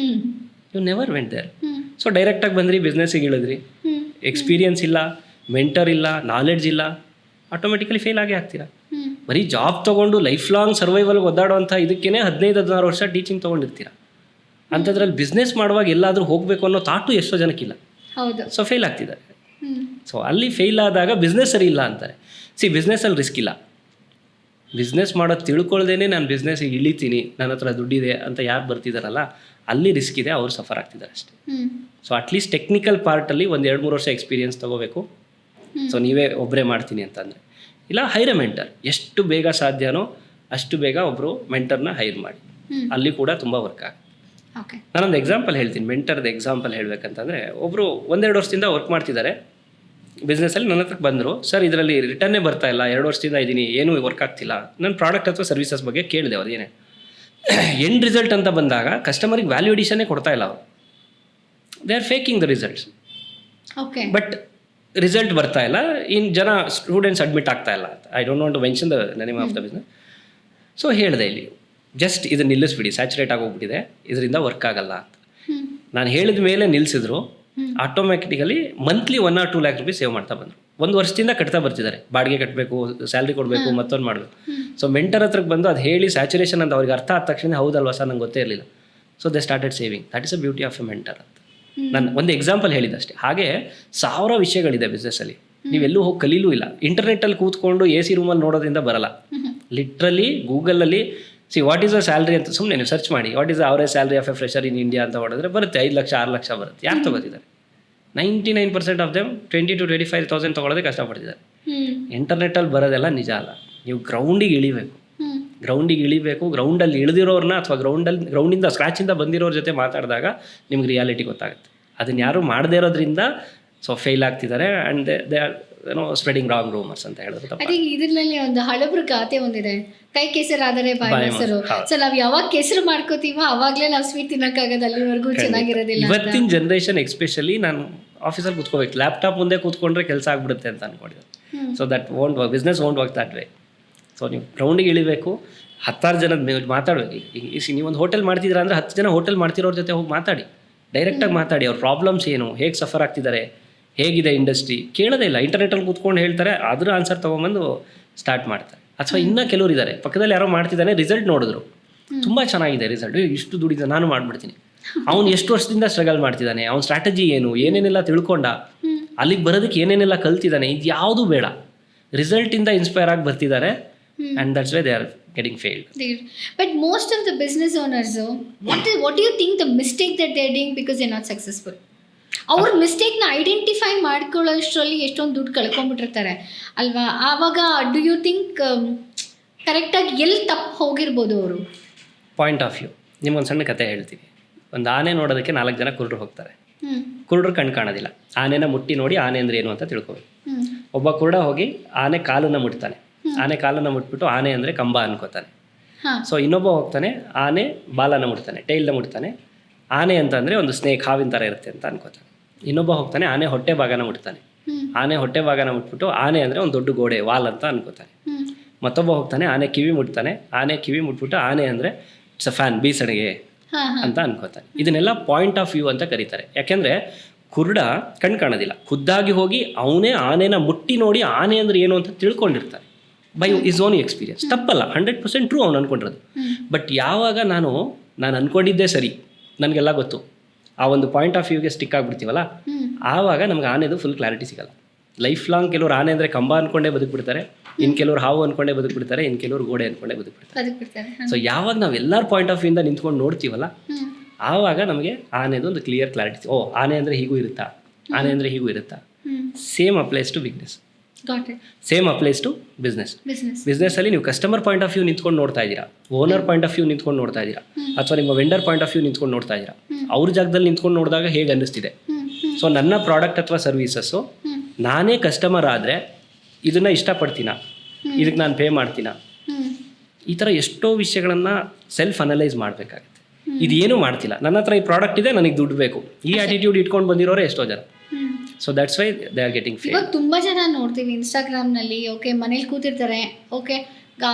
S3: You never went there. So ಡೈರೆಕ್ಟಾಗಿ ಬಂದ್ರಿ, ಬಿಸ್ನೆಸ್ಸಿಗೆ ಇಳಿದ್ರಿ, ಎಕ್ಸ್ಪೀರಿಯನ್ಸ್ ಇಲ್ಲ, ಮೆಂಟರ್ ಇಲ್ಲ, ನಾಲೆಡ್ಜ್ ಇಲ್ಲ, ಆಟೋಮೆಟಿಕಲಿ ಫೇಲ್ ಆಗೇ ಆಗ್ತೀರಾ. ಬರೀ ಜಾಬ್ ತೊಗೊಂಡು ಲೈಫ್ ಲಾಂಗ್ ಸರ್ವೈವಲ್ಗೆ ಒದ್ದಾಡುವಂಥ ಇದಕ್ಕೇ 15-16 ವರ್ಷ ಟೀಚಿಂಗ್ ತೊಗೊಂಡಿರ್ತೀರ. ಅಂಥದ್ರಲ್ಲಿ ಬಿಸ್ನೆಸ್ ಮಾಡುವಾಗ ಎಲ್ಲಾದರೂ ಹೋಗಬೇಕು ಅನ್ನೋ ಥಾಟು ಎಷ್ಟೋ ಜನಕ್ಕಿಲ್ಲ. ಸೊ ಫೇಲ್ ಆಗ್ತಿದ್ದಾರೆ. ಸೊ ಅಲ್ಲಿ ಫೇಲ್ ಆದಾಗ ಬಿಸ್ನೆಸ್ ಸರಿ ಇಲ್ಲ ಅಂತಾರೆ. ಬಿಸ್ನೆಸ್ಸಲ್ಲಿ ರಿಸ್ಕ್ ಇಲ್ಲ. ಬಿಸ್ನೆಸ್ ಮಾಡೋದು ತಿಳ್ಕೊಳ್ದೇನೆ ನಾನು ಬಿಸ್ನೆಸ್ಸಿಗೆ ಇಳಿತೀನಿ, ನನ್ನ ಹತ್ರ ದುಡ್ಡಿದೆ ಅಂತ ಯಾರು ಬರ್ತಿದ್ದಾರಲ್ಲ, ಅಲ್ಲಿ ರಿಸ್ಕ್ ಇದೆ, ಅವ್ರು ಸಫರ್ ಆಗ್ತಿದ್ದಾರೆ ಅಷ್ಟೇ. ಸೊ ಅಟ್ಲೀಸ್ಟ್ ಟೆಕ್ನಿಕಲ್ ಪಾರ್ಟಲ್ಲಿ ಒಂದು 2-3 ವರ್ಷ ಎಕ್ಸ್ಪೀರಿಯನ್ಸ್ ತೊಗೋಬೇಕು. ಸೊ ನೀವೇ ಒಬ್ಬರೇ ಮಾಡ್ತೀನಿ ಅಂತಂದರೆ, ಇಲ್ಲ ಹೈರ್ ಎ ಮೆಂಟರ್, ಎಷ್ಟು ಬೇಗ ಸಾಧ್ಯನೋ ಅಷ್ಟು ಬೇಗ ಒಬ್ಬರು ಮೆಂಟರ್ನ ಹೈರ್ ಮಾಡಿ. ಅಲ್ಲಿ ಕೂಡ ತುಂಬ ವರ್ಕ್ ಆಗುತ್ತೆ. ನಾನೊಂದು ಎಕ್ಸಾಂಪಲ್ ಹೇಳ್ತೀನಿ, ಮೆಂಟರ್ದು ಎಕ್ಸಾಂಪಲ್ ಹೇಳಬೇಕಂತಂದರೆ, ಒಬ್ಬರು 1-2 ವರ್ಷದಿಂದ ವರ್ಕ್ ಮಾಡ್ತಿದ್ದಾರೆ, ಬಿಸ್ನೆಸ್ಸಲ್ಲಿ ನನ್ನ ಹತ್ರಕ್ಕೆ ಬಂದರು, ಸರ್ ಇದರಲ್ಲಿ ರಿಟರ್ನೇ ಬರ್ತಾ ಇಲ್ಲ, 2 ವರ್ಷದಿಂದ ಇದ್ದೀನಿ, ಏನೂ ವರ್ಕ್ ಆಗ್ತಿಲ್ಲ. ನನ್ನ ಪ್ರಾಡಕ್ಟ್ ಅಥವಾ ಸರ್ವಿಸಸ್ ಬಗ್ಗೆ ಕೇಳಿದೆ ಅವ್ರು ಏನೇ ಎಂಡ್ ರಿಸಲ್ಟ್ ಅಂತ ಬಂದಾಗ ಕಸ್ಟಮರಿಗೆ ವ್ಯಾಲ್ಯೂ ಅಡಿಷನ್ನೇ ಕೊಡ್ತಾ ಇಲ್ಲ ಅವರು. They are faking the results.
S2: Okay.
S3: But result ಬರ್ತಾ ಇಲ್ಲ, ಇನ್ನು ಜನ ಸ್ಟೂಡೆಂಟ್ಸ್ ಅಡ್ಮಿಟ್ ಆಗ್ತಾ ಇಲ್ಲ. I don't want to mention the name of the business. So ಹೇಳಿದೆ ಇಲ್ಲಿ ಜಸ್ಟ್ ಇದನ್ನು ನಿಲ್ಲಿಸ್ಬಿಡಿ, ಸ್ಯಾಚುರೇಟ್ ಆಗೋಗ್ಬಿಟ್ಟಿದೆ, ಇದರಿಂದ ವರ್ಕ್ ಆಗಲ್ಲ ಅಂತ. ನಾನು ಹೇಳಿದ ಮೇಲೆ ನಿಲ್ಲಿಸಿದ್ರು. Automatically monthly 1 or 2 lakh rupees save ಮಾಡ್ತಾ ಬಂದರು. 1 ವರ್ಷದಿಂದ ಕಟ್ತಾ ಬರ್ತಿದ್ದಾರೆ. ಬಾಡಿಗೆ ಕಟ್ಟಬೇಕು, ಸ್ಯಾಲ್ರಿ ಕೊಡಬೇಕು, ಮತ್ತೊಂದು ಮಾಡಬೇಕು. ಸೊ ಮೆಂಟರ್ ಹತ್ರಕ್ಕೆ ಬಂದು ಅದು ಹೇಳಿ ಸ್ಯಾಚುರೇಷನ್ ಅಂತ ಅವ್ರಿಗೆ ಅರ್ಥ ಆದ ತಕ್ಷಣ ಹೌದಲ್ವಾ ಸರ್ ನಂಗೆ ಗೊತ್ತೇ ಇರಲಿಲ್ಲ. So they started saving. That is a beauty of A mentor ಅಂತ ನಾನು ಒಂದು ಎಕ್ಸಾಂಪಲ್ ಹೇಳಿದಷ್ಟೇ. ಹಾಗೆ 1000 ವಿಷಯಗಳಿದೆ ಬಿಸ್ನೆಸ್ಸಲ್ಲಿ, ನೀವೆಲ್ಲೂ ಹೋಗಿ ಕಲೀಲೂ ಇಲ್ಲ. ಇಂಟರ್ನೆಟ್ಟಲ್ಲಿ ಕೂತ್ಕೊಂಡು AC ರೂಮಲ್ಲಿ ನೋಡೋದ್ರಿಂದ ಬರಲ್ಲ. ಲಿಟ್ರಲಿ ಗೂಗಲಲ್ಲಿ ವಾಟ್ ಈಸ್ ಅ ಸ್ಯಾಲ್ರಿ ಅಂತ ಸುಮ್ಮನೆ ನೀವು ಸರ್ಚ್ ಮಾಡಿ, what is average salary of A fresher in India ಅಂತ ಹೊಡೆದ್ರೆ ಬರುತ್ತೆ 5 ಲಕ್ಷ 6 ಲಕ್ಷ ಬರುತ್ತೆ. ಯಾರು ತೊಗೋತಿದ್ದಾರೆ? 99% ಆಫ್ ದೆಮ್ 20,000 to 25,000 ತೊಗೊಳೋದೇ ಕಷ್ಟಪಡ್ತಿದ್ದಾರೆ. ಇಂಟರ್ನೆಟ್ಟಲ್ಲಿ ಬರೋದೆಲ್ಲ ನಿಜ ಅಲ್ಲ. ನೀವು ಗ್ರೌಂಡಿಗೆ ಇಳಿಬೇಕು. ಗ್ರೌಂಡಲ್ಲಿ ಇಳಿದಿರೋರನ್ನ ಅಥವಾ ಗ್ರೌಂಡಿಂದ ಸ್ಕ್ರಾಚಿಂದ ಬಂದಿರೋರ ಜೊತೆ ಮಾತಾಡಿದಾಗ ನಿಮ್ಗೆ ರಿಯಾಲಿಟಿ ಗೊತ್ತಾಗುತ್ತೆ. ಅದನ್ನು ಯಾರು ಮಾಡದೇ ಇರೋದ್ರಿಂದ ಫೇಲ್ ಆಗ್ತಿದ್ದಾರೆ. And they are spreading wrong rumours ಅಂತ ಹೇಳಿದ್ರು.
S2: ಅದೇ ಇದರಲ್ಲಿ ಒಂದು ಹಳಬ್ರ ಗಾತೆ ಒಂದಿದೆ, ಕೈ ಕೆಸರಾದರೆ ಬಾಯಿ ಮೊಸರು. ಸೊ ನಾವು ಯಾವಾಗ ಕೆಸರು ಮಾಡ್ಕೋತೀವೋ ಅವಾಗಲೇ ನಾವು ಸ್ವೀಟ್ ತಿನ್ನೋಕ್ಕಾಗೋದು, ಅಲ್ಲಿವರೆಗೂ ಚೆನ್ನಾಗಿರೋದಿಲ್ಲ.
S3: ಇವತ್ತಿನ ಜನ್ರೇಷನ್ ಎಸ್ಪೆಷಲಿ ನಾನು ಆಫೀಸಲ್ಲಿ ಕೂತ್ಕೋಬೇಕು, ಲ್ಯಾಪ್ಟಾಪ್ ಮುಂದೆ ಕೂತ್ಕೊಂಡ್ರೆ ಕೆಲಸ ಆಗ್ಬಿಡುತ್ತೆ ಅಂತ ಅನ್ಕೊಂಡಿದ್ದೆ. So that won't work, business won't work that way. So ನೀವು ಗ್ರೌಂಡಿಗೆ ಇಳಿಬೇಕು, 10 ಜನದ ಮಾತಾಡಬೇಕು. ಈಗ ನೀವೊಂದು ಹೋಟೆಲ್ ಮಾಡ್ತಿದ್ದೀರಾ ಅಂದರೆ 10 ಜನ ಹೋಟೆಲ್ ಮಾಡ್ತಿರೋರ ಜೊತೆ ಹೋಗಿ ಮಾತಾಡಿ, ಡೈರೆಕ್ಟಾಗಿ ಮಾತಾಡಿ. ಅವ್ರ ಪ್ರಾಬ್ಲಮ್ಸ್ ಏನು, ಹೇಗೆ ಸಫರ್ ಆಗ್ತಿದ್ದಾರೆ, ಹೇಗಿದೆ ಇಂಡಸ್ಟ್ರಿ, ಕೇಳೋದೇ ಇಲ್ಲ. ಇಂಟರ್ನೆಟಲ್ಲಿ ಕೂತ್ಕೊಂಡು ಹೇಳ್ತಾರೆ, ಅದರ ಆನ್ಸರ್ ತೊಗೊಂಬಂದು ಸ್ಟಾರ್ಟ್ ಮಾಡ್ತಾರೆ. ಅಥವಾ ಇನ್ನೂ ಕೆಲವರು ಇದ್ದಾರೆ, ಪಕ್ಕದಲ್ಲಿ ಯಾರೋ ಮಾಡ್ತಿದ್ದಾನೆ, ರಿಸಲ್ಟ್ ನೋಡಿದ್ರು, ತುಂಬ ಚೆನ್ನಾಗಿದೆ ರಿಸಲ್ಟ್, ಇಷ್ಟು ದುಡಿದ ನಾನು ಮಾಡಿಬಿಡ್ತೀನಿ. ಅವ್ನು ಎಷ್ಟು ವರ್ಷದಿಂದ ಸ್ಟ್ರಗಲ್ ಮಾಡ್ತಿದ್ದಾನೆ, ಅವ್ನ ಸ್ಟ್ರಾಟಜಿ ಏನು, ಏನೇನೆಲ್ಲ ತಿಳ್ಕೊಂಡ, ಅಲ್ಲಿಗೆ ಬರೋದಕ್ಕೆ ಏನೇನೆಲ್ಲ ಕಲ್ತಿದ್ದಾನೆ, ಇದು ಯಾವುದೂ ಬೇಡ. ರಿಸಲ್ಟಿಂದ ಇನ್ಸ್ಪೈರ್ ಆಗಿ ಬರ್ತಿದ್ದಾರೆ. And that's why they are getting failed.
S2: But most of the business owners, what do you think the mistake that they're doing because they're not successful? ಅವ್ರ ಮಿಸ್ಟೇಕ್ನ ಐಡೆಂಟಿಫೈ ಮಾಡ್ಕೊಳ್ಳೋಷ್ಟರಲ್ಲಿ ಎಷ್ಟೊಂದು ದುಡ್ಡು ಕಳ್ಕೊಂಡ್ಬಿಟ್ಟಿರ್ತಾರೆ ಅಲ್ವಾ? ಆವಾಗ ಡು ಯು ಥಿಂಕ್ ಕರೆಕ್ಟಾಗಿ ಎಲ್ಲಿ ತಪ್ಪು ಹೋಗಿರ್ಬೋದು ಅವರು?
S3: Point of view. ನಿಮ್ಗೊಂದು ಸಣ್ಣ ಕತೆ ಹೇಳ್ತೀವಿ. ಒಂದು ಆನೆ ನೋಡೋದಕ್ಕೆ 4 ಜನ ಕುರುಡರು ಹೋಗ್ತಾರೆ. ಕುರುಡರು ಕಣ್ಣು ಕಾಣೋದಿಲ್ಲ. ಆನೆನ ಮುಟ್ಟಿ ನೋಡಿ ಆನೆ ಅಂದರೆ ಏನು ಅಂತ ತಿಳ್ಕೊಬೇಕು. ಒಬ್ಬ ಕುರುಡ ಹೋಗಿ ಆನೆ ಕಾಲನ್ನು ಮುಟ್ತಾನೆ. ಆನೆ ಕಾಲನ್ನು ಮುಟ್ಬಿಟ್ಟು ಆನೆ ಅಂದರೆ ಕಂಬ ಅನ್ಕೋತಾನೆ. ಸೊ ಇನ್ನೊಬ್ಬ ಹೋಗ್ತಾನೆ, ಆನೆ ಬಾಲನ ಮುಟ್ತಾನೆ, ಟೈಲ್ನ ಮುಟ್ತಾನೆ. ಆನೆ ಅಂತ ಅಂದರೆ ಒಂದು ಸ್ನೇಕ್, ಹಾವಿನ ಥರ ಇರುತ್ತೆ ಅಂತ ಅನ್ಕೋತಾನೆ. ಇನ್ನೊಬ್ಬ ಹೋಗ್ತಾನೆ, ಆನೆ ಹೊಟ್ಟೆ ಭಾಗನ ಮುಟ್ತಾನೆ. ಆನೆ ಹೊಟ್ಟೆ ಭಾಗನ ಮುಟ್ಬಿಟ್ಟು ಆನೆ ಅಂದರೆ ಒಂದು ದೊಡ್ಡ ಗೋಡೆ, ವಾಲ್ ಅಂತ ಅನ್ಕೋತಾನೆ. ಮತ್ತೊಬ್ಬ ಹೋಗ್ತಾನೆ, ಆನೆ ಕಿವಿ ಮುಟ್ತಾನೆ. ಆನೆ ಕಿವಿ ಮುಟ್ಬಿಟ್ಟು ಆನೆ ಅಂದರೆ ಇಟ್ಸ್ ಅ ಫ್ಯಾನ್, ಬೀಸಣಿಗೆ ಅಂತ ಅನ್ಕೋತಾನೆ. ಇದನ್ನೆಲ್ಲ ಪಾಯಿಂಟ್ ಆಫ್ ವ್ಯೂ ಅಂತ ಕರೀತಾರೆ. ಯಾಕೆಂದರೆ ಕುರುಡ ಕಣ್ಣು ಕಾಣೋದಿಲ್ಲ, ಖುದ್ದಾಗಿ ಹೋಗಿ ಅವನೇ ಆನೆನ ಮುಟ್ಟಿ ನೋಡಿ ಆನೆ ಅಂದರೆ ಏನು ಅಂತ ತಿಳ್ಕೊಂಡಿರ್ತಾನೆ ಬೈ ಇಸ್ ಓನ್ ಎಕ್ಸ್ಪೀರಿಯನ್ಸ್. ತಪ್ಪಲ್ಲ, 100% ಟ್ರೂ ಅವ್ನು ಅನ್ಕೊಂಡಿರೋದು. ಬಟ್ ಯಾವಾಗ ನಾನು ಅನ್ಕೊಂಡಿದ್ದೇ ಸರಿ, ನನಗೆಲ್ಲ ಗೊತ್ತು, ಆ ಒಂದು ಪಾಯಿಂಟ್ ಆಫ್ ವ್ಯೂಗೆ ಸ್ಟಿಕ್ ಆಗಿಬಿಡ್ತೀವಲ್ಲ, ಆವಾಗ ನಮ್ಗೆ ಆನೆದು ಫುಲ್ ಕ್ಲಾರಿಟಿ ಸಿಗಲ್ಲ. ಲೈಫ್ ಲಾಂಗ್ ಕೆಲವರು ಆನೆ ಅಂದರೆ ಕಂಬ ಅಂದ್ಕೊಂಡೇ ಬದುಕ್ಬಿಡ್ತಾರೆ, ಇನ್ನು ಕೆಲವರು ಹಾವು ಅಂದ್ಕೊಂಡೇ ಬದುಕ್ಬಿಡ್ತಾರೆ, ಇನ್ನು ಕೆಲವರು ಗೋಡೆ ಅಂದ್ಕೊಂಡೇ ಬದುಕ್ಬಿಡ್ತಾರೆ. ಸೊ ಯಾವಾಗ ನಾವು ಎಲ್ಲರ ಪಾಯಿಂಟ್ ಆಫ್ ವ್ಯೂಯಿಂದ ನಿಂತ್ಕೊಂಡು ನೋಡ್ತೀವಲ್ಲ, ಆವಾಗ ನಮಗೆ ಆನೆದು ಒಂದು ಕ್ಲಿಯರ್ ಕ್ಲಾರಿಟಿ. ಓ, ಆನೆ ಅಂದರೆ ಹೀಗೂ ಇರುತ್ತಾ, ಆನೆ ಅಂದರೆ ಹೀಗೂ ಇರುತ್ತಾ. Same applies to business. Same applies to ಬಿಸ್ನೆಸ್ಸಲ್ಲಿ ನೀವು ಕಸ್ಟಮರ್ ಪಾಯಿಂಟ್ ಆಫ್ ವ್ಯೂ ನಿಂತ್ಕೊಂಡು ನೋಡ್ತಾ ಇದ್ದೀರಾ, ಓನರ್ ಪಾಯಿಂಟ್ ಆಫ್ ವ್ಯೂ ನಿಂತ್ಕೊಂಡು ನೋಡ್ತಾ ಇದ್ದೀರಾ, ಅಥವಾ ನಿಮ್ಮ ವೆಂಡರ್ ಪಾಯಿಂಟ್ ಆಫ್ ವ್ಯೂ ನಿಂತ್ಕೊಂಡು ನೋಡ್ತಾ ಇದ್ದೀರಾ. ಅವ್ರ ಜಾಗದಲ್ಲಿ ನಿಂತ್ಕೊಂಡು ನೋಡಿದಾಗ ಹೇಗೆ ಅನ್ನಿಸ್ತಿದೆ. ಸೊ ನನ್ನ ಪ್ರಾಡಕ್ಟ್ ಅಥವಾ ಸರ್ವೀಸಸ್ಸು ನಾನೇ ಕಸ್ಟಮರ್ ಆದರೆ ಇದನ್ನು ಇಷ್ಟಪಡ್ತೀನಾ, ಇದಕ್ಕೆ ನಾನು ಪೇ ಮಾಡ್ತೀನಾ, ಈ ಥರ ಎಷ್ಟೋ ವಿಷಯಗಳನ್ನು ಸೆಲ್ಫ್ ಅನಲೈಸ್ ಮಾಡಬೇಕಾಗುತ್ತೆ. ಇದೇನೂ ಮಾಡ್ತಿಲ್ಲ, ನನ್ನ ಹತ್ರ ಈ ಪ್ರಾಡಕ್ಟ್ ಇದೆ, ನನಗೆ ದುಡ್ಡು ಬೇಕು, ಈ ಆ್ಯಟಿಟ್ಯೂಡ್ ಇಟ್ಕೊಂಡು ಬಂದಿರೋರೇ ಎಷ್ಟೋ ಜನ. So that's why they are getting fail.
S2: ಇವಾಗ ತುಂಬ ಜನ ನೋಡ್ತೀವಿ ಇನ್ಸ್ಟಾಗ್ರಾಮ್ನಲ್ಲಿ, ಓಕೆ ಮನೇಲಿ ಕೂತಿರ್ತಾರೆ, ಓಕೆ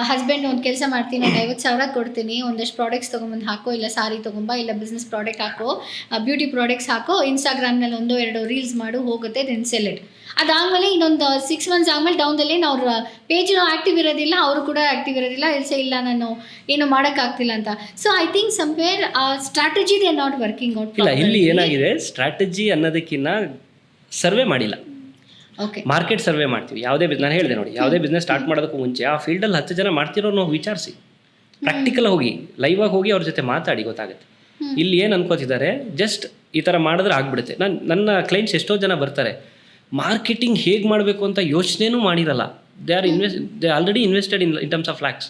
S2: ಹಸ್ಬೆಂಡ್ ಒಂದು ಕೆಲಸ ಮಾಡ್ತೀನಿ, ಒಂದು 50,000 ಕೊಡ್ತೀನಿ, ಒಂದಷ್ಟು ಪ್ರಾಡಕ್ಟ್ಸ್ ತೊಗೊಂಬಂದು ಹಾಕೋ, ಇಲ್ಲ ಸಾರಿ ತೊಗೊಂಬ, ಇಲ್ಲ ಬಿಸ್ನೆಸ್ ಪ್ರಾಡಕ್ಟ್ ಹಾಕೋ, ಬ್ಯೂಟಿ ಪ್ರಾಡಕ್ಟ್ಸ್ ಹಾಕೋ, ಇನ್ಸ್ಟಾಗ್ರಾಮ್ನಲ್ಲಿ 1-2 ರೀಲ್ಸ್ ಮಾಡು, ಹೋಗುತ್ತೆ, ದೆನ್ ಸೆಲ್ ಇಟ್. ಅದಾದಮೇಲೆ ಇನ್ನೊಂದು 6 months ಆದಮೇಲೆ ಡೌನ್ದಲ್ಲಿ ಅವ್ರ ಪೇಜ್ನೂ ಆ್ಯಕ್ಟಿವ್ ಇರೋದಿಲ್ಲ, ಅವರು ಕೂಡ ಆ್ಯಕ್ಟಿವ್ ಇರೋದಿಲ್ಲ, ಇಲ್ಲ ನಾನು ಏನು ಮಾಡೋಕ್ಕಾಗ್ತಿಲ್ಲ ಅಂತ. So I think somewhere strategy they are not working out.
S3: ಇಲ್ಲ, ಇಲ್ಲಿ ಏನಾಗಿದೆ, ಸ್ಟ್ರಾಟಜಿ ಅನ್ನೋದಕ್ಕಿಂತ ಸರ್ವೆ ಮಾಡಿಲ್ಲ.
S2: ಓಕೆ,
S3: ಮಾರ್ಕೆಟ್ ಸರ್ವೆ ಮಾಡ್ತೀವಿ. ಯಾವುದೇ ನಾನು ಹೇಳಿದೆ ನೋಡಿ, ಯಾವುದೇ ಬಿಸ್ನೆಸ್ ಸ್ಟಾರ್ಟ್ ಮಾಡೋದಕ್ಕೂ ಮುಂಚೆ ಆ ಫೀಲ್ಡಲ್ಲಿ 10 ಜನ ಮಾಡ್ತಿರೋ ನಾವು ವಿಚಾರಿಸಿ, ಪ್ರಾಕ್ಟಿಕಲ್ ಹೋಗಿ ಲೈವಾಗಿ ಹೋಗಿ ಅವ್ರ ಜೊತೆ ಮಾತಾಡಿ ಗೊತ್ತಾಗುತ್ತೆ. ಇಲ್ಲಿ ಏನು ಅನ್ಕೋತಿದ್ದಾರೆ, ಜಸ್ಟ್ ಈ ಥರ ಮಾಡಿದ್ರೆ ಆಗ್ಬಿಡುತ್ತೆ. ನನ್ನ ಕ್ಲೈಂಟ್ಸ್ ಎಷ್ಟೋ ಜನ ಬರ್ತಾರೆ, ಮಾರ್ಕೆಟಿಂಗ್ ಹೇಗೆ ಮಾಡಬೇಕು ಅಂತ ಯೋಚನೆನೂ ಮಾಡಿರಲ್ಲ. They already invested in terms of lakhs.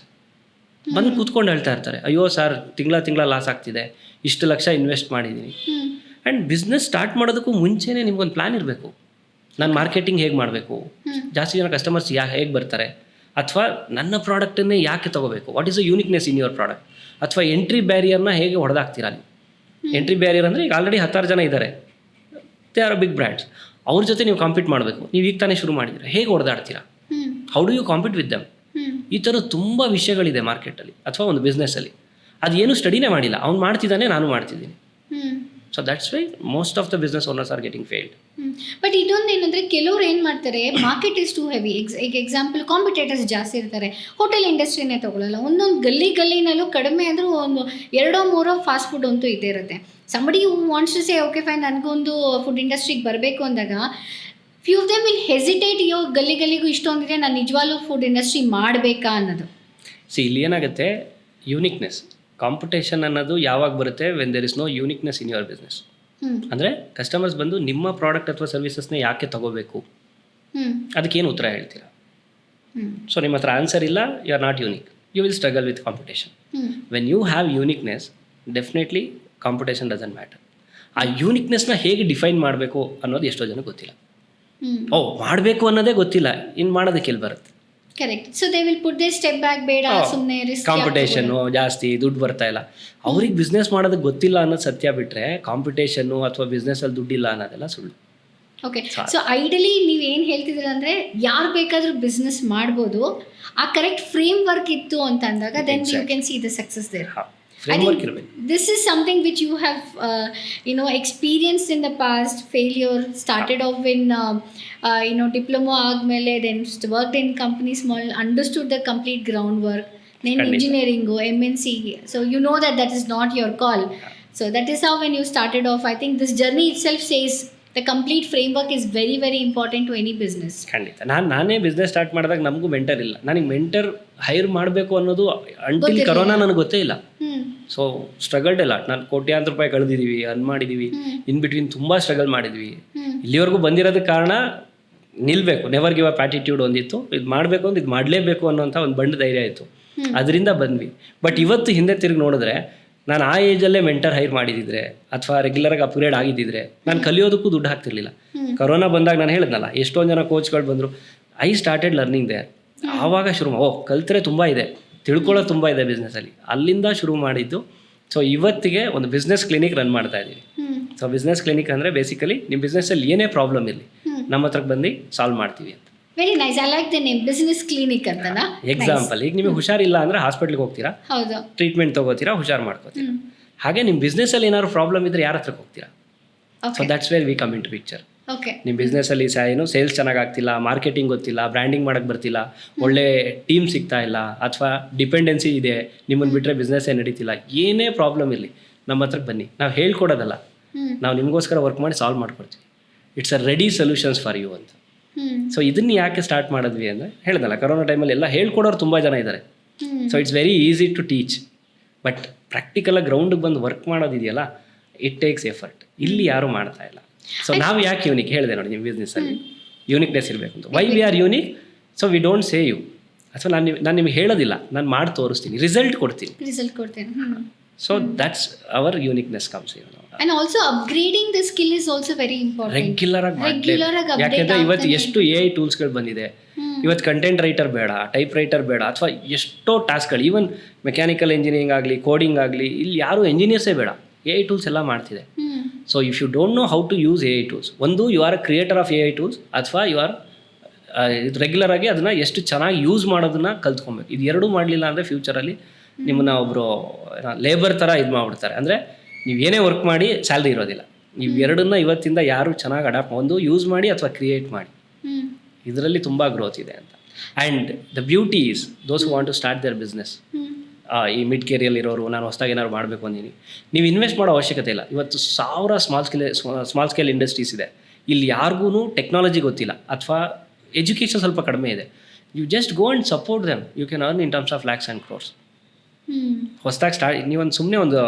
S3: ಬಂದು ಕೂತ್ಕೊಂಡು ಹೇಳ್ತಾ ಇರ್ತಾರೆ, ಅಯ್ಯೋ ಸರ್ ತಿಂಗಳ ಲಾಸ್ ಆಗ್ತಿದೆ, ಇಷ್ಟು ಲಕ್ಷ ಇನ್ವೆಸ್ಟ್ ಮಾಡಿದ್ದೀನಿ. ಆ್ಯಂಡ್ ಬಿಸ್ನೆಸ್ ಸ್ಟಾರ್ಟ್ ಮಾಡೋದಕ್ಕೂ ಮುಂಚೆನೇ ನಿಮ್ಗೊಂದು ಪ್ಲ್ಯಾನ್ ಇರಬೇಕು. ನಾನು ಮಾರ್ಕೆಟಿಂಗ್ ಹೇಗೆ ಮಾಡಬೇಕು, ಜಾಸ್ತಿ ಜನ ಕಸ್ಟಮರ್ಸ್ ಹೇಗೆ ಬರ್ತಾರೆ, ಅಥವಾ ನನ್ನ ಪ್ರಾಡಕ್ಟನ್ನೇ ಯಾಕೆ ತೊಗೋಬೇಕು, what is a uniqueness in your product, ಅಥವಾ ಎಂಟ್ರಿ ಬ್ಯಾರಿಯರ್ನ ಹೇಗೆ ಹೊಡೆದಾಕ್ತೀರಾ ನೀವು. ಎಂಟ್ರಿ ಬ್ಯಾರಿಯರ್ ಅಂದರೆ ಈಗ ಆಲ್ರೆಡಿ 10 ಜನ ಇದ್ದಾರೆ, ದೇ ಆರ್ ಬಿಗ್ ಬ್ರ್ಯಾಂಡ್ಸ್, ಅವ್ರ ಜೊತೆ ನೀವು ಕಾಂಪೀಟ್ ಮಾಡಬೇಕು. ನೀವು ಈಗ ತಾನೇ ಶುರು ಮಾಡಿದರೆ ಹೇಗೆ ಹೊಡೆದಾಡ್ತೀರಾ, how do you compete with them. ಈ ಥರ ತುಂಬ ವಿಷಯಗಳಿದೆ ಮಾರ್ಕೆಟಲ್ಲಿ ಅಥವಾ ಒಂದು ಬಿಸ್ನೆಸ್ಸಲ್ಲಿ. ಅದೇನು ಸ್ಟಡಿನೇ ಮಾಡಿಲ್ಲ, ಅವ್ನು ಮಾಡ್ತಿದ್ದಾನೆ, ನಾನು ಮಾಡ್ತಿದ್ದೀನಿ. So that's why most of the business owners are getting failed.
S2: But ಇದೊಂದು ಏನಂದರೆ ಕೆಲವ್ರು ಏನು ಮಾಡ್ತಾರೆ, ಮಾರ್ಕೆಟ್ ಇಸ್ ಟು ಹೆವಿ. ಈಗ ಎಕ್ಸಾಂಪಲ್ ಕಾಂಪಿಟೇಟರ್ಸ್ ಜಾಸ್ತಿ ಇರ್ತಾರೆ. ಹೋಟೆಲ್ ಇಂಡಸ್ಟ್ರಿನೇ ತೊಗೊಳ್ಳಲ್ಲ, ಒಂದೊಂದು ಗಲ್ಲಿನಲ್ಲೂ ಕಡಿಮೆ ಅಂದರೂ ಒಂದು 2-3 ಫಾಸ್ಟ್ ಫುಡ್ ಅಂತೂ ಇದ್ದೇ ಇರುತ್ತೆ. Somebody who wants to say okay fine ನನಗೊಂದು ಫುಡ್ ಇಂಡಸ್ಟ್ರಿಗೆ ಬರಬೇಕು ಅಂದಾಗ few of them will hesitate, ಗಲ್ಲಿಗೂ ಇಷ್ಟೊಂದಿದೆ, ನಾನು ನಿಜವಾಗ್ಲೂ ಫುಡ್ ಇಂಡಸ್ಟ್ರಿ ಮಾಡಬೇಕಾ ಅನ್ನೋದು.
S3: ಇಲ್ಲಿ ಏನಾಗುತ್ತೆ, ಯೂನಿಕ್ನೆಸ್ ಕಾಂಪಿಟೇಷನ್ ಅನ್ನೋದು ಯಾವಾಗ ಬರುತ್ತೆ, when there is no uniqueness in your business. ಅಂದರೆ ಕಸ್ಟಮರ್ಸ್ ಬಂದು ನಿಮ್ಮ ಪ್ರಾಡಕ್ಟ್ ಅಥವಾ ಸರ್ವಿಸಸ್ನ ಯಾಕೆ ತಗೋಬೇಕು, ಅದಕ್ಕೇನು ಉತ್ತರ ಹೇಳ್ತೀರಾ. ಸೊ ನಿಮ್ಮ ಹತ್ರ ಆನ್ಸರ್ ಇಲ್ಲ, you are not unique, you will struggle with competition. When you have uniqueness, definitely competition doesn't matter. ಆ ಯೂನಿಕ್ನೆಸ್ನ ಹೇಗೆ ಡಿಫೈನ್ ಮಾಡಬೇಕು ಅನ್ನೋದು ಎಷ್ಟೋ ಜನ ಗೊತ್ತಿಲ್ಲ. ಮಾಡಬೇಕು ಅನ್ನೋದೇ ಗೊತ್ತಿಲ್ಲ, ಇನ್ನು ಮಾಡೋದಕ್ಕೆ ಎಲ್ಲಿ ಬರುತ್ತೆ.
S2: Correct. So they will put they step back, ಬೇಡ ಸುಮ್ಮನೆ ರಿಸ್ಕ್,
S3: ಕಾಂಪಿಟೇಷನ್ನು ಜಾಸ್ತಿ, ದುಡ್ಡು ಬರ್ತಾ ಇಲ್ಲ, ಅವ್ರಿಗೆ ಬಿಸ್ನೆಸ್ ಮಾಡೋದಕ್ಕೆ ಗೊತ್ತಿಲ್ಲ ಅನ್ನೋದು ಸತ್ಯ. ಬಿಟ್ಟರೆ ಕಾಂಪಿಟೇಷನ್ನು ಅಥವಾ ಬಿಸ್ನೆಸ್ಸಲ್ಲಿ ದುಡ್ಡಿಲ್ಲ ಅನ್ನೋದೆಲ್ಲ ಸುಳ್ಳು.
S2: ಓಕೆ. ಸೊ ಐಡಲಿ ನೀವು ಏನು ಹೇಳ್ತಿದ್ದೀರ ಅಂದರೆ ಯಾರು ಬೇಕಾದರೂ ಬಿಸ್ನೆಸ್ ಮಾಡ್ಬೋದು, ಆ ಕರೆಕ್ಟ್ ಫ್ರೇಮ್ ವರ್ಕ್ ಇತ್ತು ಅಂತ ಅಂದಾಗ then you can see the success there.
S3: Framework ಇರಬೇಕು.
S2: This is something which you have experienced in the past. Failure started off in diploma ಆದ್ಮೇಲೆ then worked in company small, understood the complete groundwork, then engineering, MNC. So you know that is not your call. So that is how when you started off, I think this journey itself says the complete framework is very very important to any business.
S3: ಖಂಡಿತ. ನಾನೇ business start ಮಾಡಿದಾಗ ನಮಗೂ mentor ಇಲ್ಲ. ನನಗೆ mentor hire ಮಾಡಬೇಕು ಅನ್ನೋದು until corona ನನಗೆ ಗೊತ್ತೇ ಇಲ್ಲ. ಸೊ ಸ್ಟ್ರಗಲ್ಡ್ ಇಲ್ಲ. ನಾನು ಕೋಟ್ಯಾಂತರ ರೂಪಾಯಿ ಕಳೆದಿದ್ದೀವಿ, ಅರ್ನ್ ಮಾಡಿದ್ದೀವಿ, ಇನ್ ಬಿಟ್ವೀನ್ ತುಂಬ ಸ್ಟ್ರಗಲ್ ಮಾಡಿದ್ವಿ. ಇಲ್ಲಿವರೆಗೂ ಬಂದಿರೋದಕ್ಕೆ ಕಾರಣ ನಿಲ್ಲಬೇಕು, ನೆವರ್ ಗಿವ್ ಅಪ್ ಆ್ಯಟಿಟ್ಯೂಡ್ ಒಂದಿತ್ತು. ಇದು ಮಾಡಬೇಕು ಅಂತ, ಇದು ಮಾಡಲೇಬೇಕು ಅನ್ನೋಂಥ ಒಂದು ಬಂಡ ಧೈರ್ಯ ಇತ್ತು, ಅದರಿಂದ ಬಂದ್ವಿ. ಬಟ್ ಇವತ್ತು ಹಿಂದೆ ತಿರುಗಿ ನೋಡಿದ್ರೆ, ನಾನು ಆ ಏಜಲ್ಲೇ ಮೆಂಟರ್ ಹೈರ್ ಮಾಡಿದ್ದಿದ್ರೆ ಅಥವಾ ರೆಗ್ಯುಲರಾಗಿ ಅಪ್ಗ್ರೇಡ್ ಆಗಿದ್ದಿದ್ರೆ ನಾನು ಕಲಿಯೋದಕ್ಕೂ ದುಡ್ಡು ಹಾಕ್ತಿರ್ಲಿಲ್ಲ. ಕರೋನಾ ಬಂದಾಗ ನಾನು ಹೇಳಿದ್ನಲ್ಲ, ಎಷ್ಟೊಂದು ಜನ ಕೋಚ್ಗಳು ಬಂದರು, ಐ ಸ್ಟಾರ್ಟೆಡ್ ಲರ್ನಿಂಗ್ ದೇರ್. ಆವಾಗ ಶುರು ಕಲ್ತ್ರೆ ತುಂಬ ಇದೆ, ತಿಳ್ಕೊಳ್ಳೋದು ತುಂಬ ಇದೆ ಬಿಸ್ನೆಸ್ಸಲ್ಲಿ, ಅಲ್ಲಿಂದ ಶುರು ಮಾಡಿದ್ದು. ಸೊ ಇವತ್ತಿಗೆ ಒಂದು ಬಿಸ್ನೆಸ್ ಕ್ಲಿನಿಕ್ ರನ್ ಮಾಡ್ತಾ ಇದ್ದೀವಿ. ಸೊ ಬಿಸ್ನೆಸ್ ಕ್ಲಿನಿಕ್ ಅಂದರೆ ಬೇಸಿಕಲಿ ನಿಮ್ಮ ಬಿಸ್ನೆಸ್ಸಲ್ಲಿ ಏನೇ ಪ್ರಾಬ್ಲಮ್ ಇರಲಿ ನಮ್ಮ ಹತ್ರಕ್ಕೆ ಬಂದು ಸಾಲ್ವ್ ಮಾಡ್ತೀವಿ ಅಂತ.
S2: Very nice, I like the name business clinic ಅಂತನಾ.
S3: ಎಕ್ಸಾಂಪಲ್, ಈಗ ನಿಮಗೆ ಹುಷಾರಿಲ್ಲ ಅಂದರೆ ಹಾಸ್ಪಿಟ್ಲಿಗೆ ಹೋಗ್ತೀರಾ,
S2: ಹೌದು,
S3: ಟ್ರೀಟ್ಮೆಂಟ್ ತೊಗೋತೀರಾ, ಹುಷಾರು ಮಾಡ್ಕೋತೀರಾ. ಹಾಗೆ ನಿಮ್ಮ ಬಿಸ್ನೆಸ್ಸಲ್ಲಿ ಏನಾದ್ರು ಪ್ರಾಬ್ಲಮ್ ಇದ್ದರೆ ಯಾರ ಹತ್ರಕ್ಕೆ ಹೋಗ್ತೀರಾ. So that's where we come into picture. ನಿಮ್ಮ ಬಿಸ್ನೆಸ್ಸಲ್ಲಿ ಸೇಲ್ಸ್ ಚೆನ್ನಾಗಿ ಆಗ್ತಿಲ್ಲ, ಮಾರ್ಕೆಟಿಂಗ್ ಗೊತ್ತಿಲ್ಲ, ಬ್ರ್ಯಾಂಡಿಂಗ್ ಮಾಡೋಕ್ಕೆ ಬರ್ತಿಲ್ಲ, ಒಳ್ಳೆ ಟೀಮ್ ಸಿಗ್ತಾ ಇಲ್ಲ, ಅಥವಾ ಡಿಪೆಂಡೆನ್ಸಿ ಇದೆ, ನಿಮ್ಮನ್ನು ಬಿಟ್ಟರೆ ಬಿಸ್ನೆಸ್ಸೇ ನಡೀತಿಲ್ಲ, ಏನೇ ಪ್ರಾಬ್ಲಮ್ ಇರಲಿ ನಮ್ಮ ಹತ್ರಕ್ಕೆ ಬನ್ನಿ. ನಾವು ಹೇಳ್ಕೊಡೋದಲ್ಲ, ನಾವು ನಿಮಗೋಸ್ಕರ ವರ್ಕ್ ಮಾಡಿ ಸಾಲ್ವ್ ಮಾಡ್ಕೊಡ್ತೀವಿ. It's a ready solutions for you ಅಂತ. ಸೊ ಇದನ್ನು ಯಾಕೆ ಸ್ಟಾರ್ಟ್ ಮಾಡಿದ್ವಿ ಅಂದರೆ ಹೇಳಿದಲ್ಲ, ಕರೋನಾ ಟೈಮಲ್ಲಿ ಎಲ್ಲ ಹೇಳ್ಕೊಡೋರು ತುಂಬ ಜನ ಇದ್ದಾರೆ. So it's very easy to teach, but ಪ್ರಾಕ್ಟಿಕಲಾಗಿ ಗ್ರೌಂಡಿಗೆ ಬಂದು ವರ್ಕ್ ಮಾಡೋದಿದೆಯಲ್ಲ, ಇಟ್ ಟೇಕ್ಸ್ ಎಫರ್ಟ್. ಇಲ್ಲಿ ಯಾರೂ ಮಾಡ್ತಾ ಇಲ್ಲ. ಸೊ ನಾವು ಯಾಕೆ ಯೂನಿಕ್ ಹೇಳಿದೆ ನೋಡಿ, ನಿಮ್ಮ ಬಿಸ್ನೆಸ್ಸಲ್ಲಿ ಯೂನಿಕ್ನೆಸ್ ಇರಬೇಕು ಅಂತ. Why we are unique? So we don't say you, ಅಥವಾ ನಾನು ನಿಮಗೆ ಹೇಳೋದಿಲ್ಲ, ನಾನು ಮಾಡಿ ತೋರಿಸ್ತೀನಿ, ರಿಸಲ್ಟ್ ಕೊಡ್ತೀನಿ. So that's our uniqueness comes in.
S2: And also upgrading the skill is also very important.
S3: Regular ಆಗಿ ಯಾಕೆಂದರೆ ಇವತ್ತು ಎಷ್ಟು AI ಟೂಲ್ಸ್ಗಳು ಬಂದಿದೆ. ಇವತ್ತು ಕಂಟೆಂಟ್ ರೈಟರ್ ಬೇಡ, ಟೈಪ್ ರೈಟರ್ ಬೇಡ, ಅಥವಾ ಎಷ್ಟೋ ಟಾಸ್ಕ್ಗಳು, ಈವನ್ ಮೆಕ್ಯಾನಿಕಲ್ ಇಂಜಿನಿಯರಿಂಗ್ ಆಗಲಿ, ಕೋಡಿಂಗ್ ಆಗಲಿ, ಇಲ್ಲಿ ಯಾರೂ ಎಂಜಿನಿಯರ್ಸೇ ಬೇಡ, AI ಟೂಲ್ಸ್ ಎಲ್ಲ ಮಾಡ್ತಿದೆ. So if you don't know how to use AI tools, ಒಂದು you are a creator of AI tools, ಅಥವಾ ಯು ಆರ್ ರೆಗ್ಯುಲರ್ ಆಗಿ ಅದನ್ನು ಎಷ್ಟು ಚೆನ್ನಾಗಿ ಯೂಸ್ ಮಾಡೋದನ್ನ ಕಲ್ತ್ಕೊಬೇಕು. ಇದು ಎರಡೂ ಮಾಡಲಿಲ್ಲ ಅಂದರೆ ಫ್ಯೂಚರಲ್ಲಿ ನಿಮ್ಮನ್ನ ಒಬ್ಬರು ಲೇಬರ್ ಥರ ಇದು ಮಾಡಿಬಿಡ್ತಾರೆ. ಅಂದರೆ ನೀವು ಏನೇ ವರ್ಕ್ ಮಾಡಿ ಸ್ಯಾಲ್ರಿ ಇರೋದಿಲ್ಲ. ನೀವು ಎರಡನ್ನ ಇವತ್ತಿಂದ ಯಾರು ಚೆನ್ನಾಗಿ ಅಡಾಪ್ಟ್, ಒಂದು ಯೂಸ್ ಮಾಡಿ ಅಥವಾ ಕ್ರಿಯೇಟ್ ಮಾಡಿ, ಇದರಲ್ಲಿ ತುಂಬ ಗ್ರೋತ್ ಇದೆ ಅಂತ. And the beauty is those who want to start their business. ಈ ಮಿಡ್ ಕೇರಿಯಲ್ಲಿ ಇರೋರು, ನಾನು ಹೊಸದಾಗಿ ಏನಾದ್ರು ಮಾಡಬೇಕು ಅಂದಿನಿ, ನೀವು ಇನ್ವೆಸ್ಟ್ ಮಾಡೋ ಅವಶ್ಯಕತೆ ಇಲ್ಲ. ಇವತ್ತು 1000 ಸ್ಮಾಲ್ ಸ್ಕೇಲ್ ಇಂಡಸ್ಟ್ರೀಸ್ ಇದೆ. ಇಲ್ಲಿ ಯಾರಿಗೂ ಟೆಕ್ನಾಲಜಿ ಗೊತ್ತಿಲ್ಲ, ಅಥವಾ ಎಜುಕೇಷನ್ ಸ್ವಲ್ಪ ಕಡಿಮೆ ಇದೆ. You just go and support them, you can earn in terms of lakhs and crores. ಹೊಸದಾಗಿ ನೀವೊಂದು ಸುಮ್ಮನೆ ಒಂದು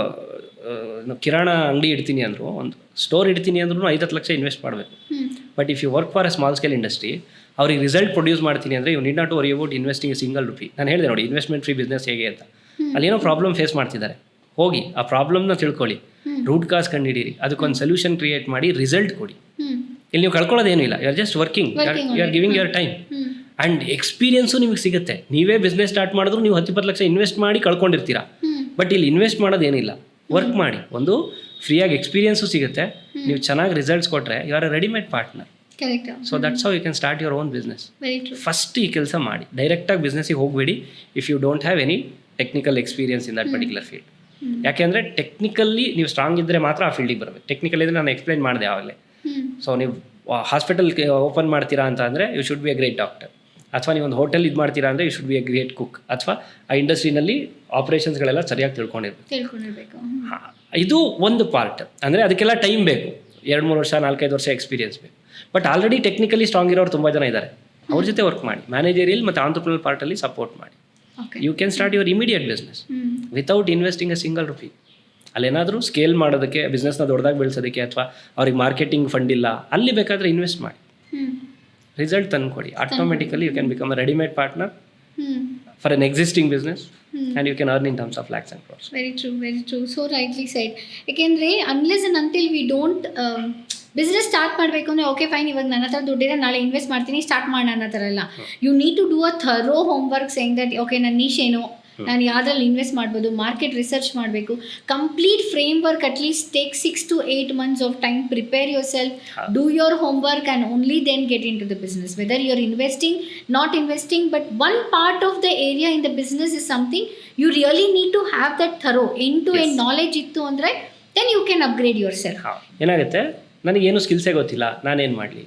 S3: ಕಿರಾಣ ಅಂಗಡಿ ಇಡ್ತೀನಿ ಅಂದರು, ಒಂದು ಸ್ಟೋರ್ ಇಡ್ತೀನಿ ಅಂದ್ರೂ 5-10 ಲಕ್ಷ ಇನ್ವೆಸ್ಟ್ ಮಾಡಬೇಕು. But if you work for a small scale industry, ಅವ್ರಿಗೆ ರಿಸಲ್ಟ್ ಪ್ರೊಡ್ಯೂಸ್ ಮಾಡ್ತೀನಿ ಅಂದರೆ you need not worry about investing a single rupee. ನಾನು ಹೇಳಿದೆ ನೋಡಿ, ಇನ್ವೆಸ್ಟ್ಮೆಂಟ್ ಫ್ರೀ ಬಿಸ್ನೆಸ್ ಹೇಗೆ ಅಂತ. ಅಲ್ಲೇನೋ ಪ್ರಾಬ್ಲಮ್ ಫೇಸ್ ಮಾಡ್ತಿದ್ದಾರೆ, ಹೋಗಿ ಆ ಪ್ರಾಬ್ಲಮ್ನ ತಿಳ್ಕೊಳ್ಳಿ, ರೂಟ್ ಕಾಸ್ ಕಂಡುಹಿಡೀರಿ, ಅದಕ್ಕೊಂದು ಸೊಲ್ಯೂಷನ್ ಕ್ರಿಯೇಟ್ ಮಾಡಿ ರಿಸಲ್ಟ್ ಕೊಡಿ. ಇಲ್ಲಿ ನೀವು ಕಳ್ಕೊಳ್ಳೋದೇನೂ ಇಲ್ಲ, you are just working, you are giving your time and experience ನಿಮಗೆ ಸಿಗುತ್ತೆ. ನೀವೇ ಬಿಸ್ನೆಸ್ ಸ್ಟಾರ್ಟ್ ಮಾಡಿದ್ರು ನೀವು 10-20 ಲಕ್ಷ ಇನ್ವೆಸ್ಟ್ ಮಾಡಿ ಕಳ್ಕೊಂಡಿರ್ತೀರಾ. ಬಟ್ ಇಲ್ಲಿ ಇನ್ವೆಸ್ಟ್ ಮಾಡೋದೇನಿಲ್ಲ, ವರ್ಕ್ ಮಾಡಿ, ಒಂದು ಫ್ರೀಯಾಗಿ ಎಕ್ಸ್ಪೀರಿಯನ್ಸು ಸಿಗುತ್ತೆ, ನೀವು ಚೆನ್ನಾಗಿ ರಿಸಲ್ಟ್ಸ್ ಕೊಟ್ಟರೆ you are a readymade partner. So that's how you can start your own business. First ಈ ಕೆಲಸ ಮಾಡಿ, ಡೈರೆಕ್ಟಾಗಿ ಬಿಸ್ನೆಸ್ಸಿಗೆ ಹೋಗಬೇಡಿ if you don't have any technical experience in that particular field. ಯಾಕೆಂದರೆ ಟೆಕ್ನಿಕಲ್ಲಿ ನೀವು ಸ್ಟ್ರಾಂಗ್ ಇದ್ದರೆ ಮಾತ್ರ ಆ ಫೀಲ್ಡಿಗೆ ಬರಬೇಕು. ಟೆಕ್ನಿಕಲ್ ಇದ್ದರೆ ನಾನು ಎಕ್ಸ್ಪ್ಲೈನ್ ಮಾಡಿದೆ ಆವಾಗಲೇ. ಸೊ ನೀವು ಹಾಸ್ಪಿಟಲ್ ಓಪನ್ ಮಾಡ್ತೀರಾ ಅಂತ ಅಂದರೆ you should be a great doctor, ಅಥವಾ ನೀವು ಒಂದು ಹೋಟೆಲ್ ಇದು ಮಾಡ್ತೀರಾ ಅಂದರೆ you should be a great cook, ಅಥವಾ ಆ ಇಂಡಸ್ಟ್ರಿನಲ್ಲಿ ಆಪ್ರೇಷನ್ಸ್ಗಳೆಲ್ಲ ಸರಿಯಾಗಿ ತಿಳ್ಕೊಂಡಿರ್ಬೇಕು. ಇದು ಒಂದು ಪಾರ್ಟ್. ಅಂದರೆ ಅದಕ್ಕೆಲ್ಲ ಟೈಮ್ ಬೇಕು, 2-3 ವರ್ಷ 4-5 ವರ್ಷ ಎಕ್ಸ್ಪೀರಿಯನ್ಸ್ ಬೇಕು. ಬಟ್ ಆಲ್ರೆಡಿ ಟೆಕ್ನಿಕಲಿ ಸ್ಟ್ರಾಂಗ್ ಇರೋರು ತುಂಬ ಜನ ಇದ್ದಾರೆ, ಅವ್ರ ಜೊತೆ ವರ್ಕ್ ಮಾಡಿ, ಮ್ಯಾನೇಜರಿಯಲ್ ಮತ್ತು ಆಂಟ್ರಪ್ರಿನರ್ ಪಾರ್ಟಲ್ಲಿ ಸಪೋರ್ಟ್ ಮಾಡಿ. You can start your immediate business without investing a single rupee. ಅಲ್ಲೇನಾದರೂ ಸ್ಕೇಲ್ ಮಾಡೋದಕ್ಕೆ, ಬಿಸ್ನೆಸ್ನ ದೊಡ್ಡದಾಗಿ ಬೆಳೆಸೋದಕ್ಕೆ, ಅಥವಾ ಅವ್ರಿಗೆ ಮಾರ್ಕೆಟಿಂಗ್ ಫಂಡ್ ಇಲ್ಲ, ಅಲ್ಲಿ ಬೇಕಾದರೆ ಇನ್ವೆಸ್ಟ್ ಮಾಡಿ, ರಿಸಲ್ಟ್ ತಂದುಕೊಡಿ. Automatically you can become a readymade partner for an existing business and you can earn in terms of lakhs and crores.
S2: Very true. So rightly said. Ekendre unless and until we don't business start ಮಾಡಬೇಕು ಅಂದರೆ okay fine, ಇವಾಗ ನನ್ನ ಹತ್ರ ದುಡ್ಡಿದೆ, ನಾಳೆ invest ಮಾಡ್ತೀನಿ, start ಮಾಡೋಣ ಅನ್ನೋ ಥರ ಇಲ್ಲ. You need to do a thorough homework saying that okay ನನ್ನ ನೀಶ್ ಏನು, ನಾನು ಯಾವುದ್ರಲ್ಲಿ ಇನ್ವೆಸ್ಟ್ ಮಾಡ್ಬೋದು, ಮಾರ್ಕೆಟ್ ರಿಸರ್ಚ್ ಮಾಡಬೇಕು, complete framework, at least take 6 to 8 months of time, prepare your self, do your homework and only then get into the business. Whether you are investing, not investing, but one part of the area in the business is something you really need to have that thorough end to end knowledge ಇತ್ತು ಅಂದರೆ then you can upgrade your self.
S3: ಏನಾಗುತ್ತೆ, ನನಗೇನು ಸ್ಕಿಲ್ಸೇ ಗೊತ್ತಿಲ್ಲ, ನಾನೇನು ಮಾಡಲಿ?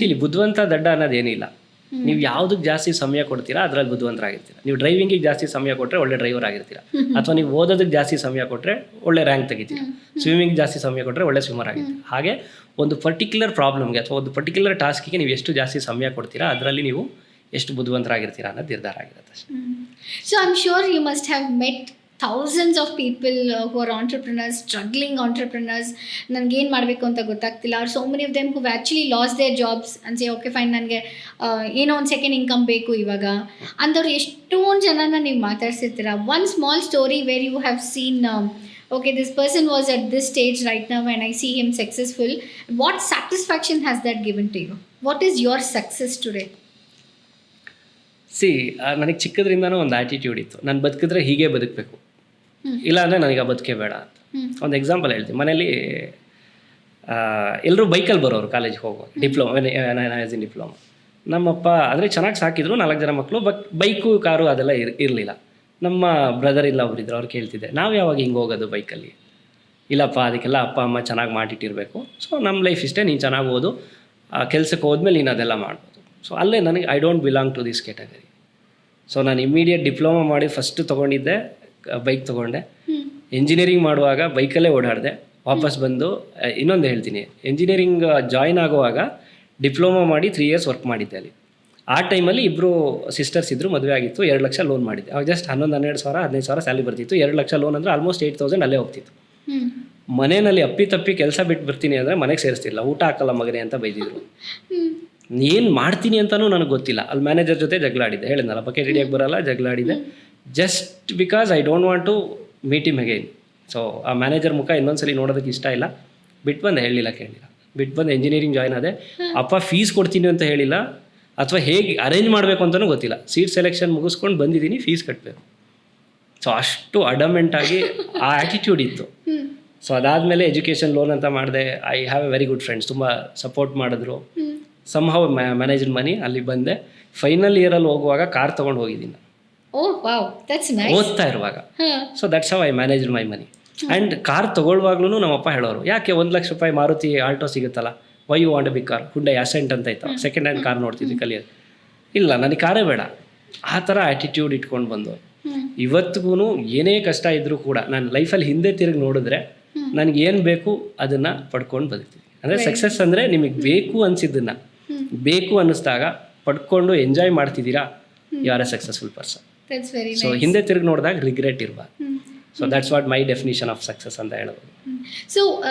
S3: ಇಲ್ಲಿ ಬುದ್ಧಿವಂತ ದಡ್ಡ ಅನ್ನೋದೇನಿಲ್ಲ. ನೀವು ಯಾವುದಕ್ಕೆ ಜಾಸ್ತಿ ಸಮಯ ಕೊಡ್ತೀರಾ ಅದರಲ್ಲಿ ಬುದ್ಧಿವಂತರಾಗಿರ್ತೀರ. ನೀವು ಡ್ರೈವಿಂಗಿಗೆ ಜಾಸ್ತಿ ಸಮಯ ಕೊಟ್ಟರೆ ಒಳ್ಳೆ ಡ್ರೈವರ್ ಆಗಿರ್ತೀರ, ಅಥವಾ ನೀವು ಓದೋದಕ್ಕೆ ಜಾಸ್ತಿ ಸಮಯ ಕೊಟ್ಟರೆ ಒಳ್ಳೆ ರ್ಯಾಂಕ್ ತೆಗಿತೀರ, ಸ್ವಿಮ್ಮಿಂಗ್ ಜಾಸ್ತಿ ಸಮಯ ಕೊಟ್ಟರೆ ಒಳ್ಳೆ ಸ್ವಿಮ್ಮರ್ ಆಗಿರ್ತೀರ. ಹಾಗೆ ಒಂದು ಪರ್ಟಿಕ್ಯುಲರ್ ಪ್ರಾಬ್ಲಮ್ಗೆ ಅಥವಾ ಒಂದು ಪರ್ಟಿಕ್ಯುಲರ್ ಟಾಸ್ಕಿಗೆ ನೀವು ಎಷ್ಟು ಜಾಸ್ತಿ ಸಮಯ ಕೊಡ್ತೀರಾ ಅದರಲ್ಲಿ ನೀವು ಎಷ್ಟು ಬುದ್ಧಿವಂತರಾಗಿರ್ತೀರಾ ಅನ್ನೋದು ನಿರ್ಧಾರ ಆಗಿರುತ್ತೆ.
S2: So I am sure you must have met thousands of people who are entrepreneurs, struggling entrepreneurs. ನನಗೇನು ಮಾಡಬೇಕು ಅಂತ ಗೊತ್ತಾಗ್ತಿಲ್ಲ. Are so many of them who actually loss their jobs and say okay fine, ನನಗೆ ಏನೋ ಒಂದು ಸೆಕೆಂಡ್ ಇನ್ಕಮ್ ಬೇಕು ಇವಾಗ ಅಂಥವ್ರು ಎಷ್ಟೊಂದು ಜನನ ನೀವು ಮಾತಾಡ್ಸಿರ್ತೀರ. One small story where you have seen okay, this person was at this stage right now and I see him successful. What satisfaction has that given to you? What is your success today?
S3: ನನಗೆ ಚಿಕ್ಕದ್ರಿಂದನೂ ಒಂದು attitude ಇತ್ತು, ನಾನು ಬದುಕಿದ್ರೆ ಹೀಗೆ ಬದುಕಬೇಕು, ಇಲ್ಲ ಅಂದರೆ ನನಗೆ ಆ ಬದುಕೇ ಬೇಡ ಅಂತ. ಒಂದು ಎಕ್ಸಾಂಪಲ್ ಹೇಳ್ತೀನಿ. ಮನೇಲಿ ಎಲ್ಲರೂ ಬೈಕಲ್ಲಿ ಬರೋರು ಕಾಲೇಜಿಗೆ ಹೋಗುವ, ಡಿಪ್ಲೊಮಾ. ನಮ್ಮಪ್ಪ ಅಂದರೆ ಚೆನ್ನಾಗಿ ಸಾಕಿದ್ರು, 4 ಜನ ಮಕ್ಕಳು, ಬೈಕು ಕಾರು ಅದೆಲ್ಲ ಇರಲಿಲ್ಲ. ನಮ್ಮ ಬ್ರದರ್ ಇಲ್ಲ ಒಬ್ಬರಿದ್ರು, ಅವ್ರು ಕೇಳ್ತಿದ್ದೆ, ನಾವು ಯಾವಾಗ ಹಿಂಗೆ ಹೋಗೋದು ಬೈಕಲ್ಲಿ? ಇಲ್ಲಪ್ಪ, ಅದಕ್ಕೆಲ್ಲ ಅಪ್ಪ ಅಮ್ಮ ಚೆನ್ನಾಗಿ ಮಾಡಿಟ್ಟಿರಬೇಕು, ಸೊ ನಮ್ಮ ಲೈಫ್ ಇಷ್ಟೇ, ನೀನು ಚೆನ್ನಾಗಿ ಓದು, ಕೆಲಸಕ್ಕೆ ಹೋದ್ಮೇಲೆ ನೀನು ಅದೆಲ್ಲ ಮಾಡ್ಬೋದು. ಸೊ ಅಲ್ಲೇ ನನಗೆ I don't belong to this category. So ನಾನು ಇಮಿಡಿಯೇಟ್ ಡಿಪ್ಲೊಮಾ ಮಾಡಿ ಫಸ್ಟ್ ತೊಗೊಂಡಿದ್ದೆ ಬೈಕ್ ತೊಗೊಂಡೆ. ಇಂಜಿನಿಯರಿಂಗ್ ಮಾಡುವಾಗ ಬೈಕಲ್ಲೇ ಓಡಾಡಿದೆ. ವಾಪಸ್ ಬಂದು ಇನ್ನೊಂದು ಹೇಳ್ತೀನಿ, ಇಂಜಿನಿಯರಿಂಗ್ ಜಾಯ್ನ್ ಆಗುವಾಗ ಡಿಪ್ಲೊಮಾ ಮಾಡಿ 3 years ವರ್ಕ್ ಮಾಡಿದ್ದೆ ಅಲ್ಲಿ. ಆ ಟೈಮಲ್ಲಿ 2 ಸಿಸ್ಟರ್ಸ್ ಇದ್ದರು, ಮದುವೆ ಆಗಿತ್ತು, 2 ಲಕ್ಷ ಲೋನ್ ಮಾಡಿದ್ದೆ. ಅವಾಗ ಜಸ್ಟ್ 11-12 ಸಾವಿರ 15 ಸಾವಿರ ಸ್ಯಾಲರಿ ಬರ್ತಿತ್ತು. 2 ಲಕ್ಷ ಲೋನ್ ಅಂದರೆ ಆಲ್ಮೋಸ್ಟ್ 8,000 ಅಲ್ಲೇ ಹೋಗ್ತಿತ್ತು. ಮನೆಯಲ್ಲಿ ಅಪ್ಪಿ ಕೆಲಸ ಬಿಟ್ಟು ಬರ್ತೀನಿ ಅಂದರೆ ಮನೆಗೆ ಸೇರಿಸ್ತಿಲ್ಲ, ಊಟ ಹಾಕಲ್ಲ ಮಗನೇ ಅಂತ ಬೈದಿದ್ರು. ಏನು ಮಾಡ್ತೀನಿ ಅಂತಲೂ ನನಗೆ ಗೊತ್ತಿಲ್ಲ. ಅಲ್ಲಿ ಮ್ಯಾನೇಜರ್ ಜೊತೆ ಜಗಳ ಆಡಿದ್ದೆ, ಹೇಳಿದ್ನಲ್ಲ ಬಕೆಟ್ ಹಿಡಿಯೋಕ್ಕೆ ಬರೋಲ್ಲ, ಜಗಳ ಆಡಿದೆ just because I don't want to meet him again. So ಆ ಮ್ಯಾನೇಜರ್ ಮುಖ ಇನ್ನೊಂದ್ಸಲಿ ನೋಡೋದಕ್ಕೆ ಇಷ್ಟ ಇಲ್ಲ, ಬಿಟ್ಟು ಬಂದು ಕೇಳಿಲ್ಲ, ಬಿಟ್ಟು ಬಂದು ಇಂಜಿನಿಯರಿಂಗ್ ಜಾಯ್ನ್ ಆದೆ. ಅಪ್ಪ ಫೀಸ್ ಕೊಡ್ತೀನಿ ಅಂತ ಹೇಳಿಲ್ಲ, ಅಥವಾ ಹೇಗೆ ಅರೇಂಜ್ ಮಾಡಬೇಕು ಅಂತಲೂ ಗೊತ್ತಿಲ್ಲ. ಸೀಟ್ ಸೆಲೆಕ್ಷನ್ ಮುಗಿಸ್ಕೊಂಡು ಬಂದಿದ್ದೀನಿ, ಫೀಸ್ ಕಟ್ಟಬೇಕು. ಸೊ ಅಷ್ಟು ಅಡಮೆಂಟಾಗಿ ಆ ಆ್ಯಟಿಟ್ಯೂಡ್ ಇತ್ತು. ಸೊ ಅದಾದಮೇಲೆ ಎಜುಕೇಷನ್ ಲೋನ್ ಅಂತ ಮಾಡಿದೆ. I have A very good friends, ತುಂಬ ಸಪೋರ್ಟ್ ಮಾಡಿದ್ರು. ಸಮ್ಹೌ ಮ್ಯಾನೇಜ್ಡ್ ಮನಿ. ಅಲ್ಲಿ ಬಂದೆ. ಫೈನಲ್ ಇಯರಲ್ಲಿ ಹೋಗುವಾಗ ಕಾರ್ ತೊಗೊಂಡು ಹೋಗಿದ್ದೀನಿ, ಓದ್ತಾ ಇರುವಾಗ. So that's how I managed my money. And car ತೊಗೊಳ್ವಾಗ್ಲೂ ನಮ್ಮಪ್ಪ ಹೇಳೋರು, ಯಾಕೆ 1 ಲಕ್ಷ ರೂಪಾಯಿ ಮಾರುತಿ ಆಲ್ಟೋ ಸಿಗುತ್ತಲ್ಲ, why you want a big car, Hyundai Accent ಅಂತ ಇತ್ತು, ಸೆಕೆಂಡ್ ಹ್ಯಾಂಡ್ ಕಾರ್ ನೋಡ್ತಿದ್ವಿ ಕಲಿಯೋದು. ಇಲ್ಲ, ನನಗೆ ಕಾರೇ ಬೇಡ. ಆ ಥರ ಆ್ಯಟಿಟ್ಯೂಡ್ ಇಟ್ಕೊಂಡು ಬಂದು ಇವತ್ತಿಗೂ ಏನೇ ಕಷ್ಟ ಇದ್ದರೂ ಕೂಡ ನಾನು ಲೈಫಲ್ಲಿ ಹಿಂದೆ ತಿರುಗಿ ನೋಡಿದ್ರೆ ನನಗೆ ಏನು ಬೇಕು ಅದನ್ನು ಪಡ್ಕೊಂಡು ಬದುಕ್ತೀನಿ. ಅಂದರೆ ಸಕ್ಸಸ್ ಅಂದರೆ ನಿಮಗೆ ಬೇಕು ಅನಿಸಿದ್ದನ್ನು, ಬೇಕು ಅನ್ನಿಸ್ದಾಗ ಪಡ್ಕೊಂಡು ಎಂಜಾಯ್ ಮಾಡ್ತಿದ್ದೀರಾ, you are a successful person. So ಹಿಂದೆ ತಿರುಗಿ ನೋಡಿದಾಗ ರಿಗ್ರೆಟ್ ಇರಬಾರ್ದು. So that's what my definition of success ಅಂತ ಹೇಳ್ಬೋದು.
S2: So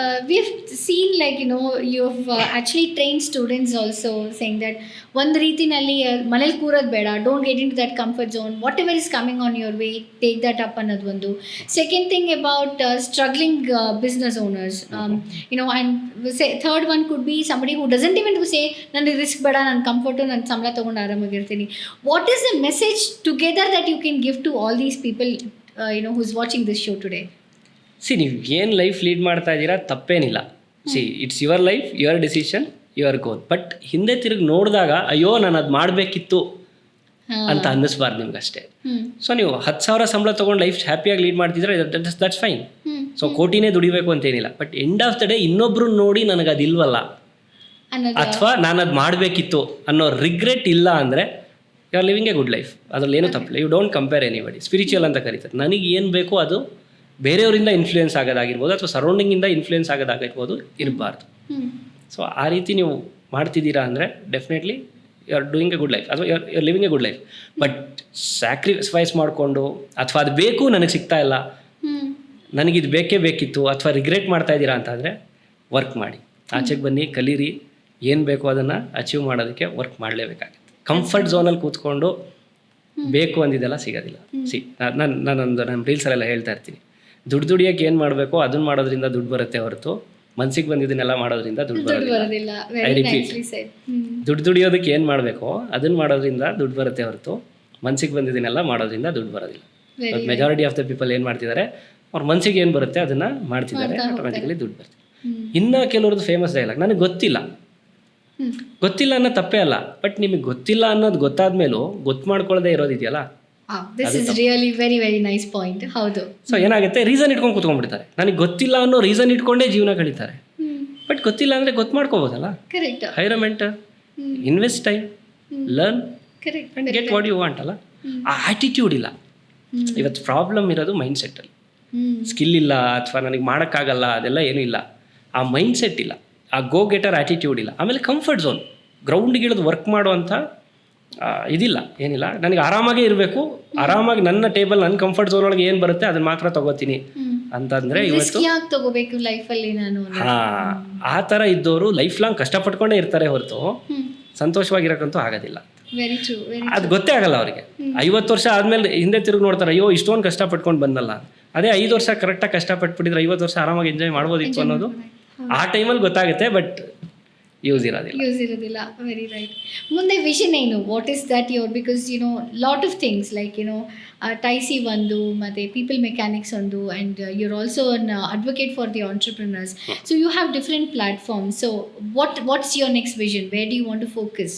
S2: we've seen, like, you know, you've actually trained students also, saying that ಒಂದು ರೀತಿನಲ್ಲಿ ಮನೇಲಿ ಕೂರೋದು ಬೇಡ, don't get into that comfort zone, whatever is coming on your way, take that up ಅನ್ನೋದು ಒಂದು. Second thing about struggling business owners, you know, and say third one could be somebody who doesn't even say ನನಗೆ risk ಬೇಡ, ನನ್ನ comfort, ನನ್ನ ಸಂಬಳ ತೊಗೊಂಡು ಆರಾಮಾಗಿರ್ತೀನಿ. What is the message together that you can give to all these people, you know, who's watching this show today?
S3: ನೀವು ಏನು life lead ಮಾಡ್ತಾ ಇದ್ದೀರಾ ತಪ್ಪೇನಿಲ್ಲ. It's your life, your decision, your goal. But ಹಿಂದೆ ತಿರುಗಿ ನೋಡಿದಾಗ ಅಯ್ಯೋ ನಾನು ಅದು ಮಾಡಬೇಕಿತ್ತು ಅಂತ ಅನ್ನಿಸ್ಬಾರ್ದು ನಿಮ್ಗೆ ಅಷ್ಟೇ. ಸೊ ನೀವು 10,000 ಸಂಬಳ ತೊಗೊಂಡು ಲೈಫ್ ಹ್ಯಾಪಿಯಾಗಿ ಲೀಡ್ ಮಾಡ್ತಿದ್ರೆ ದಟ್ಸ್ ಫೈನ್. ಸೊ ಕೋಟಿನೇ ದುಡಿಬೇಕು ಅಂತೇನಿಲ್ಲ. But end of the day ಇನ್ನೊಬ್ರು ನೋಡಿ ನನಗೆ ಅದಿಲ್ವಲ್ಲ ಅಥವಾ ನಾನು ಅದು ಮಾಡಬೇಕಿತ್ತು ಅನ್ನೋ ರಿಗ್ರೆಟ್ ಇಲ್ಲ ಅಂದರೆ you are living a good life. ಅದರಲ್ಲಿ ಏನೂ ತಪ್ಪಿಲ್ಲ. You don't compare anybody. Spiritual ಅಂತ ಕರೀತಾರೆ. ನನಗೆ ಏನು ಬೇಕೋ ಅದು ಬೇರೆಯವರಿಂದ ಇನ್ಫ್ಲೂಯೆನ್ಸ್ ಆಗೋದಾಗಿರ್ಬೋದು ಅಥವಾ ಸರೌಂಡಿಂಗಿಂದ ಇನ್ಫ್ಲೂಯೆನ್ಸ್ ಆಗೋದಾಗಿರ್ಬೋದು ಇರಬಾರ್ದು. ಸೊ ಆ ರೀತಿ ನೀವು ಮಾಡ್ತಿದ್ದೀರಾ ಅಂದರೆ definitely you are doing a good life ಅಥವಾ you are living a good life. But sacrifice ಮಾಡಿಕೊಂಡು ಅಥವಾ ಅದು ಬೇಕು ನನಗೆ ಸಿಗ್ತಾ ಇಲ್ಲ, ನನಗಿದು ಬೇಕೇ ಬೇಕಿತ್ತು ಅಥವಾ ರಿಗ್ರೆಟ್ ಮಾಡ್ತಾ ಇದ್ದೀರಾ ಅಂತಂದರೆ ವರ್ಕ್ ಮಾಡಿ, ಆಚೆಗೆ ಬನ್ನಿ, ಕಲೀರಿ, ಏನು ಬೇಕೋ ಅದನ್ನು ಅಚೀವ್ ಮಾಡೋದಕ್ಕೆ ವರ್ಕ್ ಮಾಡಲೇಬೇಕಾಗುತ್ತೆ. ಕಂಫರ್ಟ್ ಝೋನಲ್ಲಿ ಕೂತ್ಕೊಂಡು ಬೇಕು ಅಂದಿದ್ದೆಲ್ಲ ಸಿಗೋದಿಲ್ಲ. ನನ್ನ ರೀಲ್ಸಲ್ಲೆಲ್ಲ ಹೇಳ್ತಾ ಇರ್ತೀನಿ, ದುಡಿಯೋಕ್ಕೆ ಏನು ಮಾಡಬೇಕೋ ಅದನ್ನು ಮಾಡೋದ್ರಿಂದ ದುಡ್ಡು ಬರುತ್ತೆ ಹೊರತು ಮನ್ಸಿಗೆ ಬಂದಿದ್ದನ್ನೆಲ್ಲ ಮಾಡೋದ್ರಿಂದ ದುಡ್ಡು ಬರೋದಿಲ್ಲ. ಐ ರಿಪೀಟ್, ದುಡಿಯೋದಕ್ಕೆ ಏನು ಮಾಡಬೇಕೋ ಅದನ್ನು ಮಾಡೋದ್ರಿಂದ ದುಡ್ಡು ಬರುತ್ತೆ ಹೊರತು ಮನ್ಸಿಗೆ ಬಂದಿದ್ದನ್ನೆಲ್ಲ ಮಾಡೋದ್ರಿಂದ ದುಡ್ಡು ಬರೋದಿಲ್ಲ. ಮೆಜಾರಿಟಿ ಆಫ್ ದ ಪೀಪಲ್ ಏನು ಮಾಡ್ತಿದ್ದಾರೆ, ಅವ್ರ ಮನ್ಸಿಗೆ ಏನು ಬರುತ್ತೆ ಅದನ್ನು ಮಾಡ್ತಿದ್ದಾರೆ, ಆಟೋಮೆಟಿಕಲಿ ದುಡ್ಡು ಬರುತ್ತೆ. ಇನ್ನು ಕೆಲವ್ರದ್ದು ಫೇಮಸ್ ಡೈಲಾಗ್, ನನಗೆ ಗೊತ್ತಿಲ್ಲ ಅನ್ನೋ ತಪ್ಪೇ ಅಲ್ಲ. ಬಟ್ ನಿಮಗೆ ಗೊತ್ತಿಲ್ಲ ಅನ್ನೋದು ಗೊತ್ತಾದ ಮೇಲೂ ಗೊತ್ತು ಮಾಡ್ಕೊಳ್ಳದೆ ಇರೋದಿದೆಯಲ್ಲ,
S2: this is really very very nice point. ಹೌದು.
S3: ಸೊ ಏನಾಗುತ್ತೆ, ರೀಸನ್ ಇಟ್ಕೊಂಡು ಕೂತ್ಕೊಂಡ್ಬಿಡ್ತಾರೆ. ನನಗೆ ಗೊತ್ತಿಲ್ಲ ಅನ್ನೋ ರೀಸನ್ ಇಟ್ಕೊಂಡೇ ಜೀವನ ಕಳೀತಾರೆ. ಬಟ್ ಗೊತ್ತಿಲ್ಲ ಅಂದರೆ ಗೊತ್ತು ಮಾಡ್ಕೋಬೋದಲ್ಲ.
S2: Correct.
S3: Hire a mentor, invest time, learn, and get what you want ಅಲ್ಲ. ಆ ಆ್ಯಟಿಟ್ಯೂಡ್ ಇಲ್ಲ. ಇವತ್ತು ಪ್ರಾಬ್ಲಮ್ ಇರೋದು ಮೈಂಡ್ ಸೆಟ್ಟಲ್ಲಿ. ಸ್ಕಿಲ್ ಇಲ್ಲ ಅಥವಾ ನನಗೆ ಮಾಡೋಕ್ಕಾಗಲ್ಲ ಅದೆಲ್ಲ ಏನೂ ಇಲ್ಲ. ಆ ಮೈಂಡ್ ಸೆಟ್ ಇಲ್ಲ, ಆ ಗೋ ಗೆಟರ್ ಆ್ಯಟಿಟ್ಯೂಡ್ ಇಲ್ಲ. ಆಮೇಲೆ ಕಂಫರ್ಟ್ ಝೋನ್, ಗ್ರೌಂಡ್ಗೆ ಇಳಿದು ವರ್ಕ್ ಮಾಡುವಂಥ ಇದಿಲ್ಲ, ಏನಿಲ್ಲ. ನನಗೆ ಆರಾಮಾಗೇ ಇರಬೇಕು, ಆರಾಮಾಗಿ ನನ್ನ ಟೇಬಲ್, ನನ್ನ ಕಂಫರ್ಟ್ ಝೋನ್ ಒಳಗೆ ಏನು ಬರುತ್ತೆ ಅದನ್ನು ಮಾತ್ರ ತೊಗೋತೀನಿ ಅಂತಂದರೆ ಇವತ್ತು
S2: ತಗೋಬೇಕು ಲೈಫಲ್ಲಿ ನಾನು.
S3: ಆ ಥರ ಇದ್ದವರು ಲೈಫ್ ಲಾಂಗ್ ಕಷ್ಟಪಟ್ಕೊಂಡೇ ಇರ್ತಾರೆ ಹೊರತು ಸಂತೋಷವಾಗಿರೋಕ್ಕಂತೂ ಆಗೋದಿಲ್ಲ. ಅದು ಗೊತ್ತೇ ಆಗಲ್ಲ ಅವರಿಗೆ. 50 ವರ್ಷ ಆದಮೇಲೆ ಹಿಂದೆ ತಿರುಗಿ ನೋಡ್ತಾರೆ, ಅಯ್ಯೋ ಇಷ್ಟೊಂದು ಕಷ್ಟಪಟ್ಕೊಂಡು ಬಂದಲ್ಲ. ಅದೇ 5 ವರ್ಷ ಕರೆಕ್ಟಾಗಿ ಕಷ್ಟಪಟ್ಬಿಟ್ಟಿದ್ರೆ 50 ವರ್ಷ ಆರಾಮಾಗಿ ಎಂಜಾಯ್ ಮಾಡ್ಬೋದಿತ್ತು ಅನ್ನೋದು ಆ ಟೈಮಲ್ಲಿ ಗೊತ್ತಾಗುತ್ತೆ. ಬಟ್ ಯೂಸ್ ಇರೋದಿಲ್ಲ.
S2: Very right. ಮುಂದೆ ವಿಷನ್ ಏನು, what is that your, because you know lot of things like you know ಟೈಸಿ ಒಂದು, ಮತ್ತು ಪೀಪಲ್ ಮೆಕ್ಯಾನಿಕ್ಸ್ ಒಂದು, and you're also an advocate for the entrepreneurs. So you have different platforms. So what's your next vision, where do you want to focus?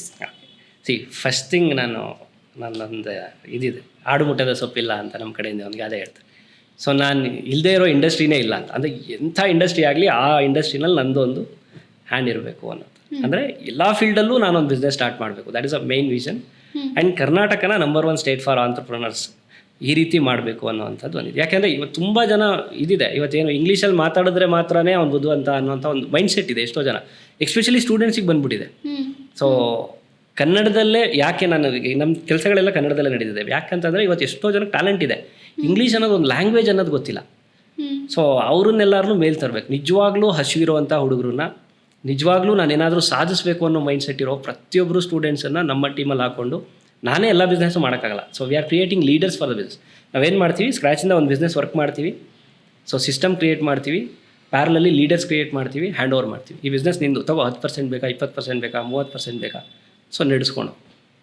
S3: First thing ನನ್ನೊಂದು ಇದಿದೆ, ಆಡು ಮುಟ್ಟದ ಸೊಪ್ಪಿಲ್ಲ ಅಂತ ನಮ್ಮ ಕಡೆಯಿಂದ ಅವ್ನಿಗೆ ಅದೇ ಹೇಳ್ತಾರೆ. ಸೊ ನಾನು ಇಲ್ಲದೆ ಇರೋ ಇಂಡಸ್ಟ್ರಿನೇ ಇಲ್ಲ ಅಂತ. ಅಂದರೆ ಎಂಥ ಇಂಡಸ್ಟ್ರಿ ಆಗಲಿ ಆ ಇಂಡಸ್ಟ್ರಿನಲ್ಲಿ ನಂದೊಂದು ಹ್ಯಾಂಡ್ ಇರಬೇಕು ಅನ್ನೋದು. ಅಂದರೆ ಎಲ್ಲ ಫೀಲ್ಡಲ್ಲೂ ನಾನೊಂದು ಬಿಸ್ನೆಸ್ ಸ್ಟಾರ್ಟ್ ಮಾಡಬೇಕು. That is a main vision. And ಕರ್ನಾಟಕನ ನಂಬರ್ 1 ಸ್ಟೇಟ್ ಫಾರ್ ಆಂಟ್ರಪ್ರನರ್ಸ್ ಈ ರೀತಿ ಮಾಡಬೇಕು ಅನ್ನೋವಂಥದ್ದು ಒಂದಿದೆ. ಯಾಕೆಂದರೆ ಇವತ್ತು ತುಂಬ ಜನ ಇದಿದೆ, ಇವತ್ತೇನು ಇಂಗ್ಲೀಷಲ್ಲಿ ಮಾತಾಡಿದ್ರೆ ಮಾತ್ರನೇ ಅವ್ನು ಬುದ್ಧಿವಂತ ಅನ್ನೋಂಥ ಒಂದು ಮೈಂಡ್ ಸೆಟ್ ಇದೆ ಎಷ್ಟೋ ಜನ, ಎಸ್ಪೆಷಲಿ ಸ್ಟೂಡೆಂಟ್ಸಿಗೆ ಬಂದುಬಿಟ್ಟಿದೆ. ಸೊ ಕನ್ನಡದಲ್ಲೇ ಯಾಕೆ ನಮ್ಮ ಕೆಲಸಗಳೆಲ್ಲ ಕನ್ನಡದಲ್ಲೇ ನಡೀತಿದೆ. ಯಾಕಂತಂದರೆ ಇವತ್ತು ಎಷ್ಟೋ ಜನಕ್ಕೆ ಟ್ಯಾಲೆಂಟ್ ಇದೆ, ಇಂಗ್ಲೀಷ್ ಅನ್ನೋದು ಒಂದು ಲ್ಯಾಂಗ್ವೇಜ್ ಅನ್ನೋದು ಗೊತ್ತಿಲ್ಲ. ಸೊ ಅವ್ರನ್ನೆಲ್ಲರನ್ನೂ ಮೇಲ್ ತರಬೇಕು. ನಿಜವಾಗ್ಲೂ ಹಸಿವಿರುವಂಥ ಹುಡುಗರನ್ನ, ನಿಜವಾಗ್ಲೂ ನಾನೇನಾದರೂ ಸಾಧಿಸಬೇಕು ಅನ್ನೋ ಮೈಂಡ್ ಸೆಟ್ ಇರೋ ಪ್ರತಿಯೊಬ್ಬರು ಸ್ಟೂಡೆಂಟ್ಸನ್ನು ನಮ್ಮ ಟೀಮಲ್ಲಿ ಹಾಕ್ಕೊಂಡು, ನಾನೇ ಎಲ್ಲ ಬಿಸ್ನೆಸ್ಸು ಮಾಡೋಕ್ಕಾಗಲ್ಲ. So we are creating leaders for the business. ನಾವೇನು ಮಾಡ್ತೀವಿ, ಸ್ಕ್ರ್ಯಾಚಿಂದ ಒಂದು ಬಿಸ್ನೆಸ್ ವರ್ಕ್ ಮಾಡ್ತೀವಿ. ಸೊ ಸಿಸ್ಟಮ್ ಕ್ರಿಯೇಟ್ ಮಾಡ್ತೀವಿ, ಪ್ಯಾರಲಲ್ಲಿ ಲೀಡರ್ಸ್ ಕ್ರಿಯೇಟ್ ಮಾಡ್ತೀವಿ, ಹ್ಯಾಂಡ್ ಓವರ್ ಮಾಡ್ತೀವಿ. ಈ ಬಿಸ್ನೆಸ್ ನಿಂದು ತಗೋ, 10% ಬೇಕಾ, 20% ಬೇಕಾ, 30% ಬೇಕಾ, ಸೊ ನಡೆಸ್ಕೊಂಡು.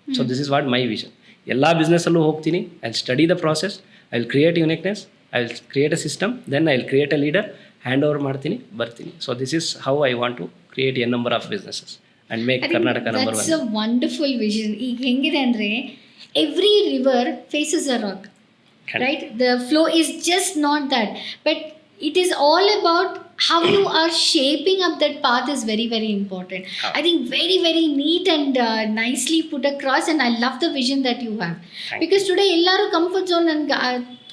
S3: So this is what my vision. ಎಲ್ಲ ಬಿಸ್ನೆಸ್ಸಲ್ಲೂ ಹೋಗ್ತೀನಿ, I will study the process, I will create uniqueness, I will create a system, then I will create a leader, hand over ಮಾಡ್ತೀನಿ, ಬರ್ತೀನಿ. So this is how I want to create a number of businesses and make Karnataka number 1.
S2: That's a wonderful vision. ಈಗ ಹೆಂಗಿದೆ ಅಂದರೆ, every river faces a rock, right? The flow is just not that, but it is all about how you are shaping up that path is very very important. I think very very neat and nicely put across, and I love the vision that you have. Because today ellaru comfort zone and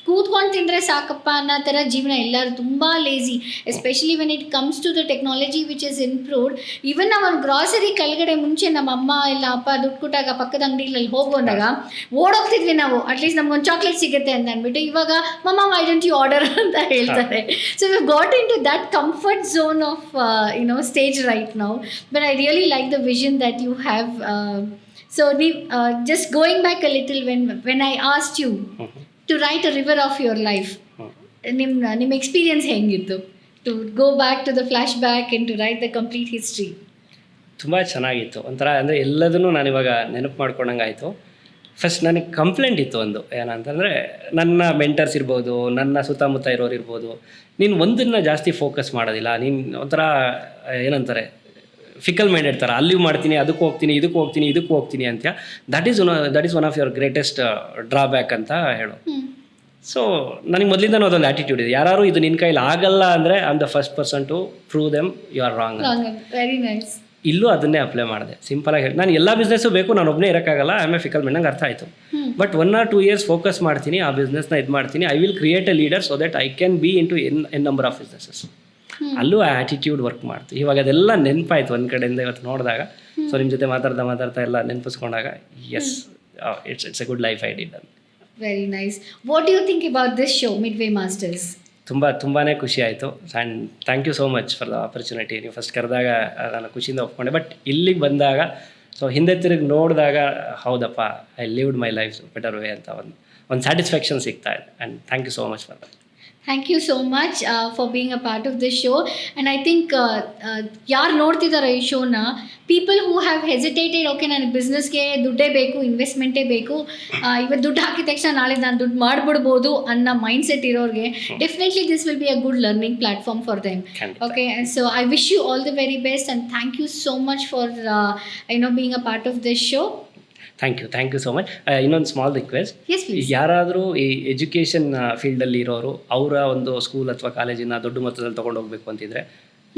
S2: ಕೂತ್ಕೊಂಡು ತಿಂದರೆ ಸಾಕಪ್ಪ ಅನ್ನೋ ಥರ ಜೀವನ. ಎಲ್ಲರೂ ತುಂಬ lazy, especially when it comes to the technology which is improved. Even ನಾವು ಒಂದು ಗ್ರಾಸರಿ ಕೆಳಗಡೆ ಮುಂಚೆ ನಮ್ಮ ಅಮ್ಮ ಇಲ್ಲ ಅಪ್ಪ ದುಡ್ಡು ಕೊಟ್ಟಾಗ ಪಕ್ಕದ ಅಂಗಡಿಗಳಲ್ಲಿ ಹೋಗೋದಾಗ ಓಡೋಗ್ತಿದ್ವಿ ನಾವು, ಅಟ್ಲೀಸ್ಟ್ ನಮ್ಗೊಂದು ಚಾಕ್ಲೇಟ್ ಸಿಗುತ್ತೆ ಅಂತ ಅಂದ್ಬಿಟ್ಟು. ಇವಾಗ ಮಮ್ಮ ವೈ ಡೋಂಟ್ ಯು ಆರ್ಡರ್ ಅಂತ ಹೇಳ್ತಾರೆ. So we got into that comfort zone of stage right now. But I really like the vision that you have. So ನೀವು just going back a little when I asked you to write a river of your life, ನಿಮ್ಮ experience ಹೆಂಗಿತ್ತು to go back to the flashback and to write the complete history?
S3: ತುಂಬ ಚೆನ್ನಾಗಿತ್ತು. ಒಂಥರ ಅಂದರೆ ಎಲ್ಲದನ್ನೂ ನಾನಿವಾಗ ನೆನಪು ಮಾಡ್ಕೊಂಡಂಗೆ ಆಯಿತು. ಫಸ್ಟ್ ನನಗೆ ಕಂಪ್ಲೇಂಟ್ ಇತ್ತು ಒಂದು, ಏನಂತಂದರೆ ನನ್ನ ಮೆಂಟರ್ಸ್ ಇರ್ಬೋದು, ನನ್ನ ಸುತ್ತಮುತ್ತ ಇರೋರು ಇರ್ಬೋದು, ನೀನು ಒಂದನ್ನು ಜಾಸ್ತಿ ಫೋಕಸ್ ಮಾಡೋದಿಲ್ಲ, ನೀನು ಒಂಥರ ಏನಂತಾರೆ ಫಿಕಲ್ ಮೈಂಡ್ ಇರ್ತಾರೆ, ಅಲ್ಲಿಯೂ ಮಾಡ್ತೀನಿ, ಅದಕ್ಕೆ ಹೋಗ್ತೀನಿ, ಇದಕ್ಕೆ ಹೋಗ್ತೀನಿ ಅಂತ. That is one of your greatest drawback ಅಂತ ಹೇಳು. ಸೊ ನನಗೆ ಮೊದಲಿಂದ ಅದೊಂದು ಆ್ಯಟಿಟ್ಯೂಡ್ ಇದೆ, ಯಾರು ಇದು ನಿನ್ನ ಕೈಲಿ ಆಗಲ್ಲ ಅಂದರೆ I am the first person to prove them you are wrong.
S2: Very nice.
S3: ಇಲ್ಲೂ ಅದನ್ನೇ ಅಪ್ಲೈ ಮಾಡಿದೆ. ಸಿಂಪಲಾಗಿ ಹೇಳಿ, ನಾನು ಎಲ್ಲ ಬಿಸ್ನೆಸ್ಸು ಬೇಕು, ನಾನು ಒಬ್ಬನೇ ಇರೋಕ್ಕಾಗಲ್ಲ, I am a fickle mind, ನಂಗೆ ಅರ್ಥ ಆಯಿತು. ಬಟ್ 1 or 2 years ಫೋಕಸ್ ಮಾಡ್ತೀನಿ, ಆ ಬಿಸ್ನೆಸ್ನ ಇದು ಮಾಡ್ತೀನಿ, I will create a leader so that I can be in to an number of businesses. ಅಲ್ಲೂ ಆ ಆ್ಯಟಿಟ್ಯೂಡ್ ವರ್ಕ್ ಮಾಡ್ತು. ಇವಾಗ ಅದೆಲ್ಲ ನೆನಪಾಯ್ತು ಒಂದು ಕಡೆಯಿಂದ ಇವತ್ತು ನೋಡಿದಾಗ. ಸೊ ನಿಮ್ಮ ಜೊತೆ ಮಾತಾಡ್ತಾ ಎಲ್ಲ ನೆನಪಿಸ್ಕೊಂಡಾಗ yes, it's a good life I did.
S2: Very nice. What you think about this show midway masters? ತುಂಬಾ
S3: ಖುಷಿ ಆಯಿತು. And thank you so much for the opportunity. ನೀವು ಫಸ್ಟ್ ಕರೆದಾಗ ನಾನು ಖುಷಿಯಿಂದ ಒಪ್ಕೊಂಡೆ. ಬಟ್ ಇಲ್ಲಿಗೆ ಬಂದಾಗ ಸೊ ಹಿಂದೆ ತಿರುಗಿ ನೋಡಿದಾಗ ಹೌದಪ್ಪ, I lived my life better way ಅಂತ ಒಂದು ಸ್ಯಾಟಿಸ್ಫ್ಯಾಕ್ಷನ್ ಸಿಗ್ತಾ ಇದೆ. And thank you so much for that.
S2: Thank you so much for being a part of this show. And I think ಯಾರು ನೋಡ್ತಿದ್ದಾರೆ ಈ ಶೋನ, people who have hesitated, okay ನನಗೆ ಬಿಸ್ನೆಸ್ಗೆ ದುಡ್ಡೇ ಬೇಕು, ಇನ್ವೆಸ್ಟ್ಮೆಂಟೇ ಬೇಕು, ಇವತ್ತು ದುಡ್ಡು ಹಾಕಿದ ತಕ್ಷಣ ನಾಳೆ ನಾನು ದುಡ್ಡು ಮಾಡಿಬಿಡ್ಬೋದು ಅನ್ನೋ ಮೈಂಡ್ಸೆಟ್ ಇರೋರಿಗೆ definitely this will be a good learning platform for them. Okay, so I wish you all the very best and thank you so much for being a part of this show.
S3: Thank you so much. ಇನ್ನೊಂದು small request,
S2: Yes, please.
S3: ಯಾರಾದರೂ ಈ education ಫೀಲ್ಡಲ್ಲಿ ಇರೋರು ಅವರ ಒಂದು school ಅಥವಾ ಕಾಲೇಜಿನ ದೊಡ್ಡ ಮೊತ್ತದಲ್ಲಿ ತೊಗೊಂಡು ಹೋಗಬೇಕು ಅಂತಿದ್ರೆ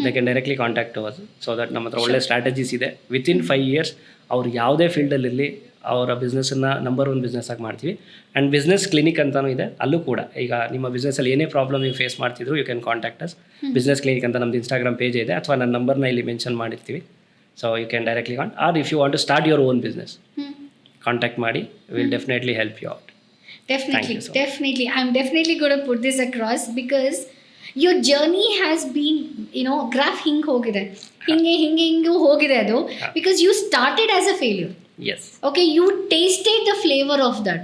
S3: they can directly contact us. So that ನಮ್ಮ ಹತ್ರ ಒಳ್ಳೆ ಸ್ಟ್ರಾಟಜೀಸ್ ಇದೆ. ವಿತಿನ್ 5 years ಅವ್ರು ಯಾವುದೇ ಫೀಲ್ಡಲ್ಲಿರಲಿ ಅವರ ಬಿಸ್ನೆಸ್ಸನ್ನು ನಂಬರ್ 1 ಬಿಸ್ನೆಸ್ ಆಗಿ ಮಾಡ್ತೀವಿ. ಆ್ಯಂಡ್ ಬಿಸ್ನೆಸ್ ಕ್ಲಿನಿಕ್ ಅಂತಲೂ ಇದೆ, ಅಲ್ಲೂ ಕೂಡ ಈಗ ನಿಮ್ಮ ಬಿಸ್ನೆಸ್ಸಲ್ಲಿ ಏನೇ ಪ್ರಾಬ್ಲಮ್ ನೀವು ಫೇಸ್ ಮಾಡ್ತಿದ್ರು you can contact us. Business clinic ಅಂತ ನಮ್ಮದು ಇನ್ಸ್ಟಾಗ್ರಾಮ್ ಪೇಜ್ ಇದೆ, ಅಥವಾ ನನ್ನ ನಂಬರ್ನ ಇಲ್ಲಿ ಮೆನ್ಷನ್ ಮಾಡಿರ್ತೀವಿ. So you can directly or if you want to start your own business, contact ಮಾಡಿ, will definitely help you out.
S2: Definitely. I'm definitely going to put this across because your journey has been, graph ಹಿಂಗೆ ಹೋಗಿದೆ, ಹಿಂಗೆ ಹೋಗಿದೆ ಅದು, because you started as a failure.
S3: Yes.
S2: Okay, you tasted the flavor of that.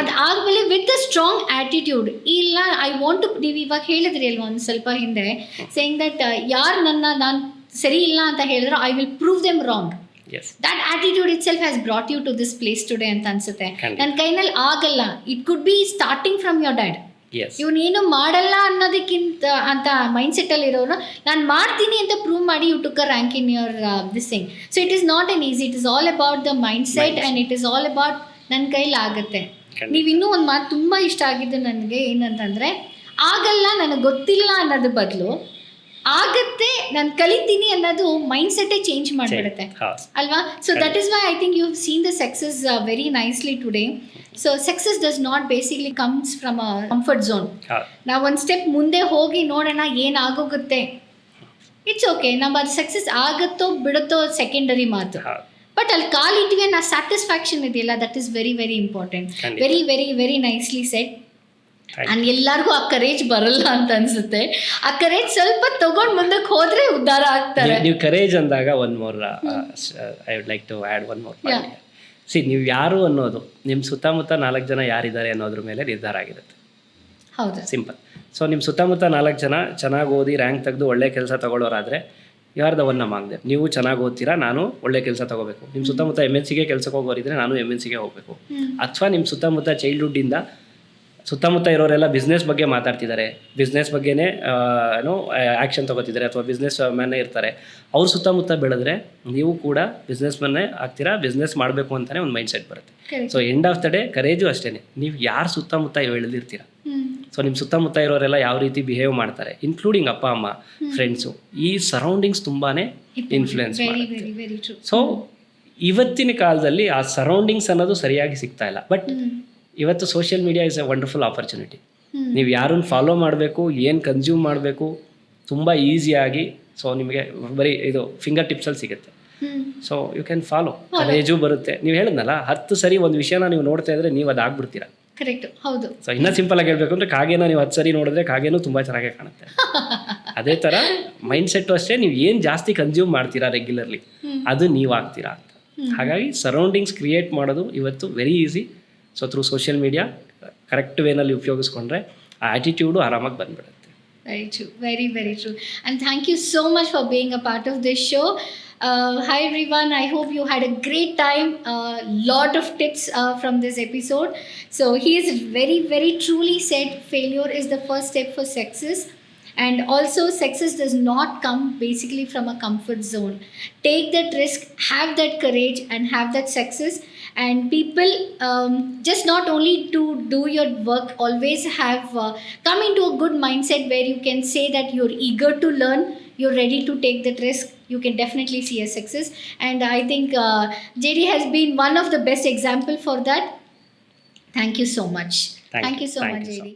S2: ಅದಾದಮೇಲೆ with a strong attitude, ಇಲ್ಲ I want to, ನೀವು ಇವಾಗ ಹೇಳಿದ್ರಿ ಅಲ್ವಾ ಒಂದು ಸ್ವಲ್ಪ ಹಿಂದೆ, ಸೇಯಿಂಗ್ ದಟ್ ಯಾರು ನಾನು ಸರಿ ಇಲ್ಲ ಅಂತ ಹೇಳಿದ್ರು I will prove them wrong.
S3: Yes.
S2: That attitude itself has brought you to this place today ಅಂತ ಅನ್ಸುತ್ತೆ. ನನ್ನ ಕೈನಲ್ಲಿ ಆಗಲ್ಲ, it could be starting from your dad. ಇವನೇನು ಮಾಡಲ್ಲ ಅನ್ನೋದಕ್ಕಿಂತ ಅಂತ ಮೈಂಡ್ಸೆಟ್ಟಲ್ಲಿ ಇರೋರು ನಾನು ಮಾಡ್ತೀನಿ ಅಂತ ಪ್ರೂವ್ ಮಾಡಿ you took a rank in your this thing. So it is not an easy, it is all about the mindset and it is all about ನನ್ನ ಕೈಲಿ ಆಗುತ್ತೆ. ನೀವು ಇನ್ನೂ ಒಂದು ಮಾತು ತುಂಬ ಇಷ್ಟ ಆಗಿದ್ದು ನನಗೆ, ಏನಂತಂದರೆ ಆಗಲ್ಲ ನನಗೆ ಗೊತ್ತಿಲ್ಲ ಅನ್ನೋದ್ರ ಬದಲು ಆಗತ್ತೆ ನಾನು ಕಲಿತೀನಿ ಅನ್ನೋದು ಮೈಂಡ್ಸೆಟ್ಟೇ ಚೇಂಜ್ ಮಾಡಿಬಿಡುತ್ತೆ ಅಲ್ವಾ. So that is why I think you have seen the success very nicely today. So success does not basically comes from a comfort zone. ನಾವು ಒಂದು ಸ್ಟೆಪ್ ಮುಂದೆ ಹೋಗಿ ನೋಡೋಣ ಏನಾಗೋಗುತ್ತೆ, ಇಟ್ಸ್ ಓಕೆ, ನಮ್ಮ ಅದು ಸಕ್ಸಸ್ ಆಗುತ್ತೋ ಬಿಡುತ್ತೋ ಸೆಕೆಂಡರಿ ಮಾತು. ಬಟ್ ಅಲ್ಲಿ ಕಾಲಿಟ್ವಿ ಅನ್ನೋ ಸ್ಯಾಟಿಸ್ಫ್ಯಾಕ್ಷನ್ ಇದೆಯಲ್ಲ, that is very very important. Very very very nicely set. And ಎಲ್ಲರಿಗೂ ಆ ಕರೇಜ್ ಬರಲ್ಲ ಅಂತ ಅನ್ಸುತ್ತೆ. ಆ ಕರೇಜ್ ಸ್ವಲ್ಪ ತಗೊಂಡು ಮುಂದಕ್ಕೆ ಹೋದ್ರೆ ಉದ್ಧಾರ ಆಗ್ತಾರೆ.
S3: ನೀವು ಕರೇಜ್ ಅಂದಾಗ one more I would like to add one more point. See, ನೀವು ಯಾರು ಅನ್ನೋದು ನಿಮ್ಮ ಸುತ್ತಮುತ್ತ 4 ಜನ ಯಾರಿದ್ದಾರೆ ಅನ್ನೋದ್ರ ಮೇಲೆ ನಿರ್ಧಾರ ಆಗಿರುತ್ತೆ.
S2: ಹೌದು,
S3: ಸಿಂಪಲ್. ಸೊ ನಿಮ್ಮ ಸುತ್ತಮುತ್ತ 4 ಜನ ಚೆನ್ನಾಗಿ ಓದಿ ರ್ಯಾಂಕ್ ತೆಗೆದು ಒಳ್ಳೆ ಕೆಲಸ ತಗೊಳ್ಳೋರಾದರೆ you are the one among them. ನೀವು ಚೆನ್ನಾಗಿ ಓದ್ತೀರಾ, ನಾನು ಒಳ್ಳೆ ಕೆಲಸ ತೊಗೋಬೇಕು. ನಿಮ್ಮ ಸುತ್ತಮುತ್ತ MNCಗೆ ಕೆಲಸಕ್ಕೆ ಹೋಗೋರಿದ್ರೆ ನಾನು MNCಗೆ ಹೋಗಬೇಕು. ಅಥವಾ ನಿಮ್ಮ ಸುತ್ತಮುತ್ತ ಚೈಲ್ಡ್ಹುಡ್ಡಿಂದ ಸುತ್ತಮುತ್ತ ಇರೋರೆಲ್ಲ ಬಿಸ್ನೆಸ್ ಬಗ್ಗೆ ಮಾತಾಡ್ತಿದ್ದಾರೆ, ಬಿಸ್ನೆಸ್ ಬಗ್ಗೆನೇ ಆ್ಯಕ್ಷನ್ ತೊಗೋತಿದ್ದಾರೆ, ಅಥವಾ ಬಿಸ್ನೆಸ್ ಮ್ಯಾನೇ ಇರ್ತಾರೆ, ಅವ್ರ ಸುತ್ತಮುತ್ತ ಬೆಳೆದ್ರೆ ನೀವು ಕೂಡ ಬಿಸ್ನೆಸ್ ಮ್ಯಾನೇ ಆಗ್ತೀರಾ, ಬಿಸ್ನೆಸ್ ಮಾಡಬೇಕು ಅಂತಲೇ ಒಂದು ಮೈಂಡ್ ಸೆಟ್ ಬರುತ್ತೆ. So end of the day courage ಅಷ್ಟೇ, ನೀವು ಯಾರು ಸುತ್ತಮುತ್ತ ಬೆಳೆದಿರ್ತೀರ. ಸೊ ನಿಮ್ಮ ಸುತ್ತಮುತ್ತ ಇರೋರೆಲ್ಲ ಯಾವ ರೀತಿ ಬಿಹೇವ್ ಮಾಡ್ತಾರೆ, ಇನ್ಕ್ಲೂಡಿಂಗ್ ಅಪ್ಪ ಅಮ್ಮ, ಫ್ರೆಂಡ್ಸು, ಈ ಸರೌಂಡಿಂಗ್ಸ್ ತುಂಬಾ ಇನ್ಫ್ಲುಯೆನ್ಸ್ ಮಾಡುತ್ತೆ. ಸೊ ಇವತ್ತಿನ ಕಾಲದಲ್ಲಿ ಆ ಸರೌಂಡಿಂಗ್ಸ್ ಅನ್ನೋದು ಸರಿಯಾಗಿ ಸಿಗ್ತಾ ಇಲ್ಲ. ಬಟ್ ಇವತ್ತು social media is A wonderful opportunity. ನೀವು ಯಾರನ್ನು ಫಾಲೋ ಮಾಡಬೇಕು, ಏನು ಕನ್ಸ್ಯೂಮ್ ಮಾಡಬೇಕು, ತುಂಬ ಈಸಿಯಾಗಿ. ಸೊ ನಿಮಗೆ ಬರೀ ಇದು ಫಿಂಗರ್ ಟಿಪ್ಸಲ್ಲಿ ಸಿಗುತ್ತೆ. So you can follow, courage ಬರುತ್ತೆ. ನೀವು ಹೇಳಿದ್ನಲ್ಲ 10 ಸರಿ ಒಂದು ವಿಷಯನ ನೀವು ನೋಡ್ತಾ ಇದ್ರೆ ನೀವು ಅದು ಆಗ್ಬಿಡ್ತೀರಾ.
S2: ಕರೆಕ್ಟ್, ಹೌದು.
S3: ಸೊ ಇನ್ನೂ ಸಿಂಪಲ್ ಆಗಿ ಹೇಳ್ಬೇಕು ಅಂದರೆ ಕಾಗೆನ ನೀವು 10 ಸರಿ ನೋಡಿದ್ರೆ ಕಾಗೆನೂ ತುಂಬ ಚೆನ್ನಾಗೇ ಕಾಣುತ್ತೆ. ಅದೇ ಥರ ಮೈಂಡ್ ಸೆಟ್ಟು ಅಷ್ಟೇ, ನೀವು ಏನು ಜಾಸ್ತಿ ಕನ್ಸ್ಯೂಮ್ ಮಾಡ್ತೀರಾ ರೆಗ್ಯುಲರ್ಲಿ ಅದು ನೀವು ಆಗ್ತೀರಾ ಅಂತ. ಹಾಗಾಗಿ ಸರೌಂಡಿಂಗ್ಸ್ ಕ್ರಿಯೇಟ್ ಮಾಡೋದು ಇವತ್ತು very easy. So through social media correct ವೇನಲ್ಲಿ ಉಪಯೋಗಿಸ್ಕೊಂಡ್ರೆ ಆ ಆ್ಯಟಿಟ್ಯೂಡು ಆರಾಮಾಗಿ ಬಂದ್ಬಿಡುತ್ತೆ.
S2: Very true, very, very true. And thank you so much for being a part of this show. Hi everyone, I hope you had a great time. Lot of tips from this episode. So he is very, very truly said failure is the first step for success. And also success does not come basically from a comfort zone. Take that risk, have that courage and have that success. And people just not only to do your work, always have come into a good mindset where you can say that you're eager to learn, you're ready to take that risk. You can definitely see a success. And I think JD has been one of the best example for that. Thank you so much.
S3: Thank
S2: you
S3: you
S2: so
S3: Thank
S2: much,
S3: you so
S2: JD.